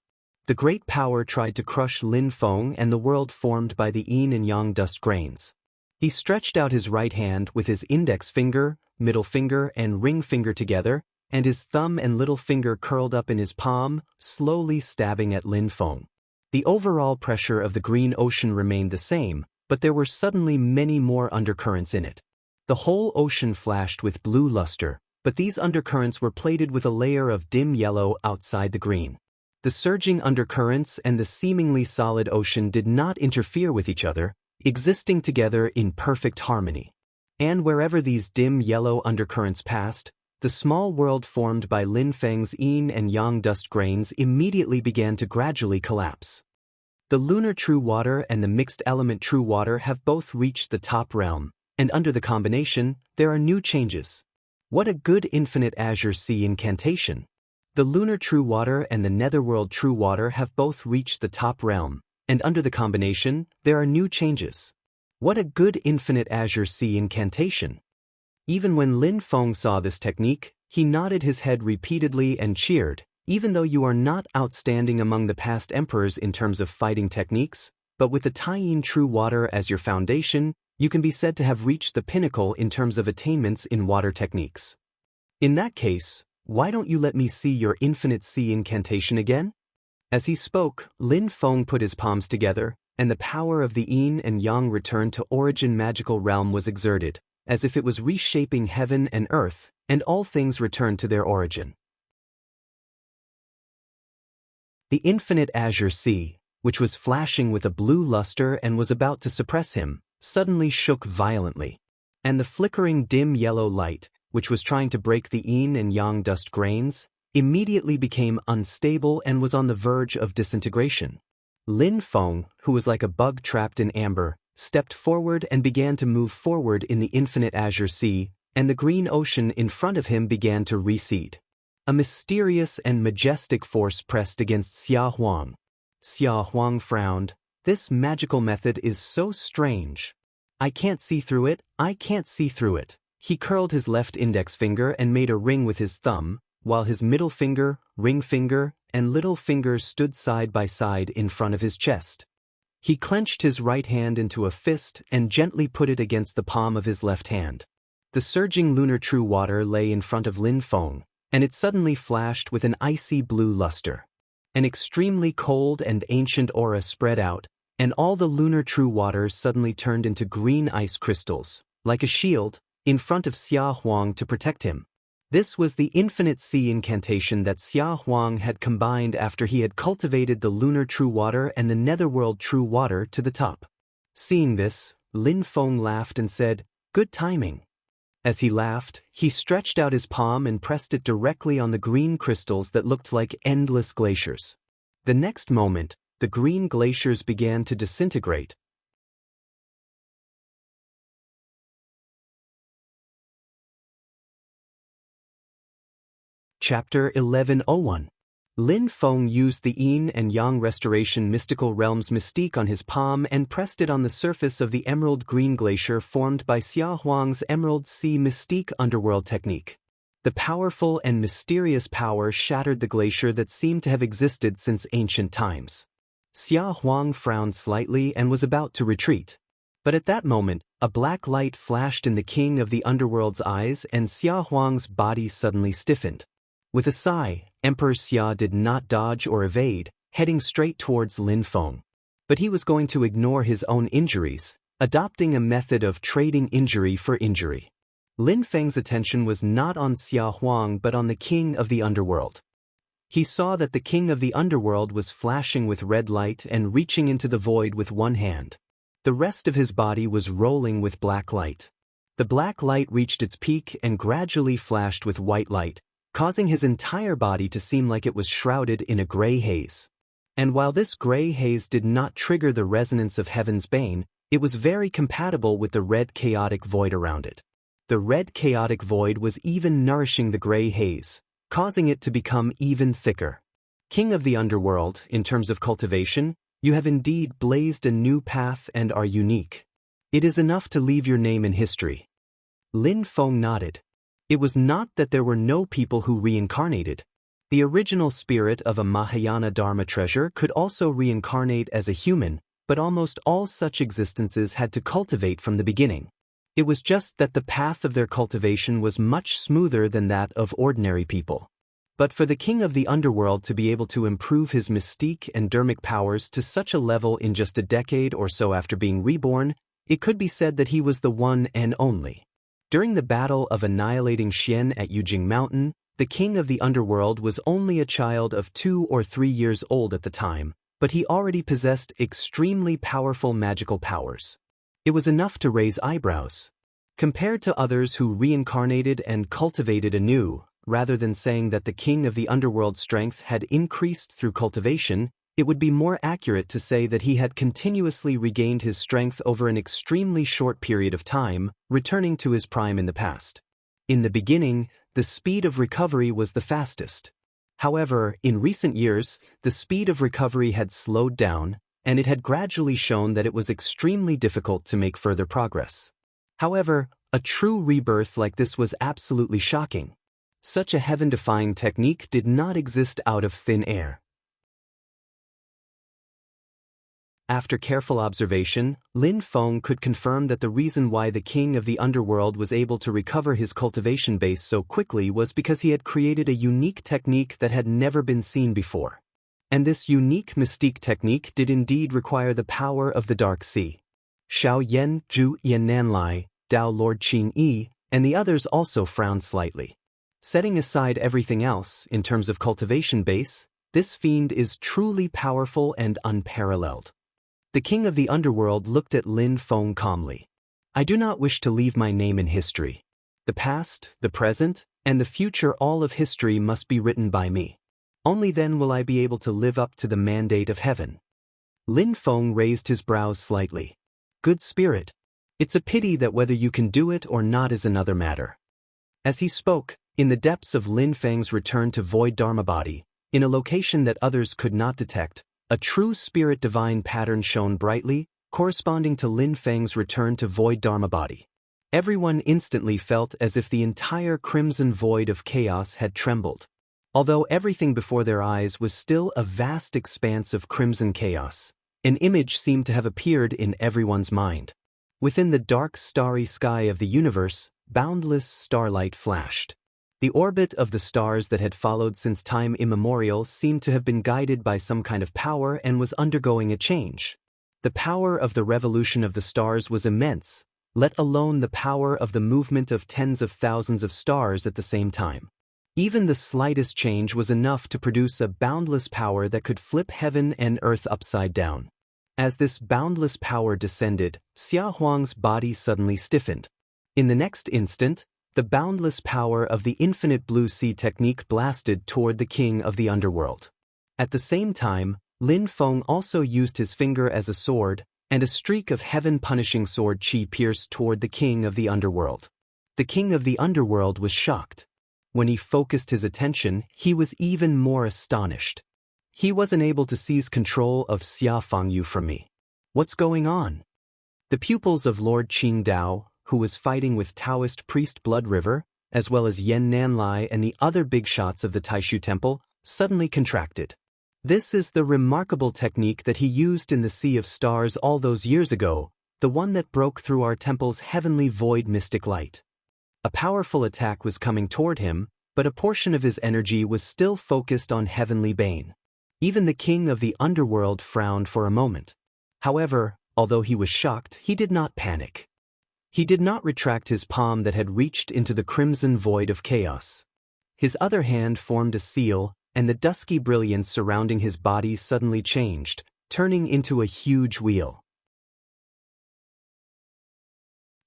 The great power tried to crush Lin Feng and the world formed by the yin and yang dust grains. He stretched out his right hand with his index finger, middle finger, and ring finger together, and his thumb and little finger curled up in his palm, slowly stabbing at Lin Feng. The overall pressure of the green ocean remained the same, but there were suddenly many more undercurrents in it. The whole ocean flashed with blue luster, but these undercurrents were plated with a layer of dim yellow outside the green. The surging undercurrents and the seemingly solid ocean did not interfere with each other, existing together in perfect harmony. And wherever these dim yellow undercurrents passed, the small world formed by Lin Feng's yin and yang dust grains immediately began to gradually collapse. The lunar true water and the mixed element true water have both reached the top realm, and under the combination, there are new changes. What a good infinite azure sea incantation! The lunar true water and the netherworld true water have both reached the top realm, and under the combination, there are new changes. What a good infinite azure sea incantation! Even when Lin Feng saw this technique, he nodded his head repeatedly and cheered. Even though you are not outstanding among the past emperors in terms of fighting techniques, but with the Taiyin true water as your foundation, you can be said to have reached the pinnacle in terms of attainments in water techniques. In that case, why don't you let me see your infinite sea incantation again? As he spoke, Lin Feng put his palms together, and the power of the yin and yang return to origin magical realm was exerted, as if it was reshaping heaven and earth, and all things returned to their origin. The infinite azure sea, which was flashing with a blue luster and was about to suppress him, suddenly shook violently. And the flickering dim yellow light, which was trying to break the yin and yang dust grains, immediately became unstable and was on the verge of disintegration. Lin Feng, who was like a bug trapped in amber, stepped forward and began to move forward in the infinite azure sea, and the green ocean in front of him began to recede. A mysterious and majestic force pressed against Xia Huang. Xia Huang frowned. This magical method is so strange. I can't see through it, I can't see through it. He curled his left index finger and made a ring with his thumb, while his middle finger, ring finger, and little finger stood side by side in front of his chest. He clenched his right hand into a fist and gently put it against the palm of his left hand. The surging lunar true water lay in front of Lin Feng, and it suddenly flashed with an icy blue luster. An extremely cold and ancient aura spread out, and all the lunar true waters suddenly turned into green ice crystals, like a shield, in front of Xia Huang to protect him. This was the infinite sea incantation that Xia Huang had combined after he had cultivated the lunar true water and the netherworld true water to the top. Seeing this, Lin Feng laughed and said, "Good timing." As he laughed, he stretched out his palm and pressed it directly on the green crystals that looked like endless glaciers. The next moment, the green glaciers began to disintegrate. Chapter 1101. Lin Feng used the yin and yang restoration mystical realms mystique on his palm and pressed it on the surface of the emerald green glacier formed by Xia Huang's Emerald Sea mystique underworld technique. The powerful and mysterious power shattered the glacier that seemed to have existed since ancient times. Xia Huang frowned slightly and was about to retreat. But at that moment, a black light flashed in the king of the underworld's eyes and Xia Huang's body suddenly stiffened. With a sigh, Emperor Xia did not dodge or evade, heading straight towards Lin Feng. But he was going to ignore his own injuries, adopting a method of trading injury for injury. Lin Feng's attention was not on Xia Huang but on the king of the underworld. He saw that the king of the underworld was flashing with red light and reaching into the void with one hand. The rest of his body was rolling with black light. The black light reached its peak and gradually flashed with white light, causing his entire body to seem like it was shrouded in a gray haze. And while this gray haze did not trigger the resonance of heaven's bane, it was very compatible with the red chaotic void around it. The red chaotic void was even nourishing the gray haze, causing it to become even thicker. King of the underworld, in terms of cultivation, you have indeed blazed a new path and are unique. It is enough to leave your name in history. Lin Feng nodded. It was not that there were no people who reincarnated. The original spirit of a Mahayana Dharma treasure could also reincarnate as a human, but almost all such existences had to cultivate from the beginning. It was just that the path of their cultivation was much smoother than that of ordinary people. But for the king of the underworld to be able to improve his mystique and dharmic powers to such a level in just a decade or so after being reborn, it could be said that he was the one and only. During the battle of annihilating Xian at Yujing Mountain, the king of the underworld was only a child of 2 or 3 years old at the time, but he already possessed extremely powerful magical powers. It was enough to raise eyebrows. Compared to others who reincarnated and cultivated anew, rather than saying that the king of the underworld's strength had increased through cultivation, it would be more accurate to say that he had continuously regained his strength over an extremely short period of time, returning to his prime in the past. In the beginning, the speed of recovery was the fastest. However, in recent years, the speed of recovery had slowed down, and it had gradually shown that it was extremely difficult to make further progress. However, a true rebirth like this was absolutely shocking. Such a heaven-defying technique did not exist out of thin air. After careful observation, Lin Feng could confirm that the reason why the king of the underworld was able to recover his cultivation base so quickly was because he had created a unique technique that had never been seen before. And this unique mystique technique did indeed require the power of the Dark Sea. Xiao Yan, Zhu Yananlai, Dao Lord Qing Yi, and the others also frowned slightly. Setting aside everything else, in terms of cultivation base, this fiend is truly powerful and unparalleled. The king of the underworld looked at Lin Feng calmly. I do not wish to leave my name in history. The past, the present, and the future, all of history must be written by me. Only then will I be able to live up to the mandate of heaven. Lin Feng raised his brows slightly. Good spirit. It's a pity that whether you can do it or not is another matter. As he spoke, in the depths of Lin Feng's return to void Dharma body, in a location that others could not detect, a true spirit divine pattern shone brightly, corresponding to Lin Feng's return to void Dharma body. Everyone instantly felt as if the entire crimson void of chaos had trembled. Although everything before their eyes was still a vast expanse of crimson chaos, an image seemed to have appeared in everyone's mind. Within the dark starry sky of the universe, boundless starlight flashed. The orbit of the stars that had followed since time immemorial seemed to have been guided by some kind of power and was undergoing a change. The power of the revolution of the stars was immense, let alone the power of the movement of tens of thousands of stars at the same time. Even the slightest change was enough to produce a boundless power that could flip heaven and earth upside down. As this boundless power descended, Xia Huang's body suddenly stiffened. In the next instant, The boundless power of the infinite blue sea technique blasted toward the king of the underworld. At the same time, Lin Feng also used his finger as a sword, and a streak of heaven-punishing sword chi pierced toward the king of the underworld. The king of the underworld was shocked. When he focused his attention, he was even more astonished. He wasn't able to seize control of Xia Fangyu from me. What's going on? The pupils of Lord Qing Dao, who was fighting with Taoist priest Blood River, as well as Yen Nanlai and the other big shots of the Taishu Temple, suddenly contracted. This is the remarkable technique that he used in the Sea of Stars all those years ago, the one that broke through our temple's heavenly void mystic light. A powerful attack was coming toward him, but a portion of his energy was still focused on heavenly bane. Even the king of the underworld frowned for a moment. However, although he was shocked, he did not panic. He did not retract his palm that had reached into the crimson void of chaos. His other hand formed a seal, and the dusky brilliance surrounding his body suddenly changed, turning into a huge wheel.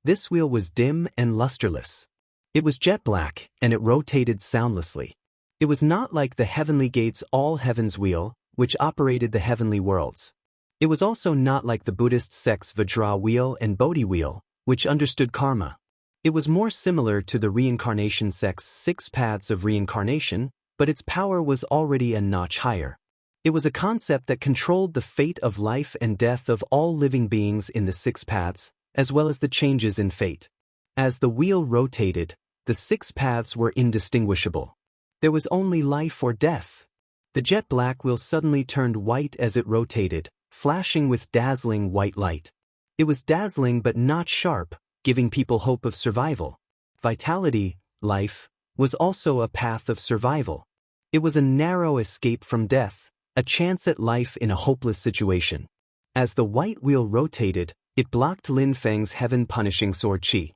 This wheel was dim and lusterless. It was jet black, and it rotated soundlessly. It was not like the Heavenly Gates All Heavens wheel, which operated the heavenly worlds. It was also not like the Buddhist sects Vajra wheel and Bodhi wheel, which understood karma. It was more similar to the reincarnation sect's 6 paths of reincarnation, but its power was already a notch higher. It was a concept that controlled the fate of life and death of all living beings in the 6 paths, as well as the changes in fate. As the wheel rotated, the 6 paths were indistinguishable. There was only life or death. The jet black wheel suddenly turned white as it rotated, flashing with dazzling white light. It was dazzling but not sharp, giving people hope of survival. Vitality, life, was also a path of survival. It was a narrow escape from death, a chance at life in a hopeless situation. As the white wheel rotated, it blocked Lin Feng's heaven-punishing sword chi.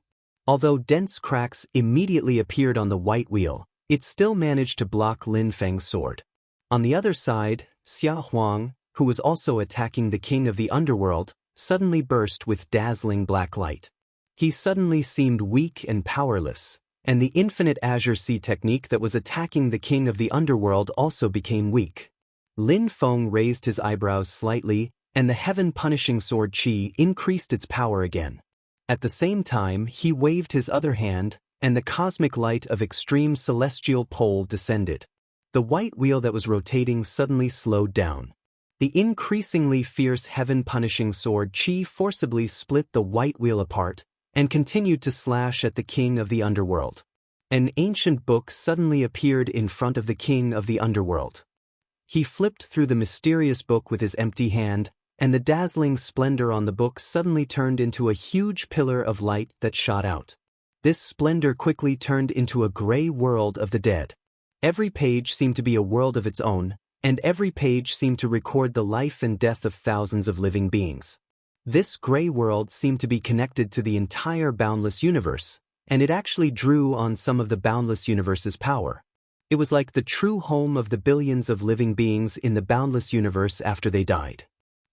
Although dense cracks immediately appeared on the white wheel, it still managed to block Lin Feng's sword. On the other side, Xia Huang, who was also attacking the king of the underworld, suddenly burst with dazzling black light. He suddenly seemed weak and powerless, and the infinite azure sea technique that was attacking the king of the underworld also became weak. Lin Feng raised his eyebrows slightly, and the heaven-punishing sword chi increased its power again. At the same time, he waved his other hand, and the cosmic light of extreme celestial pole descended. The white wheel that was rotating suddenly slowed down. The increasingly fierce heaven-punishing sword chi forcibly split the white wheel apart, and continued to slash at the king of the underworld. An ancient book suddenly appeared in front of the king of the underworld. He flipped through the mysterious book with his empty hand, and the dazzling splendor on the book suddenly turned into a huge pillar of light that shot out. This splendor quickly turned into a gray world of the dead. Every page seemed to be a world of its own, and every page seemed to record the life and death of thousands of living beings. This gray world seemed to be connected to the entire boundless universe, and it actually drew on some of the boundless universe's power. It was like the true home of the billions of living beings in the boundless universe after they died.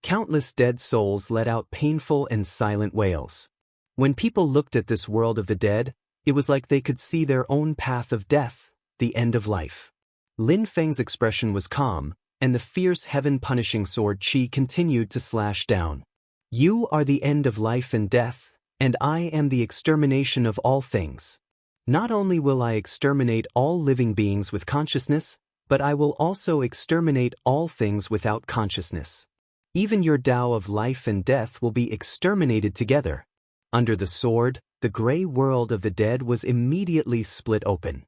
Countless dead souls let out painful and silent wails. When people looked at this world of the dead, it was like they could see their own path of death, the end of life. Lin Feng's expression was calm, and the fierce heaven-punishing sword chi continued to slash down. You are the end of life and death, and I am the extermination of all things. Not only will I exterminate all living beings with consciousness, but I will also exterminate all things without consciousness. Even your Tao of life and death will be exterminated together. Under the sword, the gray world of the dead was immediately split open.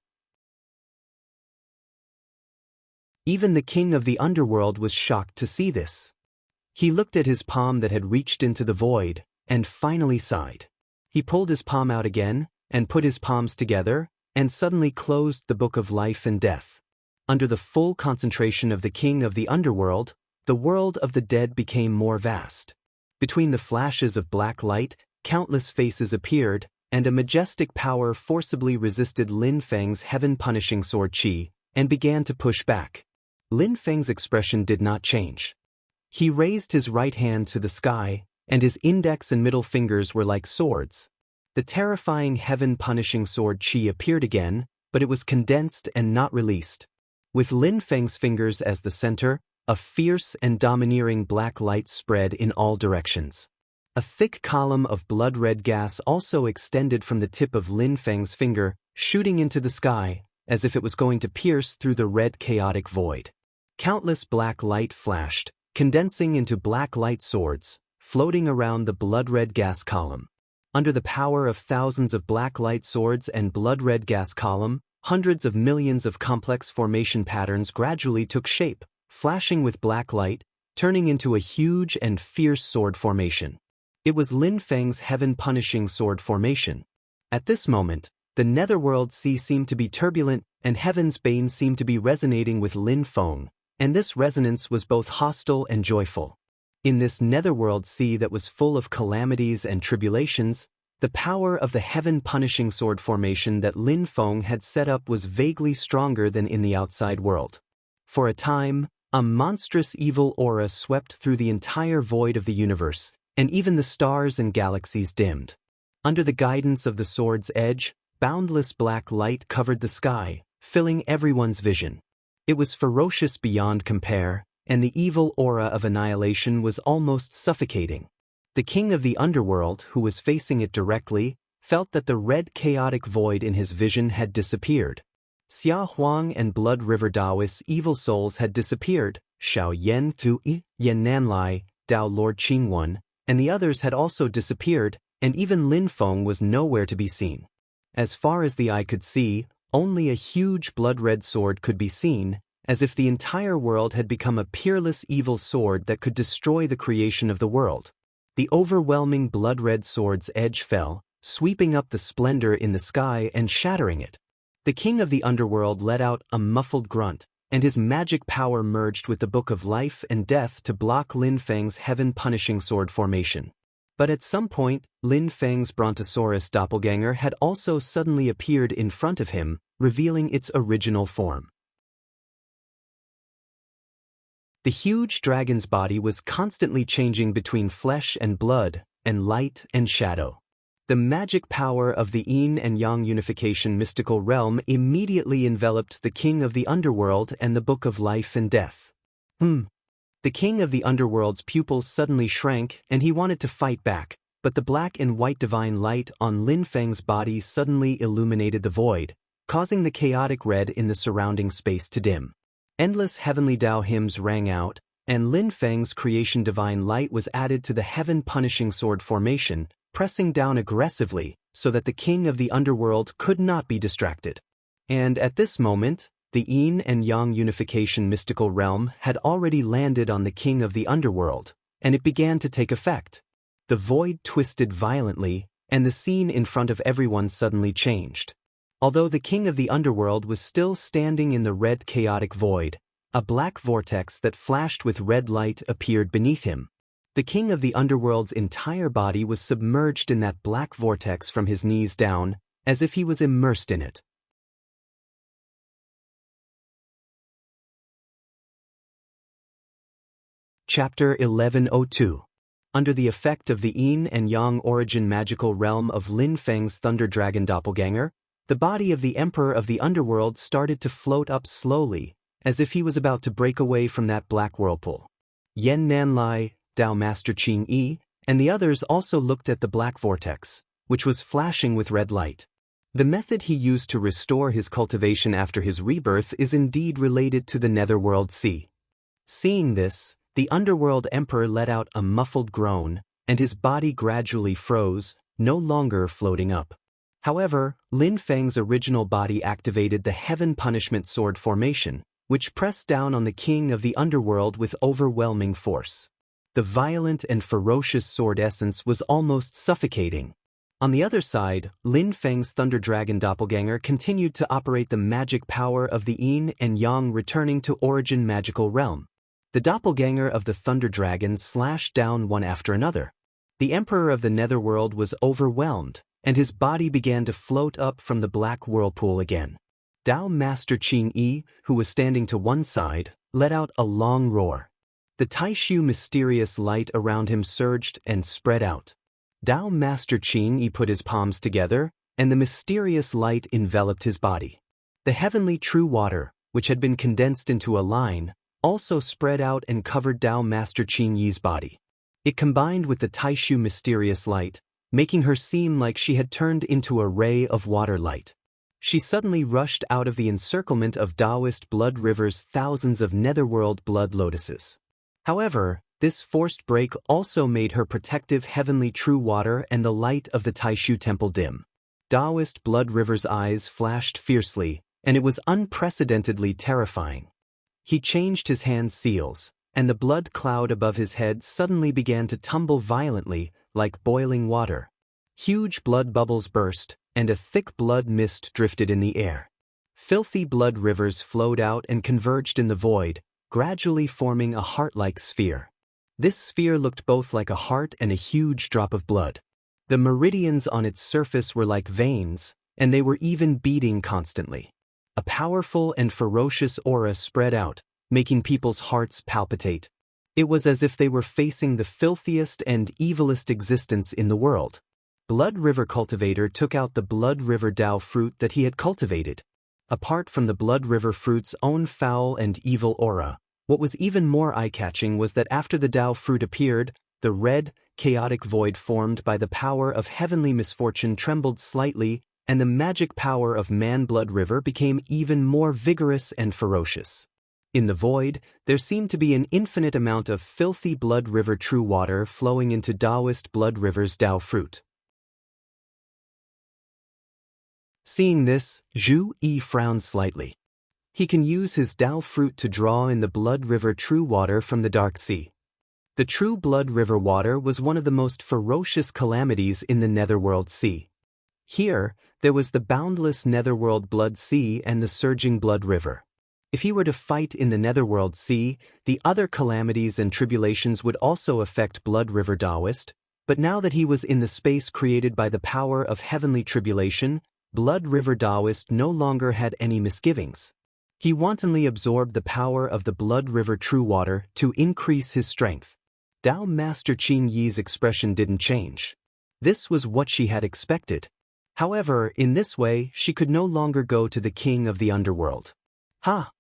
Even the king of the underworld was shocked to see this. He looked at his palm that had reached into the void, and finally sighed. He pulled his palm out again, and put his palms together, and suddenly closed the book of life and death. Under the full concentration of the king of the underworld, the world of the dead became more vast. Between the flashes of black light, countless faces appeared, and a majestic power forcibly resisted Lin Feng's heaven-punishing sword chi, and began to push back. Lin Feng's expression did not change. He raised his right hand to the sky, and his index and middle fingers were like swords. The terrifying heaven-punishing sword Qi appeared again, but it was condensed and not released. With Lin Feng's fingers as the center, a fierce and domineering black light spread in all directions. A thick column of blood-red gas also extended from the tip of Lin Feng's finger, shooting into the sky, as if it was going to pierce through the red chaotic void. Countless black light flashed, condensing into black light swords, floating around the blood-red gas column. Under the power of thousands of black light swords and blood-red gas column, hundreds of millions of complex formation patterns gradually took shape, flashing with black light, turning into a huge and fierce sword formation. It was Lin Feng's heaven-punishing sword formation. At this moment, the netherworld sea seemed to be turbulent, and heaven's bane seemed to be resonating with Lin Feng, and this resonance was both hostile and joyful. In this netherworld sea that was full of calamities and tribulations, the power of the heaven-punishing sword formation that Lin Feng had set up was vaguely stronger than in the outside world. For a time, a monstrous evil aura swept through the entire void of the universe, and even the stars and galaxies dimmed. Under the guidance of the sword's edge, boundless black light covered the sky, filling everyone's vision. It was ferocious beyond compare, and the evil aura of annihilation was almost suffocating. The king of the underworld, who was facing it directly, felt that the red chaotic void in his vision had disappeared. Xia Huang and Blood River Daoist evil souls had disappeared, Xiao Yan Thu Yi, Yan Nanlai, Dao Lord Qingwen, and the others had also disappeared, and even Lin Feng was nowhere to be seen. As far as the eye could see, only a huge blood-red sword could be seen, as if the entire world had become a peerless evil sword that could destroy the creation of the world. The overwhelming blood-red sword's edge fell, sweeping up the splendor in the sky and shattering it. The king of the underworld let out a muffled grunt, and his magic power merged with the Book of Life and Death to block Lin Feng's heaven-punishing sword formation. But at some point, Lin Feng's Brontosaurus doppelganger had also suddenly appeared in front of him, revealing its original form. The huge dragon's body was constantly changing between flesh and blood, and light and shadow. The magic power of the yin and yang unification mystical realm immediately enveloped the king of the underworld and the Book of Life and Death. The king of the underworld's pupils suddenly shrank, and he wanted to fight back, but the black and white divine light on Lin Feng's body suddenly illuminated the void, causing the chaotic red in the surrounding space to dim. Endless heavenly Tao hymns rang out, and Lin Feng's creation divine light was added to the heaven-punishing sword formation, pressing down aggressively so that the king of the underworld could not be distracted. And at this moment, the yin and yang unification mystical realm had already landed on the king of the underworld, and it began to take effect. The void twisted violently, and the scene in front of everyone suddenly changed. Although the king of the underworld was still standing in the red chaotic void, a black vortex that flashed with red light appeared beneath him. The king of the underworld's entire body was submerged in that black vortex from his knees down, as if he was immersed in it. Chapter 1102. Under the effect of the yin and yang origin magical realm of Lin Feng's Thunder Dragon Doppelganger, the body of the Emperor of the Underworld started to float up slowly, as if he was about to break away from that black whirlpool. Yan Nanlai, Dao Master Qing Yi, and the others also looked at the black vortex, which was flashing with red light. The method he used to restore his cultivation after his rebirth is indeed related to the netherworld sea. Seeing this, the Underworld Emperor let out a muffled groan, and his body gradually froze, no longer floating up. However, Lin Feng's original body activated the Heaven Punishment Sword formation, which pressed down on the king of the underworld with overwhelming force. The violent and ferocious sword essence was almost suffocating. On the other side, Lin Feng's Thunder Dragon Doppelganger continued to operate the magic power of the yin and yang returning to origin magical realm. The doppelganger of the Thunder Dragon slashed down one after another. The Emperor of the Netherworld was overwhelmed, and his body began to float up from the black whirlpool again. Dao Master Qing Yi, who was standing to one side, let out a long roar. The Taishu mysterious light around him surged and spread out. Tao Master Ching Yi put his palms together, and the mysterious light enveloped his body. The heavenly true water, which had been condensed into a line, also spread out and covered Tao Master Ching Yi's body. It combined with the Taishu mysterious light, making her seem like she had turned into a ray of water light. She suddenly rushed out of the encirclement of Taoist blood rivers, thousands of netherworld blood lotuses. However, this forced break also made her protective heavenly true water and the light of the Taishu temple dim. Taoist blood river's eyes flashed fiercely, and it was unprecedentedly terrifying. He changed his hand's seals, and the blood cloud above his head suddenly began to tumble violently, like boiling water. Huge blood bubbles burst, and a thick blood mist drifted in the air. Filthy blood rivers flowed out and converged in the void, gradually forming a heart-like sphere. This sphere looked both like a heart and a huge drop of blood. The meridians on its surface were like veins, and they were even beating constantly. A powerful and ferocious aura spread out, making people's hearts palpitate. It was as if they were facing the filthiest and evilest existence in the world. Blood River Cultivator took out the Blood River Tao fruit that he had cultivated. Apart from the Blood River fruit's own foul and evil aura, what was even more eye-catching was that after the Tao fruit appeared, the red, chaotic void formed by the power of heavenly misfortune trembled slightly, and the magic power of Man Blood River became even more vigorous and ferocious. In the void, there seemed to be an infinite amount of filthy Blood River true water flowing into Taoist Blood River's Tao fruit. Seeing this, Zhu Yi frowned slightly. He can use his Tao fruit to draw in the Blood River true water from the Dark Sea. The true Blood River water was one of the most ferocious calamities in the Netherworld Sea. Here, there was the boundless Netherworld Blood Sea and the surging Blood River. If he were to fight in the Netherworld Sea, the other calamities and tribulations would also affect Blood River Taoist, but now that he was in the space created by the power of heavenly tribulation, Blood River Taoist no longer had any misgivings. He wantonly absorbed the power of the Blood River true water to increase his strength. Tao Master Ching Yi's expression didn't change. This was what she had expected. However, in this way, she could no longer go to the king of the underworld. Ha!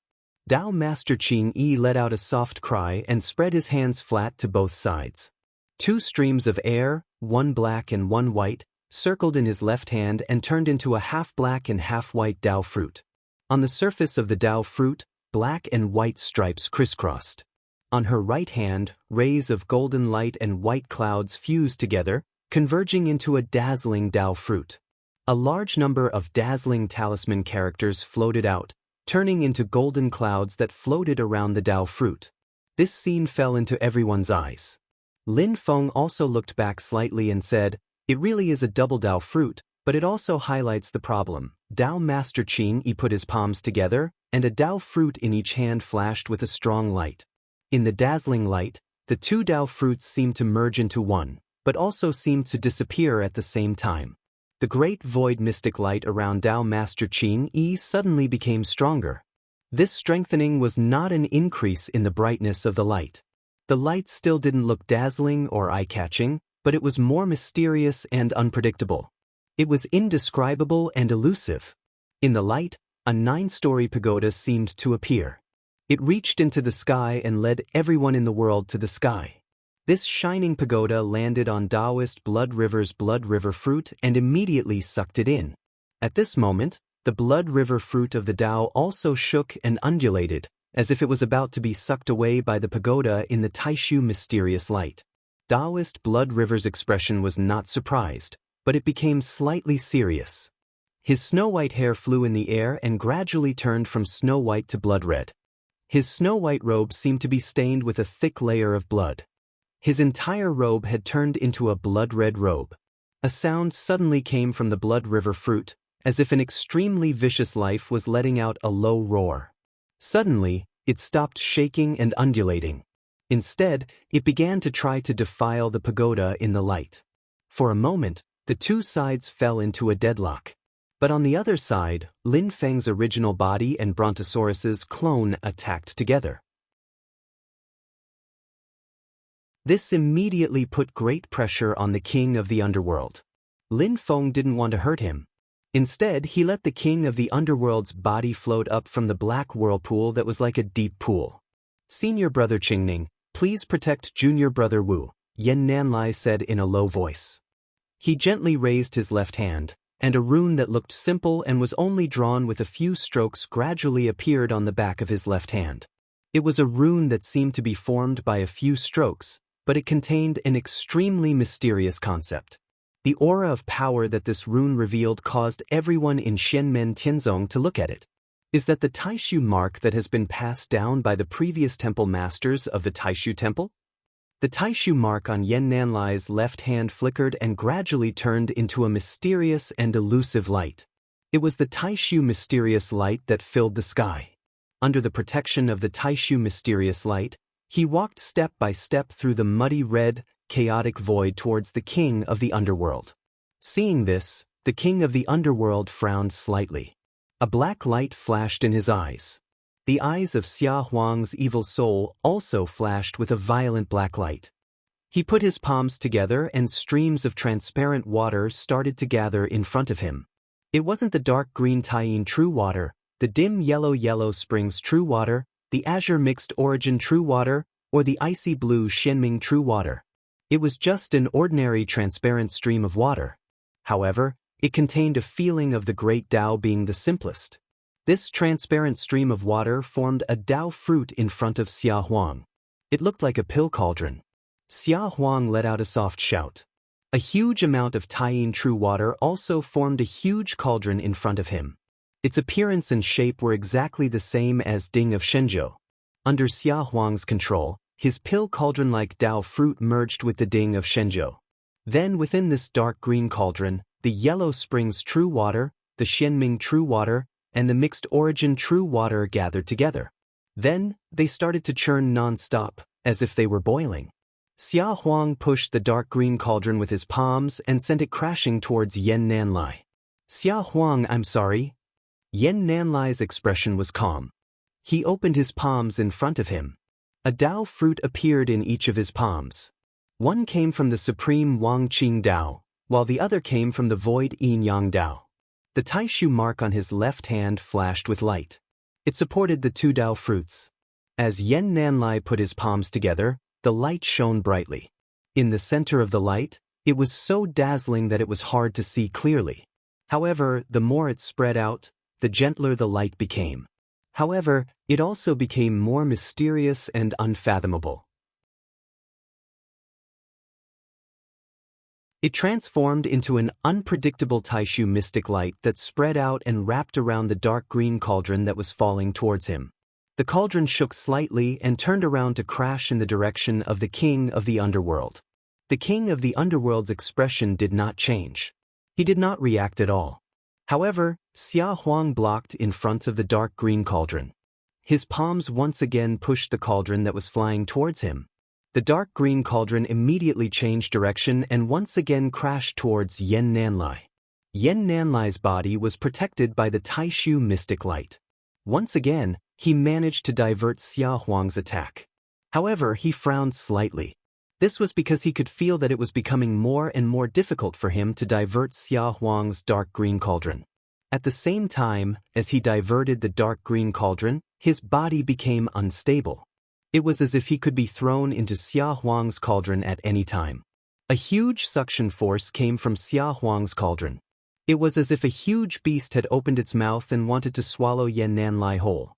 Tao Master Ching Yi let out a soft cry and spread his hands flat to both sides. Two streams of air, one black and one white, circled in his left hand and turned into a half-black and half-white Tao fruit. On the surface of the Tao fruit, black and white stripes crisscrossed. On her right hand, rays of golden light and white clouds fused together, converging into a dazzling Tao fruit. A large number of dazzling talisman characters floated out, turning into golden clouds that floated around the Tao fruit. This scene fell into everyone's eyes. Lin Feng also looked back slightly and said, "It really is a double Tao fruit, but it also highlights the problem." Tao Master Ching Yi put his palms together, and a Tao fruit in each hand flashed with a strong light. In the dazzling light, the two Tao fruits seemed to merge into one, but also seemed to disappear at the same time. The great void mystic light around Tao Master Ching Yi suddenly became stronger. This strengthening was not an increase in the brightness of the light. The light still didn't look dazzling or eye-catching, but it was more mysterious and unpredictable. It was indescribable and elusive. In the light, a 9-story pagoda seemed to appear. It reached into the sky and led everyone in the world to the sky. This shining pagoda landed on Taoist Blood River's Blood River fruit and immediately sucked it in. At this moment, the Blood River fruit of the Tao also shook and undulated, as if it was about to be sucked away by the pagoda in the Taishu mysterious light. Taoist Blood River's expression was not surprised, but it became slightly serious. His snow-white hair flew in the air and gradually turned from snow-white to blood-red. His snow-white robe seemed to be stained with a thick layer of blood. His entire robe had turned into a blood-red robe. A sound suddenly came from the Blood River fruit, as if an extremely vicious life was letting out a low roar. Suddenly, it stopped shaking and undulating. Instead, it began to try to defile the pagoda in the light. For a moment, the two sides fell into a deadlock. But on the other side, Lin Feng's original body and Brontosaurus's clone attacked together. This immediately put great pressure on the king of the underworld. Lin Feng didn't want to hurt him. Instead, he let the king of the underworld's body float up from the black whirlpool that was like a deep pool. Senior brother Qingning, please protect junior brother Wu, Yan Nanlai said in a low voice. He gently raised his left hand, and a rune that looked simple and was only drawn with a few strokes gradually appeared on the back of his left hand. It was a rune that seemed to be formed by a few strokes, but it contained an extremely mysterious concept. The aura of power that this rune revealed caused everyone in Xianmen Tianzong to look at it. Is that the Taishu mark that has been passed down by the previous temple masters of the Taishu temple? The Taishu mark on Yan Nanlai's left hand flickered and gradually turned into a mysterious and elusive light. It was the Taishu mysterious light that filled the sky. Under the protection of the Taishu mysterious light, he walked step by step through the muddy red, chaotic void towards the king of the underworld. Seeing this, the king of the underworld frowned slightly. A black light flashed in his eyes. The eyes of Xia Huang's evil soul also flashed with a violent black light. He put his palms together and streams of transparent water started to gather in front of him. It wasn't the dark green Taiyin true water, the dim yellow springs true water, the azure mixed origin true water, or the icy blue Shenming true water. It was just an ordinary transparent stream of water. However, it contained a feeling of the great Tao being the simplest. This transparent stream of water formed a Tao fruit in front of Xia Huang. It looked like a pill cauldron. Xia Huang let out a soft shout. A huge amount of Taiyin true water also formed a huge cauldron in front of him. Its appearance and shape were exactly the same as Ding of Shenzhou. Under Xia Huang's control, his pill cauldron-like Tao fruit merged with the Ding of Shenzhou. Then within this dark green cauldron, the Yellow Springs true water, the Xianming true water, and the mixed origin true water gathered together. Then, they started to churn non-stop, as if they were boiling. Xia Huang pushed the dark green cauldron with his palms and sent it crashing towards Yan Nanlai. Xia Huang, I'm sorry. Yan Nanlai's expression was calm. He opened his palms in front of him. A Tao fruit appeared in each of his palms. One came from the supreme Wang Qing Tao, while the other came from the void Yin Yang Tao. The Taishu mark on his left hand flashed with light. It supported the two Tao fruits. As Yan Nanlai put his palms together, the light shone brightly. In the center of the light, it was so dazzling that it was hard to see clearly. However, the more it spread out, the gentler the light became. However, it also became more mysterious and unfathomable. It transformed into an unpredictable Taishu mystic light that spread out and wrapped around the dark green cauldron that was falling towards him. The cauldron shook slightly and turned around to crash in the direction of the king of the underworld. The king of the underworld's expression did not change. He did not react at all. However, Xia Huang blocked in front of the dark green cauldron. His palms once again pushed the cauldron that was flying towards him. The dark green cauldron immediately changed direction and once again crashed towards Yan Nanlai. Yan Nanlai's body was protected by the Taishu mystic light. Once again, he managed to divert Xia Huang's attack. However, he frowned slightly. This was because he could feel that it was becoming more and more difficult for him to divert Xia Huang's dark green cauldron. At the same time, as he diverted the dark green cauldron, his body became unstable. It was as if he could be thrown into Xia Huang's cauldron at any time. A huge suction force came from Xia Huang's cauldron. It was as if a huge beast had opened its mouth and wanted to swallow Yan Nanlai whole.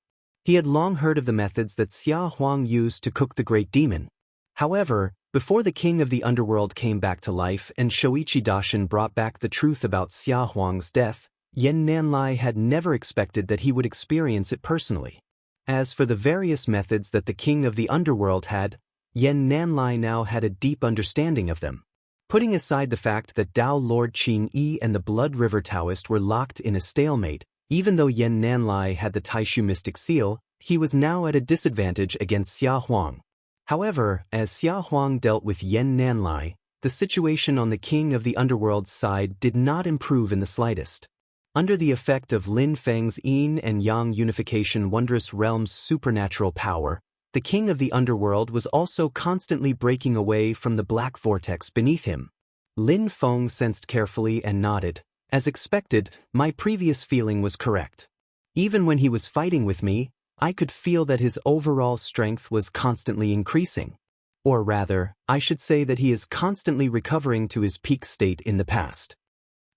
He had long heard of the methods that Xia Huang used to cook the great demon. However, before the king of the underworld came back to life and Shoichi Dashin brought back the truth about Xia Huang's death, Yan Nanlai had never expected that he would experience it personally. As for the various methods that the king of the underworld had, Yan Nanlai now had a deep understanding of them. Putting aside the fact that Tao Lord Qin Yi and the Blood River Taoist were locked in a stalemate, even though Yan Nanlai had the Taishu mystic seal, he was now at a disadvantage against Xia Huang. However, as Xia Huang dealt with Yan Nanlai, the situation on the king of the underworld's side did not improve in the slightest. Under the effect of Lin Feng's yin and yang unification wondrous realm's supernatural power, the king of the underworld was also constantly breaking away from the black vortex beneath him. Lin Feng sensed carefully and nodded. As expected, my previous feeling was correct. Even when he was fighting with me, I could feel that his overall strength was constantly increasing. Or rather, I should say that he is constantly recovering to his peak state in the past.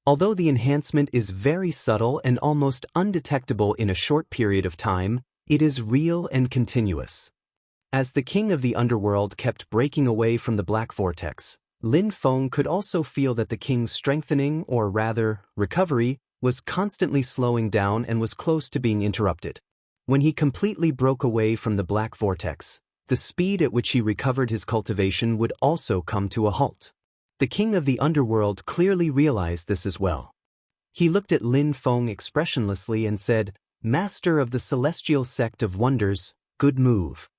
Although the enhancement is very subtle and almost undetectable in a short period of time, it is real and continuous. As the king of the underworld kept breaking away from the black vortex, Lin Feng could also feel that the king's strengthening, or rather, recovery, was constantly slowing down and was close to being interrupted. When he completely broke away from the black vortex, the speed at which he recovered his cultivation would also come to a halt. The king of the underworld clearly realized this as well. He looked at Lin Feng expressionlessly and said, "Master of the celestial sect of wonders, good move."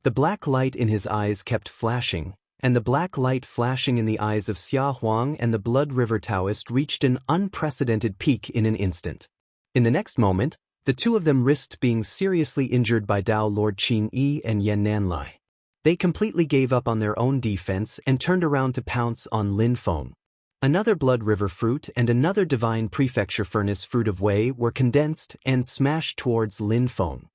The black light in his eyes kept flashing, and the black light flashing in the eyes of Xia Huang and the Blood River Taoist reached an unprecedented peak in an instant. In the next moment, the two of them risked being seriously injured by Dao Lord Qin Yi and Yan Nanlai. They completely gave up on their own defense and turned around to pounce on Lin Feng. Another Blood River fruit and another Divine Prefecture Furnace fruit of Wei were condensed and smashed towards Lin Feng.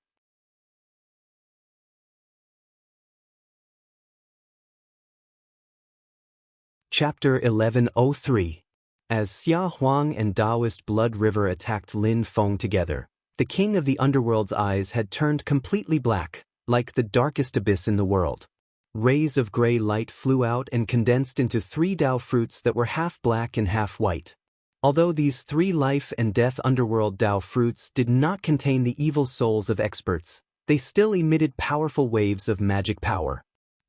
Chapter 1103. As Xia Huang and Taoist Blood River attacked Lin Feng together, the king of the underworld's eyes had turned completely black, like the darkest abyss in the world. Rays of gray light flew out and condensed into 3 Dao fruits that were half black and half white. Although these 3 life and death underworld Dao fruits did not contain the evil souls of experts, they still emitted powerful waves of magic power.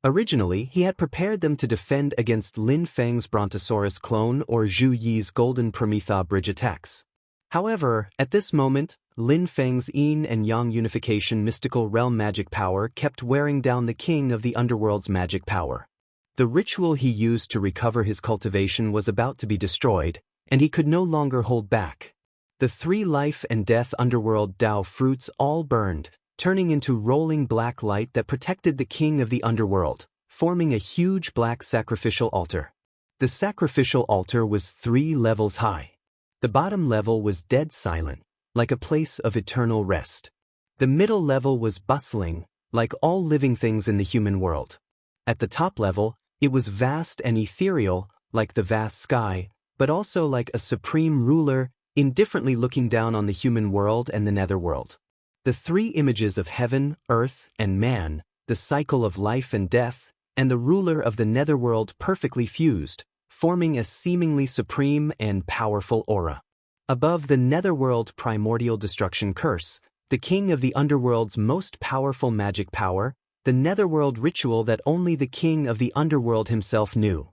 Originally, he had prepared them to defend against Lin Feng's Brontosaurus clone or Zhu Yi's Golden Prometha bridge attacks. However, at this moment, Lin Feng's Yin and Yang unification mystical realm magic power kept wearing down the king of the underworld's magic power. The ritual he used to recover his cultivation was about to be destroyed, and he could no longer hold back. The 3 life and death underworld Dao fruits all burned, turning into rolling black light that protected the king of the underworld, forming a huge black sacrificial altar. The sacrificial altar was 3 levels high. The bottom level was dead silent, like a place of eternal rest. The middle level was bustling, like all living things in the human world. At the top level, it was vast and ethereal, like the vast sky, but also like a supreme ruler, indifferently looking down on the human world and the netherworld. The 3 images of heaven, earth, and man, the cycle of life and death, and the ruler of the netherworld perfectly fused, forming a seemingly supreme and powerful aura. Above the netherworld primordial destruction curse, the king of the underworld's most powerful magic power, the netherworld ritual that only the king of the underworld himself knew.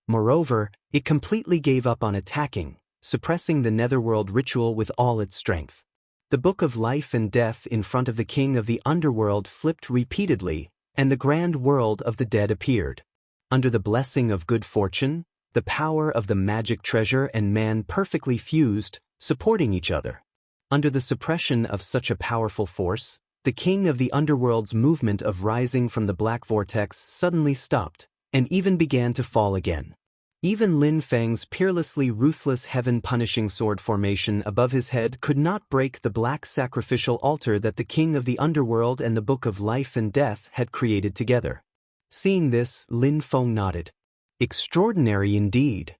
Moreover, it completely gave up on attacking, suppressing the netherworld ritual with all its strength. The book of life and death in front of the king of the underworld flipped repeatedly, and the grand world of the dead appeared. Under the blessing of good fortune, the power of the magic treasure and man perfectly fused, supporting each other. Under the suppression of such a powerful force, the king of the underworld's movement of rising from the black vortex suddenly stopped, and even began to fall again. Even Lin Feng's peerlessly ruthless heaven-punishing sword formation above his head could not break the black sacrificial altar that the king of the underworld and the book of life and death had created together. Seeing this, Lin Feng nodded. Extraordinary indeed.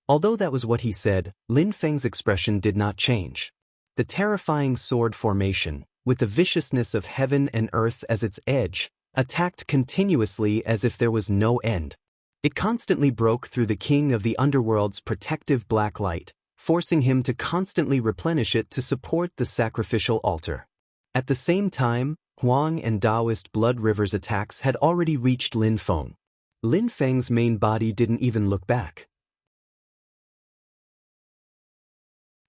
Although that was what he said, Lin Feng's expression did not change. The terrifying sword formation, with the viciousness of heaven and earth as its edge, attacked continuously as if there was no end. It constantly broke through the king of the underworld's protective black light, forcing him to constantly replenish it to support the sacrificial altar. At the same time, Huang and Taoist Blood River's attacks had already reached Lin Feng. Lin Feng's main body didn't even look back.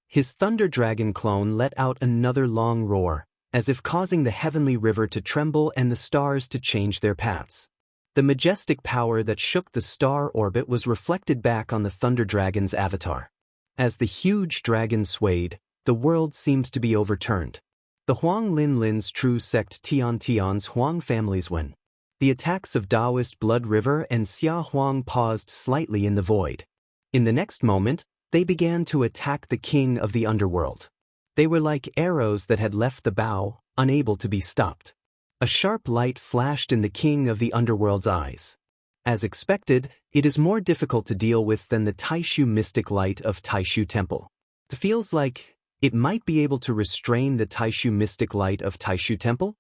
His Thunder Dragon clone let out another long roar, as if causing the heavenly river to tremble and the stars to change their paths. The majestic power that shook the star orbit was reflected back on the Thunder Dragon's avatar. As the huge dragon swayed, the world seemed to be overturned. The Huang Lin Lin's true sect Tian Tian's Huang families win. The attacks of Taoist Blood River and Xia Huang paused slightly in the void. In the next moment, they began to attack the king of the underworld. They were like arrows that had left the bow, unable to be stopped. A sharp light flashed in the king of the underworld's eyes. As expected, it is more difficult to deal with than the Taishu mystic light of Taishu Temple. It feels like it might be able to restrain the Taishu mystic light of Taishu Temple?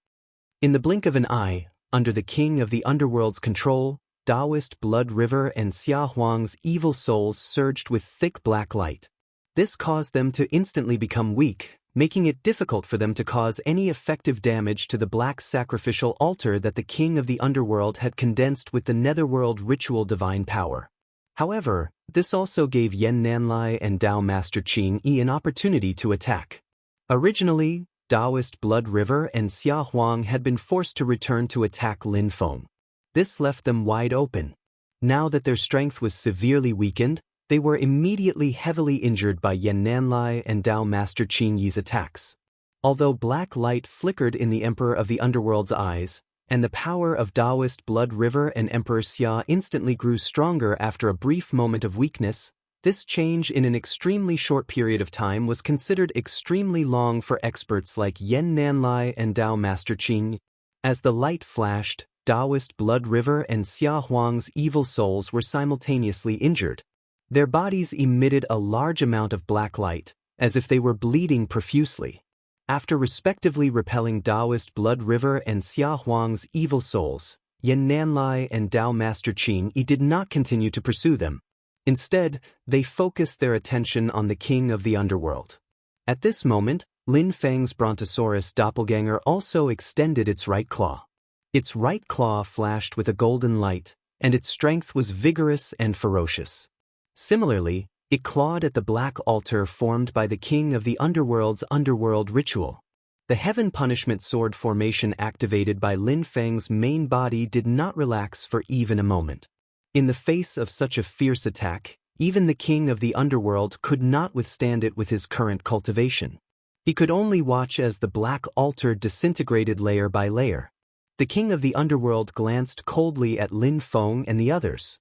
In the blink of an eye, under the king of the underworld's control, Taoist Blood River and Xia Huang's evil souls surged with thick black light. This caused them to instantly become weak, making it difficult for them to cause any effective damage to the black sacrificial altar that the king of the underworld had condensed with the netherworld ritual divine power. However, this also gave Yen Nanlai and Tao Master Qing Yi an opportunity to attack. Originally, Taoist Blood River and Xia Huang had been forced to return to attack Lin Feng. This left them wide open. Now that their strength was severely weakened, they were immediately heavily injured by Yen Nanlai and Tao Master Qing Yi's attacks. Although black light flickered in the Emperor of the Underworld's eyes, and the power of Taoist Blood River and Emperor Xia instantly grew stronger after a brief moment of weakness, this change in an extremely short period of time was considered extremely long for experts like Yen Nanlai and Tao Master Qing. As the light flashed, Taoist Blood River and Xia Huang's evil souls were simultaneously injured. Their bodies emitted a large amount of black light, as if they were bleeding profusely. After respectively repelling Taoist Blood River and Xia Huang's evil souls, Yen Nanlai and Tao Master Qing Yi did not continue to pursue them. Instead, they focused their attention on the king of the underworld. At this moment, Lin Feng's Brontosaurus doppelganger also extended its right claw. Its right claw flashed with a golden light, and its strength was vigorous and ferocious. Similarly, it clawed at the black altar formed by the king of the underworld's underworld ritual. The heaven punishment sword formation activated by Lin Feng's main body did not relax for even a moment. In the face of such a fierce attack, even the king of the underworld could not withstand it with his current cultivation. He could only watch as the black altar disintegrated layer by layer. The king of the underworld glanced coldly at Lin Feng and the others.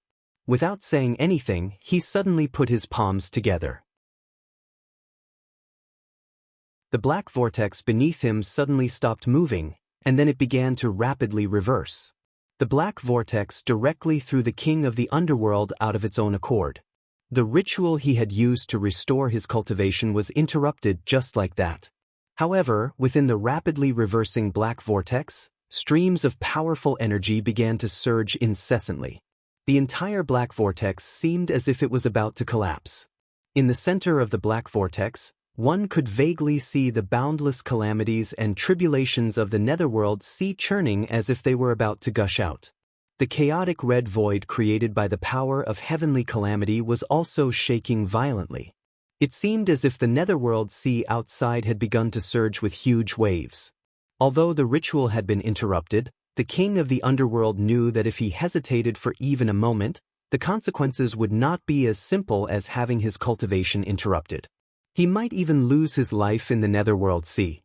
Without saying anything, he suddenly put his palms together. The black vortex beneath him suddenly stopped moving, and then it began to rapidly reverse. The black vortex directly threw the king of the underworld out of its own accord. The ritual he had used to restore his cultivation was interrupted just like that. However, within the rapidly reversing black vortex, streams of powerful energy began to surge incessantly. The entire black vortex seemed as if it was about to collapse. In the center of the black vortex, one could vaguely see the boundless calamities and tribulations of the netherworld sea churning as if they were about to gush out. The chaotic red void created by the power of heavenly calamity was also shaking violently. It seemed as if the netherworld sea outside had begun to surge with huge waves. Although the ritual had been interrupted, the king of the underworld knew that if he hesitated for even a moment, the consequences would not be as simple as having his cultivation interrupted. He might even lose his life in the netherworld sea.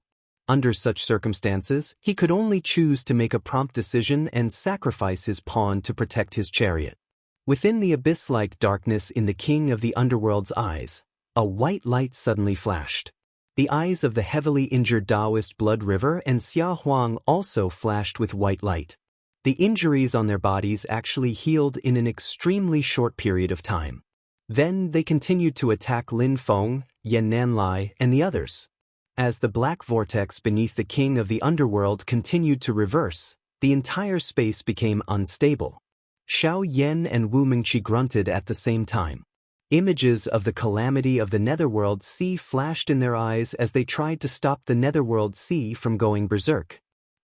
Under such circumstances, he could only choose to make a prompt decision and sacrifice his pawn to protect his chariot. Within the abyss-like darkness in the king of the underworld's eyes, a white light suddenly flashed. The eyes of the heavily injured Taoist Blood River and Xia Huang also flashed with white light. The injuries on their bodies actually healed in an extremely short period of time. Then they continued to attack Lin Feng, Yen Nanlai, and the others. As the black vortex beneath the king of the underworld continued to reverse, the entire space became unstable. Xiao Yan and Wu Mingqi grunted at the same time. Images of the calamity of the netherworld sea flashed in their eyes as they tried to stop the netherworld sea from going berserk.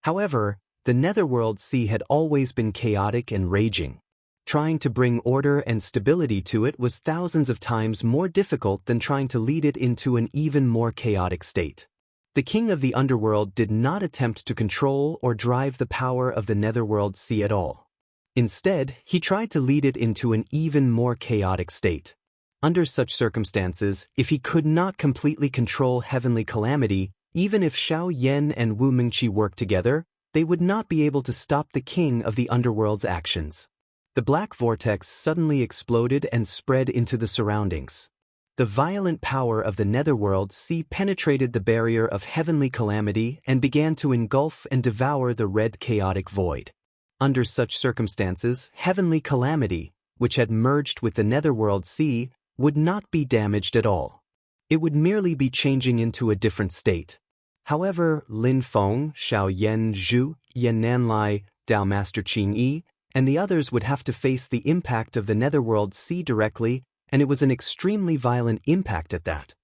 However, the netherworld sea had always been chaotic and raging. Trying to bring order and stability to it was thousands of times more difficult than trying to lead it into an even more chaotic state. The king of the underworld did not attempt to control or drive the power of the netherworld sea at all. Instead, he tried to lead it into an even more chaotic state. Under such circumstances, if he could not completely control heavenly calamity, Even if Xiao Yan and Wu Mingqi worked together, they would not be able to stop the king of the underworld's actions. The black vortex suddenly exploded and spread into the surroundings. The violent power of the netherworld sea penetrated the barrier of heavenly calamity and began to engulf and devour the red chaotic void. Under such circumstances, heavenly calamity, which had merged with the netherworld sea, would not be damaged at all. It would merely be changing into a different state. However, Lin Feng, Xiao Yan Zhu, Yan Nanlai, Dao Master Qing Yi, and the others would have to face the impact of the netherworld sea directly, and it was an extremely violent impact at that.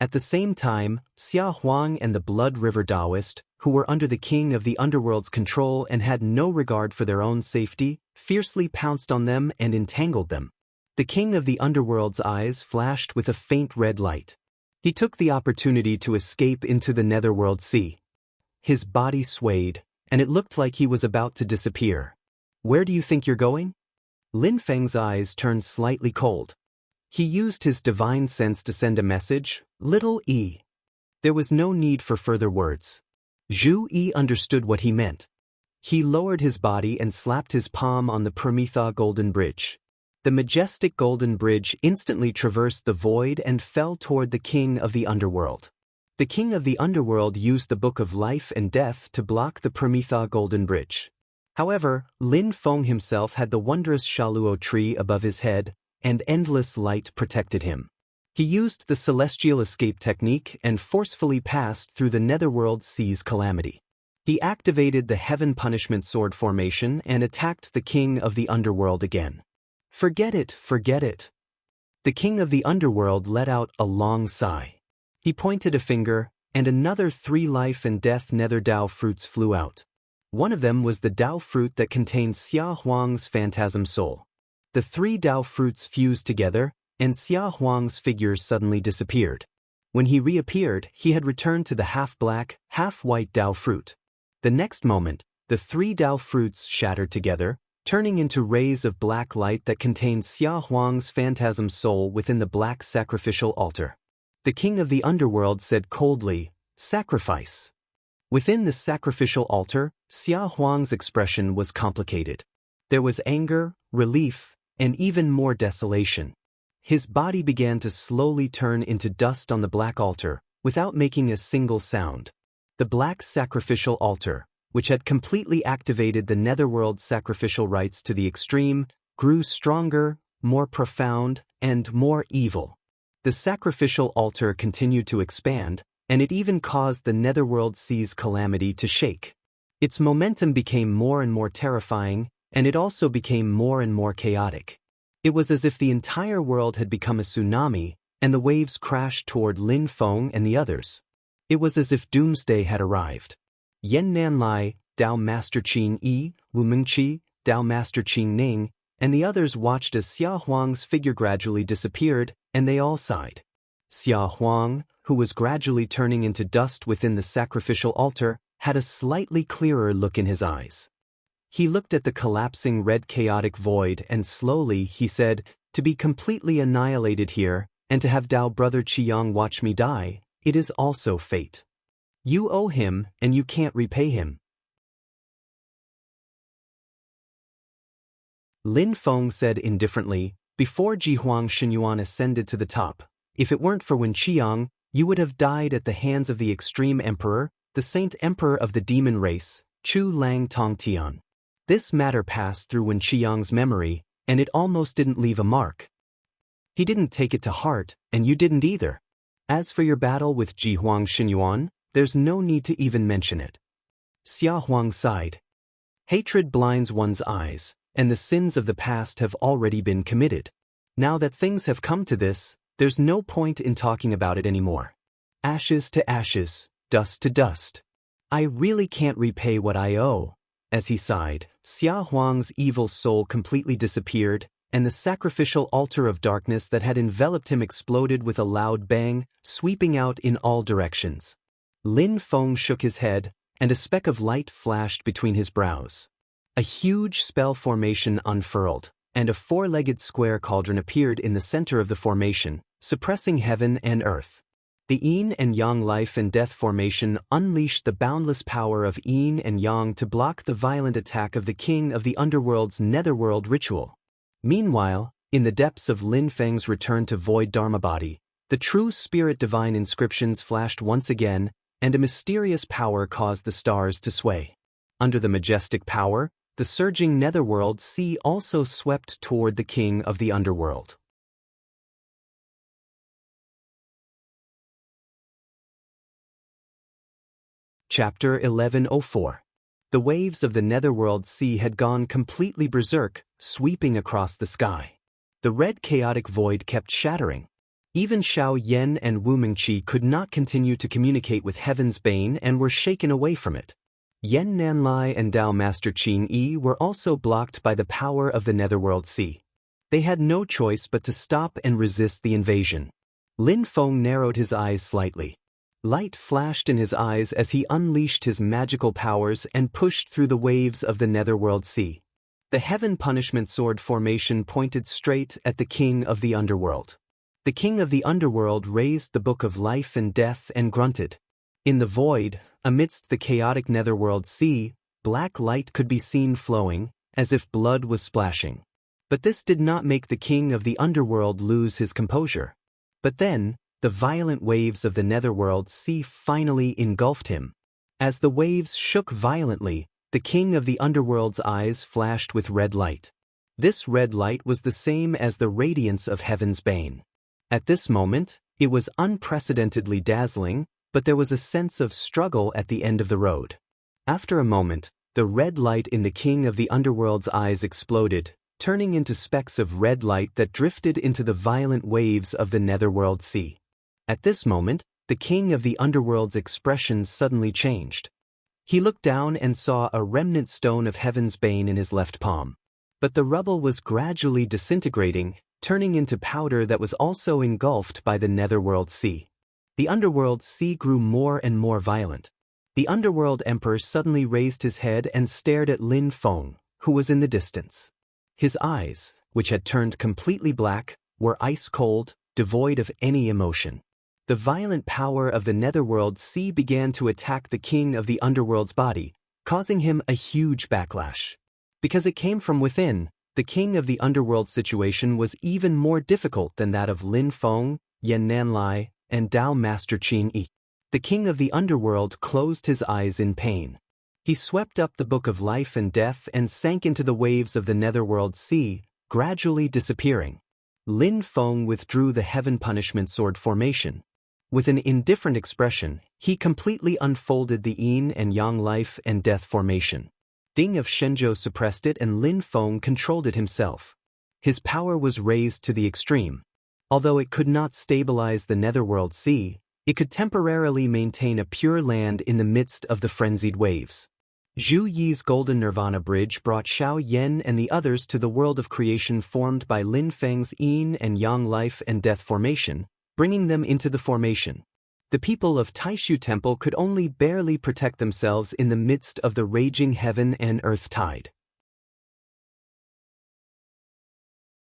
At the same time, Xia Huang and the Blood River Taoist, who were under the king of the underworld's control and had no regard for their own safety, fiercely pounced on them and entangled them. The king of the underworld's eyes flashed with a faint red light. He took the opportunity to escape into the netherworld sea. His body swayed, and it looked like he was about to disappear. "Where do you think you're going?" Lin Feng's eyes turned slightly cold. He used his divine sense to send a message, "Little E." There was no need for further words. Zhu Yi understood what he meant. He lowered his body and slapped his palm on the Prometha Golden Bridge. The majestic Golden Bridge instantly traversed the void and fell toward the king of the underworld. The king of the underworld used the Book of Life and Death to block the Prometha Golden Bridge. However, Lin Feng himself had the wondrous Shaluo tree above his head, and endless light protected him. He used the celestial escape technique and forcefully passed through the netherworld sea's calamity. He activated the Heaven Punishment Sword formation and attacked the king of the underworld again. "Forget it, forget it." The king of the underworld let out a long sigh. He pointed a finger, and another 3 life and death nether Dao fruits flew out. One of them was the Dao fruit that contained Xia Huang's phantasm soul. The 3 Dao fruits fused together, and Xia Huang's figure suddenly disappeared. When he reappeared, he had returned to the half-black, half-white Dao fruit. The next moment, the 3 Dao fruits shattered together, turning into rays of black light that contained Xia Huang's phantasm soul within the black sacrificial altar. The king of the underworld said coldly, "Sacrifice." Within the sacrificial altar, Xia Huang's expression was complicated. There was anger, relief, and even more desolation. His body began to slowly turn into dust on the black altar, without making a single sound. The black sacrificial altar, which had completely activated the netherworld sacrificial rites to the extreme, grew stronger, more profound, and more evil. The sacrificial altar continued to expand, and it even caused the netherworld sea's calamity to shake. Its momentum became more and more terrifying, and it also became more and more chaotic. It was as if the entire world had become a tsunami, and the waves crashed toward Lin Feng and the others. It was as if doomsday had arrived. Yan Nanlai, Dao Master Qing Yi, Wu Mingqi, Dao Master Qing Ning, and the others watched as Xia Huang's figure gradually disappeared, and they all sighed. Xia Huang, who was gradually turning into dust within the sacrificial altar, had a slightly clearer look in his eyes. He looked at the collapsing red chaotic void and slowly he said, "To be completely annihilated here, and to have Dao brother Qiyang watch me die, it is also fate. You owe him, and you can't repay him." Lin Feng said indifferently, "Before Jihuang Xinyuan ascended to the top, if it weren't for Wen Qiang, you would have died at the hands of the extreme emperor, the saint emperor of the demon race, Chu Lang Tong Tian. This matter passed through Wen Qiang's memory, and it almost didn't leave a mark. He didn't take it to heart, and you didn't either. As for your battle with Jihuang Xinyuan, there's no need to even mention it." Xia Huang sighed. "Hatred blinds one's eyes, and the sins of the past have already been committed. Now that things have come to this, there's no point in talking about it anymore. Ashes to ashes, dust to dust. I really can't repay what I owe." As he sighed, Xia Huang's evil soul completely disappeared, and the sacrificial altar of darkness that had enveloped him exploded with a loud bang, sweeping out in all directions. Lin Feng shook his head, and a speck of light flashed between his brows. A huge spell formation unfurled, and a 4-legged square cauldron appeared in the center of the formation, suppressing heaven and earth. The yin and yang life and death formation unleashed the boundless power of yin and yang to block the violent attack of the king of the underworld's netherworld ritual. Meanwhile, in the depths of Lin Feng's return to void Dharma body, the true spirit divine inscriptions flashed once again, and a mysterious power caused the stars to sway. Under the majestic power, the surging netherworld sea also swept toward the king of the underworld. Chapter 1104. The waves of the netherworld sea had gone completely berserk, sweeping across the sky. The red chaotic void kept shattering. Even Xiao Yan and Wu Mingqi could not continue to communicate with Heaven's Bane and were shaken away from it. Yan Nanlai and Dao Master Qin Yi were also blocked by the power of the netherworld sea. They had no choice but to stop and resist the invasion. Lin Feng narrowed his eyes slightly. Light flashed in his eyes as he unleashed his magical powers and pushed through the waves of the netherworld sea. The Heaven Punishment Sword formation pointed straight at the king of the underworld. The king of the underworld raised the book of life and death and grunted. In the void, amidst the chaotic netherworld sea, black light could be seen flowing, as if blood was splashing. But this did not make the king of the underworld lose his composure. But then, the violent waves of the netherworld sea finally engulfed him. As the waves shook violently, the king of the underworld's eyes flashed with red light. This red light was the same as the radiance of Heaven's Bane. At this moment, it was unprecedentedly dazzling, but there was a sense of struggle at the end of the road. After a moment, the red light in the king of the underworld's eyes exploded, turning into specks of red light that drifted into the violent waves of the netherworld sea. At this moment, the king of the underworld's expression suddenly changed. He looked down and saw a remnant stone of Heaven's Bane in his left palm. But the rubble was gradually disintegrating, turning into powder that was also engulfed by the netherworld sea. The underworld sea grew more and more violent. The underworld emperor suddenly raised his head and stared at Lin Feng, who was in the distance. His eyes, which had turned completely black, were ice-cold, devoid of any emotion. The violent power of the netherworld sea began to attack the king of the underworld's body, causing him a huge backlash. Because it came from within, the king of the underworld situation was even more difficult than that of Lin Feng, Yan Nanlai, and Dao Master Qin Yi. The king of the underworld closed his eyes in pain. He swept up the book of life and death and sank into the waves of the netherworld sea, gradually disappearing. Lin Feng withdrew the Heaven Punishment Sword formation. With an indifferent expression, he completely unfolded the yin and yang life and death formation. Ding of Shenzhou suppressed it and Lin Feng controlled it himself. His power was raised to the extreme. Although it could not stabilize the netherworld sea, it could temporarily maintain a pure land in the midst of the frenzied waves. Zhu Yi's golden nirvana bridge brought Xiao Yan and the others to the world of creation formed by Lin Feng's yin and yang life and death formation, bringing them into the formation. The people of Taishu Temple could only barely protect themselves in the midst of the raging heaven and earth tide.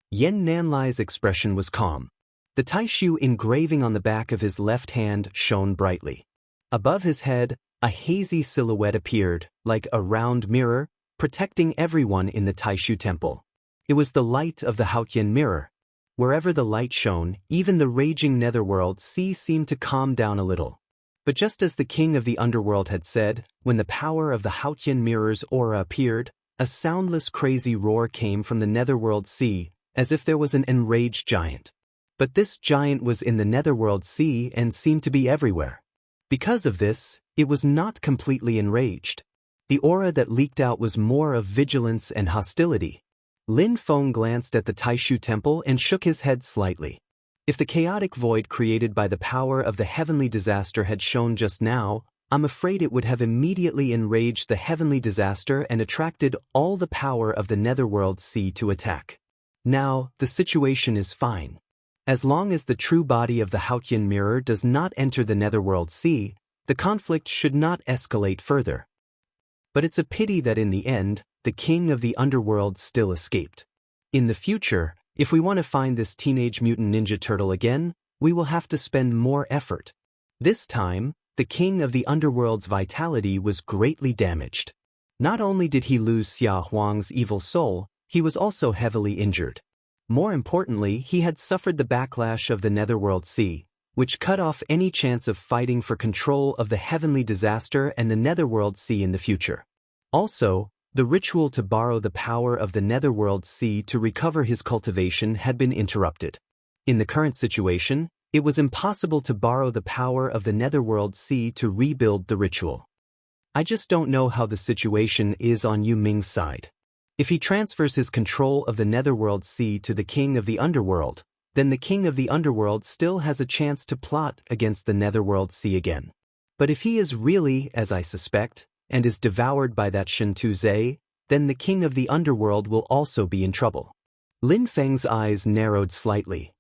Yan Nanlai's expression was calm. The Taishu engraving on the back of his left hand shone brightly. Above his head, a hazy silhouette appeared, like a round mirror, protecting everyone in the Taishu Temple. It was the light of the Haotian mirror. Wherever the light shone, even the raging netherworld sea seemed to calm down a little. But just as the king of the underworld had said, when the power of the Haotian mirror's aura appeared, a soundless crazy roar came from the netherworld sea, as if there was an enraged giant. But this giant was in the netherworld sea and seemed to be everywhere. Because of this, it was not completely enraged. The aura that leaked out was more of vigilance and hostility. Lin Feng glanced at the Taishu Temple and shook his head slightly. If the chaotic void created by the power of the heavenly disaster had shown just now, I'm afraid it would have immediately enraged the heavenly disaster and attracted all the power of the netherworld sea to attack. Now, the situation is fine. As long as the true body of the Haotian mirror does not enter the netherworld sea, the conflict should not escalate further. But it's a pity that in the end, the king of the underworld still escaped. In the future, if we want to find this teenage mutant ninja turtle again, we will have to spend more effort. This time, the king of the underworld's vitality was greatly damaged. Not only did he lose Xia Huang's evil soul, he was also heavily injured. More importantly, he had suffered the backlash of the Netherworld Sea, which cut off any chance of fighting for control of the heavenly disaster and the Netherworld Sea in the future. Also, the ritual to borrow the power of the Netherworld Sea to recover his cultivation had been interrupted. In the current situation, it was impossible to borrow the power of the Netherworld Sea to rebuild the ritual. I just don't know how the situation is on Yu Ming's side. If he transfers his control of the Netherworld Sea to the King of the Underworld, then the King of the Underworld still has a chance to plot against the Netherworld Sea again. But if he is really, as I suspect, and is devoured by that Shen Tuzhe, then the King of the Underworld will also be in trouble. Lin Feng's eyes narrowed slightly.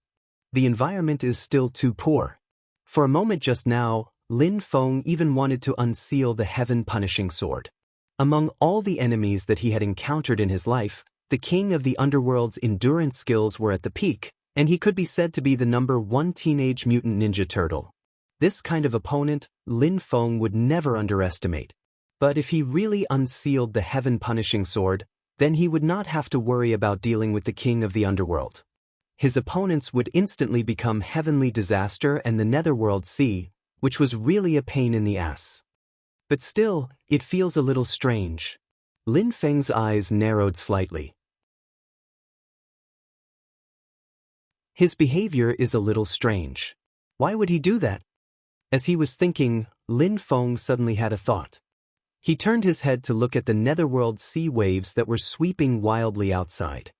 The environment is still too poor. For a moment just now, Lin Feng even wanted to unseal the heaven-punishing sword. Among all the enemies that he had encountered in his life, the King of the Underworld's endurance skills were at the peak, and he could be said to be the #1 Teenage Mutant Ninja Turtle. This kind of opponent, Lin Feng would never underestimate. But if he really unsealed the heaven-punishing sword, then he would not have to worry about dealing with the King of the Underworld. His opponents would instantly become Heavenly Disaster and the Netherworld Sea, which was really a pain in the ass. But still, it feels a little strange. Lin Feng's eyes narrowed slightly. His behavior is a little strange. Why would he do that? As he was thinking, Lin Feng suddenly had a thought. He turned his head to look at the Netherworld Sea waves that were sweeping wildly outside.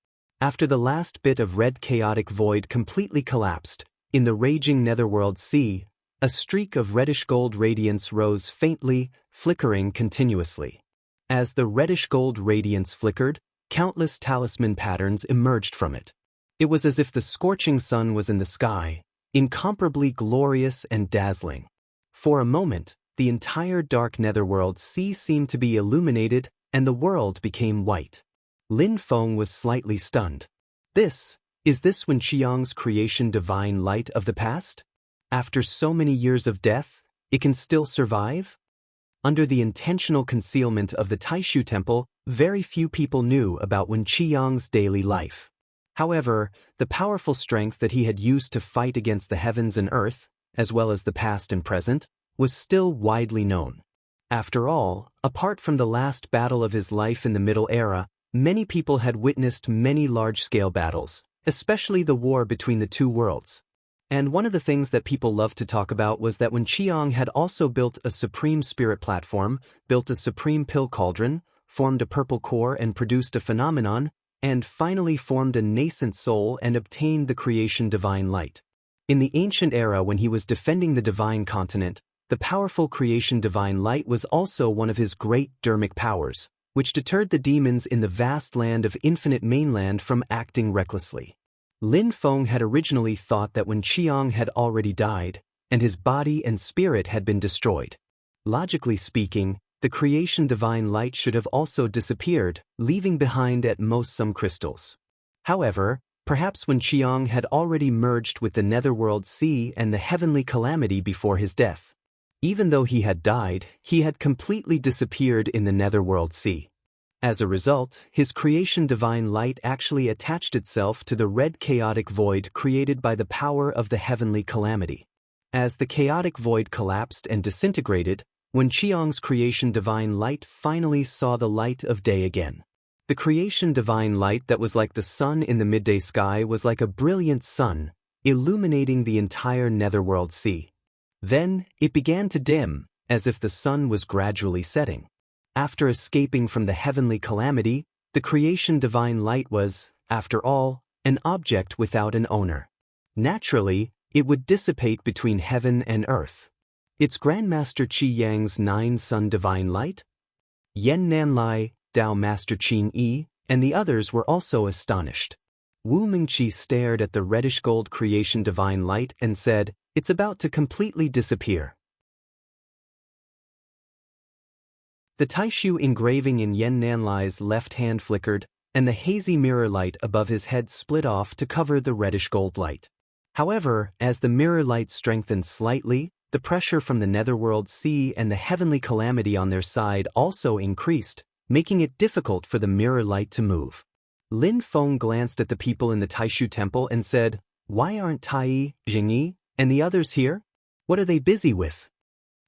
After the last bit of red chaotic void completely collapsed, in the raging Netherworld Sea, a streak of reddish-gold radiance rose faintly, flickering continuously. As the reddish-gold radiance flickered, countless talisman patterns emerged from it. It was as if the scorching sun was in the sky, incomparably glorious and dazzling. For a moment, the entire dark Netherworld Sea seemed to be illuminated, and the world became white. Lin Feng was slightly stunned. Is this Wen Qiang's creation divine light of the past? After so many years of death, it can still survive? Under the intentional concealment of the Taishu Temple, very few people knew about Wen Qiang's daily life. However, the powerful strength that he had used to fight against the heavens and earth, as well as the past and present, was still widely known. After all, apart from the last battle of his life in the Middle Era, many people had witnessed many large-scale battles, especially the war between the two worlds. And one of the things that people loved to talk about was that Wen Qiang had also built a supreme spirit platform, built a supreme pill cauldron, formed a purple core and produced a phenomenon, and finally formed a nascent soul and obtained the creation divine light. In the ancient era when he was defending the divine continent, the powerful creation divine light was also one of his great dermic powers, which deterred the demons in the vast land of infinite mainland from acting recklessly. Lin Feng had originally thought that Wen Qiang had already died, and his body and spirit had been destroyed. Logically speaking, the creation divine light should have also disappeared, leaving behind at most some crystals. However, perhaps Wen Qiang had already merged with the Netherworld Sea and the heavenly calamity before his death. Even though he had died, he had completely disappeared in the Netherworld Sea. As a result, his creation divine light actually attached itself to the red chaotic void created by the power of the heavenly calamity. As the chaotic void collapsed and disintegrated, Wen Qiang's creation divine light finally saw the light of day again. The creation divine light that was like the sun in the midday sky was like a brilliant sun, illuminating the entire Netherworld Sea. Then, it began to dim, as if the sun was gradually setting. After escaping from the heavenly calamity, the creation divine light was, after all, an object without an owner. Naturally, it would dissipate between heaven and earth. It's Grandmaster Qi Yang's 9-sun divine light? Yan Nanlai, Dao Master Qin Yi, and the others were also astonished. Wu Mingqi stared at the reddish-gold creation divine light and said, "It's about to completely disappear." The Taishu engraving in Yan Nanlai's left hand flickered, and the hazy mirror light above his head split off to cover the reddish-gold light. However, as the mirror light strengthened slightly, the pressure from the netherworld sea and the heavenly calamity on their side also increased, making it difficult for the mirror light to move. Lin Feng glanced at the people in the Taishu temple and said, "Why aren't Tai, Jingyi, and the others here? What are they busy with?"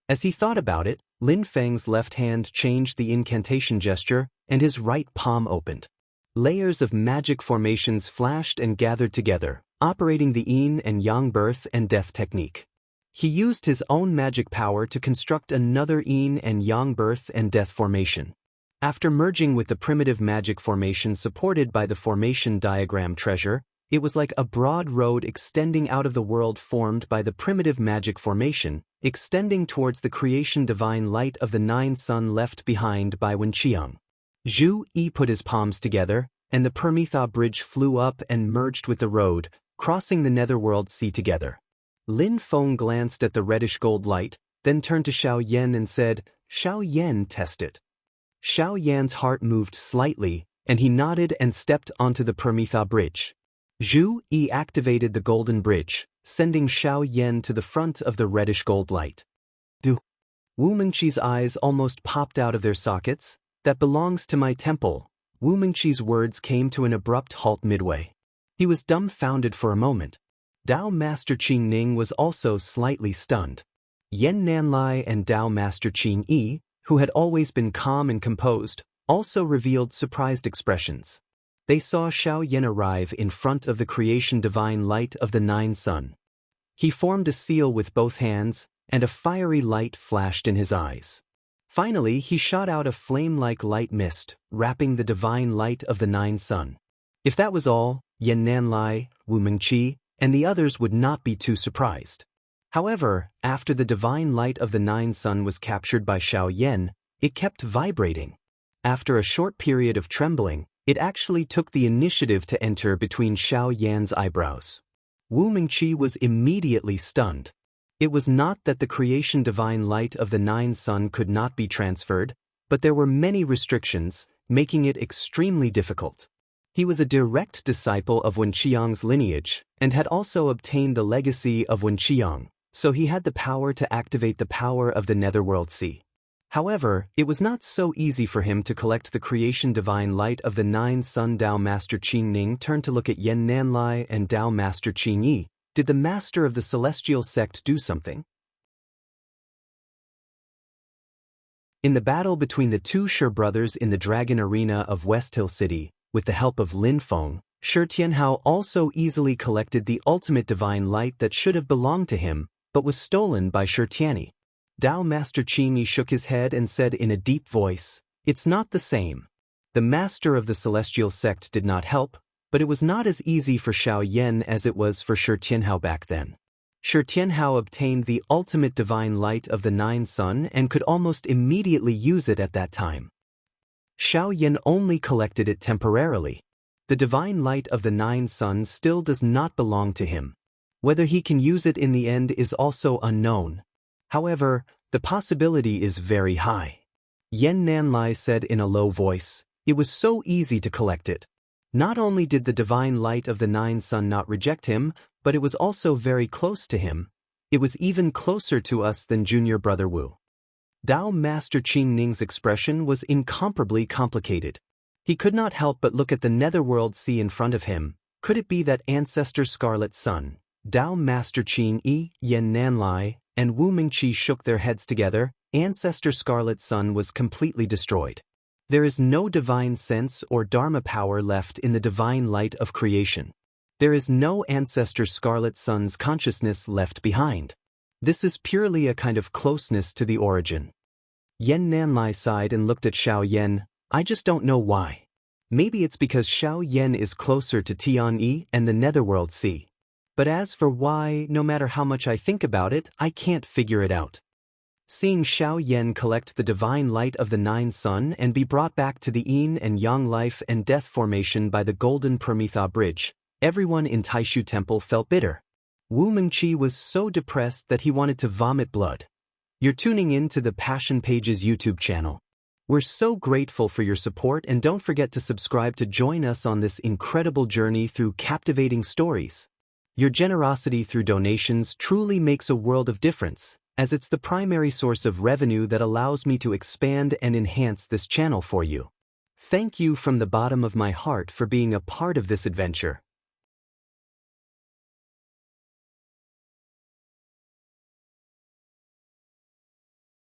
As he thought about it, Lin Feng's left hand changed the incantation gesture, and his right palm opened. Layers of magic formations flashed and gathered together, operating the yin and yang birth and death technique. He used his own magic power to construct another yin and yang birth and death formation. After merging with the primitive magic formation supported by the formation diagram treasure, it was like a broad road extending out of the world formed by the primitive magic formation, extending towards the creation divine light of the nine sun left behind by Wenqiang. Zhu Yi put his palms together, and the Permitha bridge flew up and merged with the road, crossing the netherworld sea together. Lin Feng glanced at the reddish gold light, then turned to Xiao Yan and said, "Xiao Yan, test it." Xiao Yan's heart moved slightly, and he nodded and stepped onto the Permitha bridge. Zhu Yi activated the golden bridge, sending Xiao Yan to the front of the reddish gold light. Wu Mingqi's eyes almost popped out of their sockets. "That belongs to my temple." Wu Mingqi's words came to an abrupt halt midway. He was dumbfounded for a moment. Dao Master Qing Ning was also slightly stunned. Yan Nanlai and Dao Master Qing Yi, who had always been calm and composed, also revealed surprised expressions. They saw Xiao Yan arrive in front of the creation divine light of the nine sun. He formed a seal with both hands, and a fiery light flashed in his eyes. Finally, he shot out a flame-like light mist, wrapping the divine light of the nine sun. If that was all, Yan Nanlai, Wu Mingqi, and the others would not be too surprised. However, after the divine light of the nine sun was captured by Xiao Yan, it kept vibrating. After a short period of trembling, it actually took the initiative to enter between Xiao Yan's eyebrows. Wu Mingqi was immediately stunned. It was not that the creation divine light of the nine sun could not be transferred, but there were many restrictions, making it extremely difficult. He was a direct disciple of Wenqiang's lineage, and had also obtained the legacy of Wenqiang, so he had the power to activate the power of the netherworld sea. However, it was not so easy for him to collect the creation divine light of the nine sun. Dao Master Qing Ning turned to look at Yan Nanlai and Dao Master Qing Yi. Did the master of the celestial sect do something? In the battle between the two Shi brothers in the Dragon Arena of West Hill City, with the help of Lin Feng, Shi Tianhao also easily collected the ultimate divine light that should have belonged to him, but was stolen by Shi Tianyi. Dao Master Qing Yi shook his head and said in a deep voice, "It's not the same." The master of the celestial sect did not help, but it was not as easy for Xiao Yan as it was for Shi Tianhao back then. Shi Tianhao obtained the ultimate divine light of the nine sun and could almost immediately use it at that time. Xiao Yan only collected it temporarily. The divine light of the nine sun still does not belong to him. Whether he can use it in the end is also unknown. However, the possibility is very high. Yan Nanlai said in a low voice, "It was so easy to collect it." Not only did the divine light of the nine sun not reject him, but it was also very close to him. It was even closer to us than junior brother Wu. Dao Master Qing Ning's expression was incomparably complicated. He could not help but look at the netherworld sea in front of him. Could it be that ancestor Scarlet Sun? Dao Master Qing Yi, Yan Nanlai, and Wu Mingqi shook their heads together. Ancestor Scarlet Sun was completely destroyed. There is no divine sense or dharma power left in the divine light of creation. There is no ancestor Scarlet Sun's consciousness left behind. This is purely a kind of closeness to the origin. Yan Nanlai sighed and looked at Xiao Yan. "I just don't know why. Maybe it's because Xiao Yan is closer to Tianyi and the netherworld sea. But as for why, no matter how much I think about it, I can't figure it out." Seeing Xiao Yan collect the divine light of the nine sun and be brought back to the yin and yang life and death formation by the golden Permitha bridge, everyone in Taishu Temple felt bitter. Wu Mingqi was so depressed that he wanted to vomit blood. You're tuning in to the Passion Pages YouTube channel. We're so grateful for your support, and don't forget to subscribe to join us on this incredible journey through captivating stories. Your generosity through donations truly makes a world of difference, as it's the primary source of revenue that allows me to expand and enhance this channel for you. Thank you from the bottom of my heart for being a part of this adventure.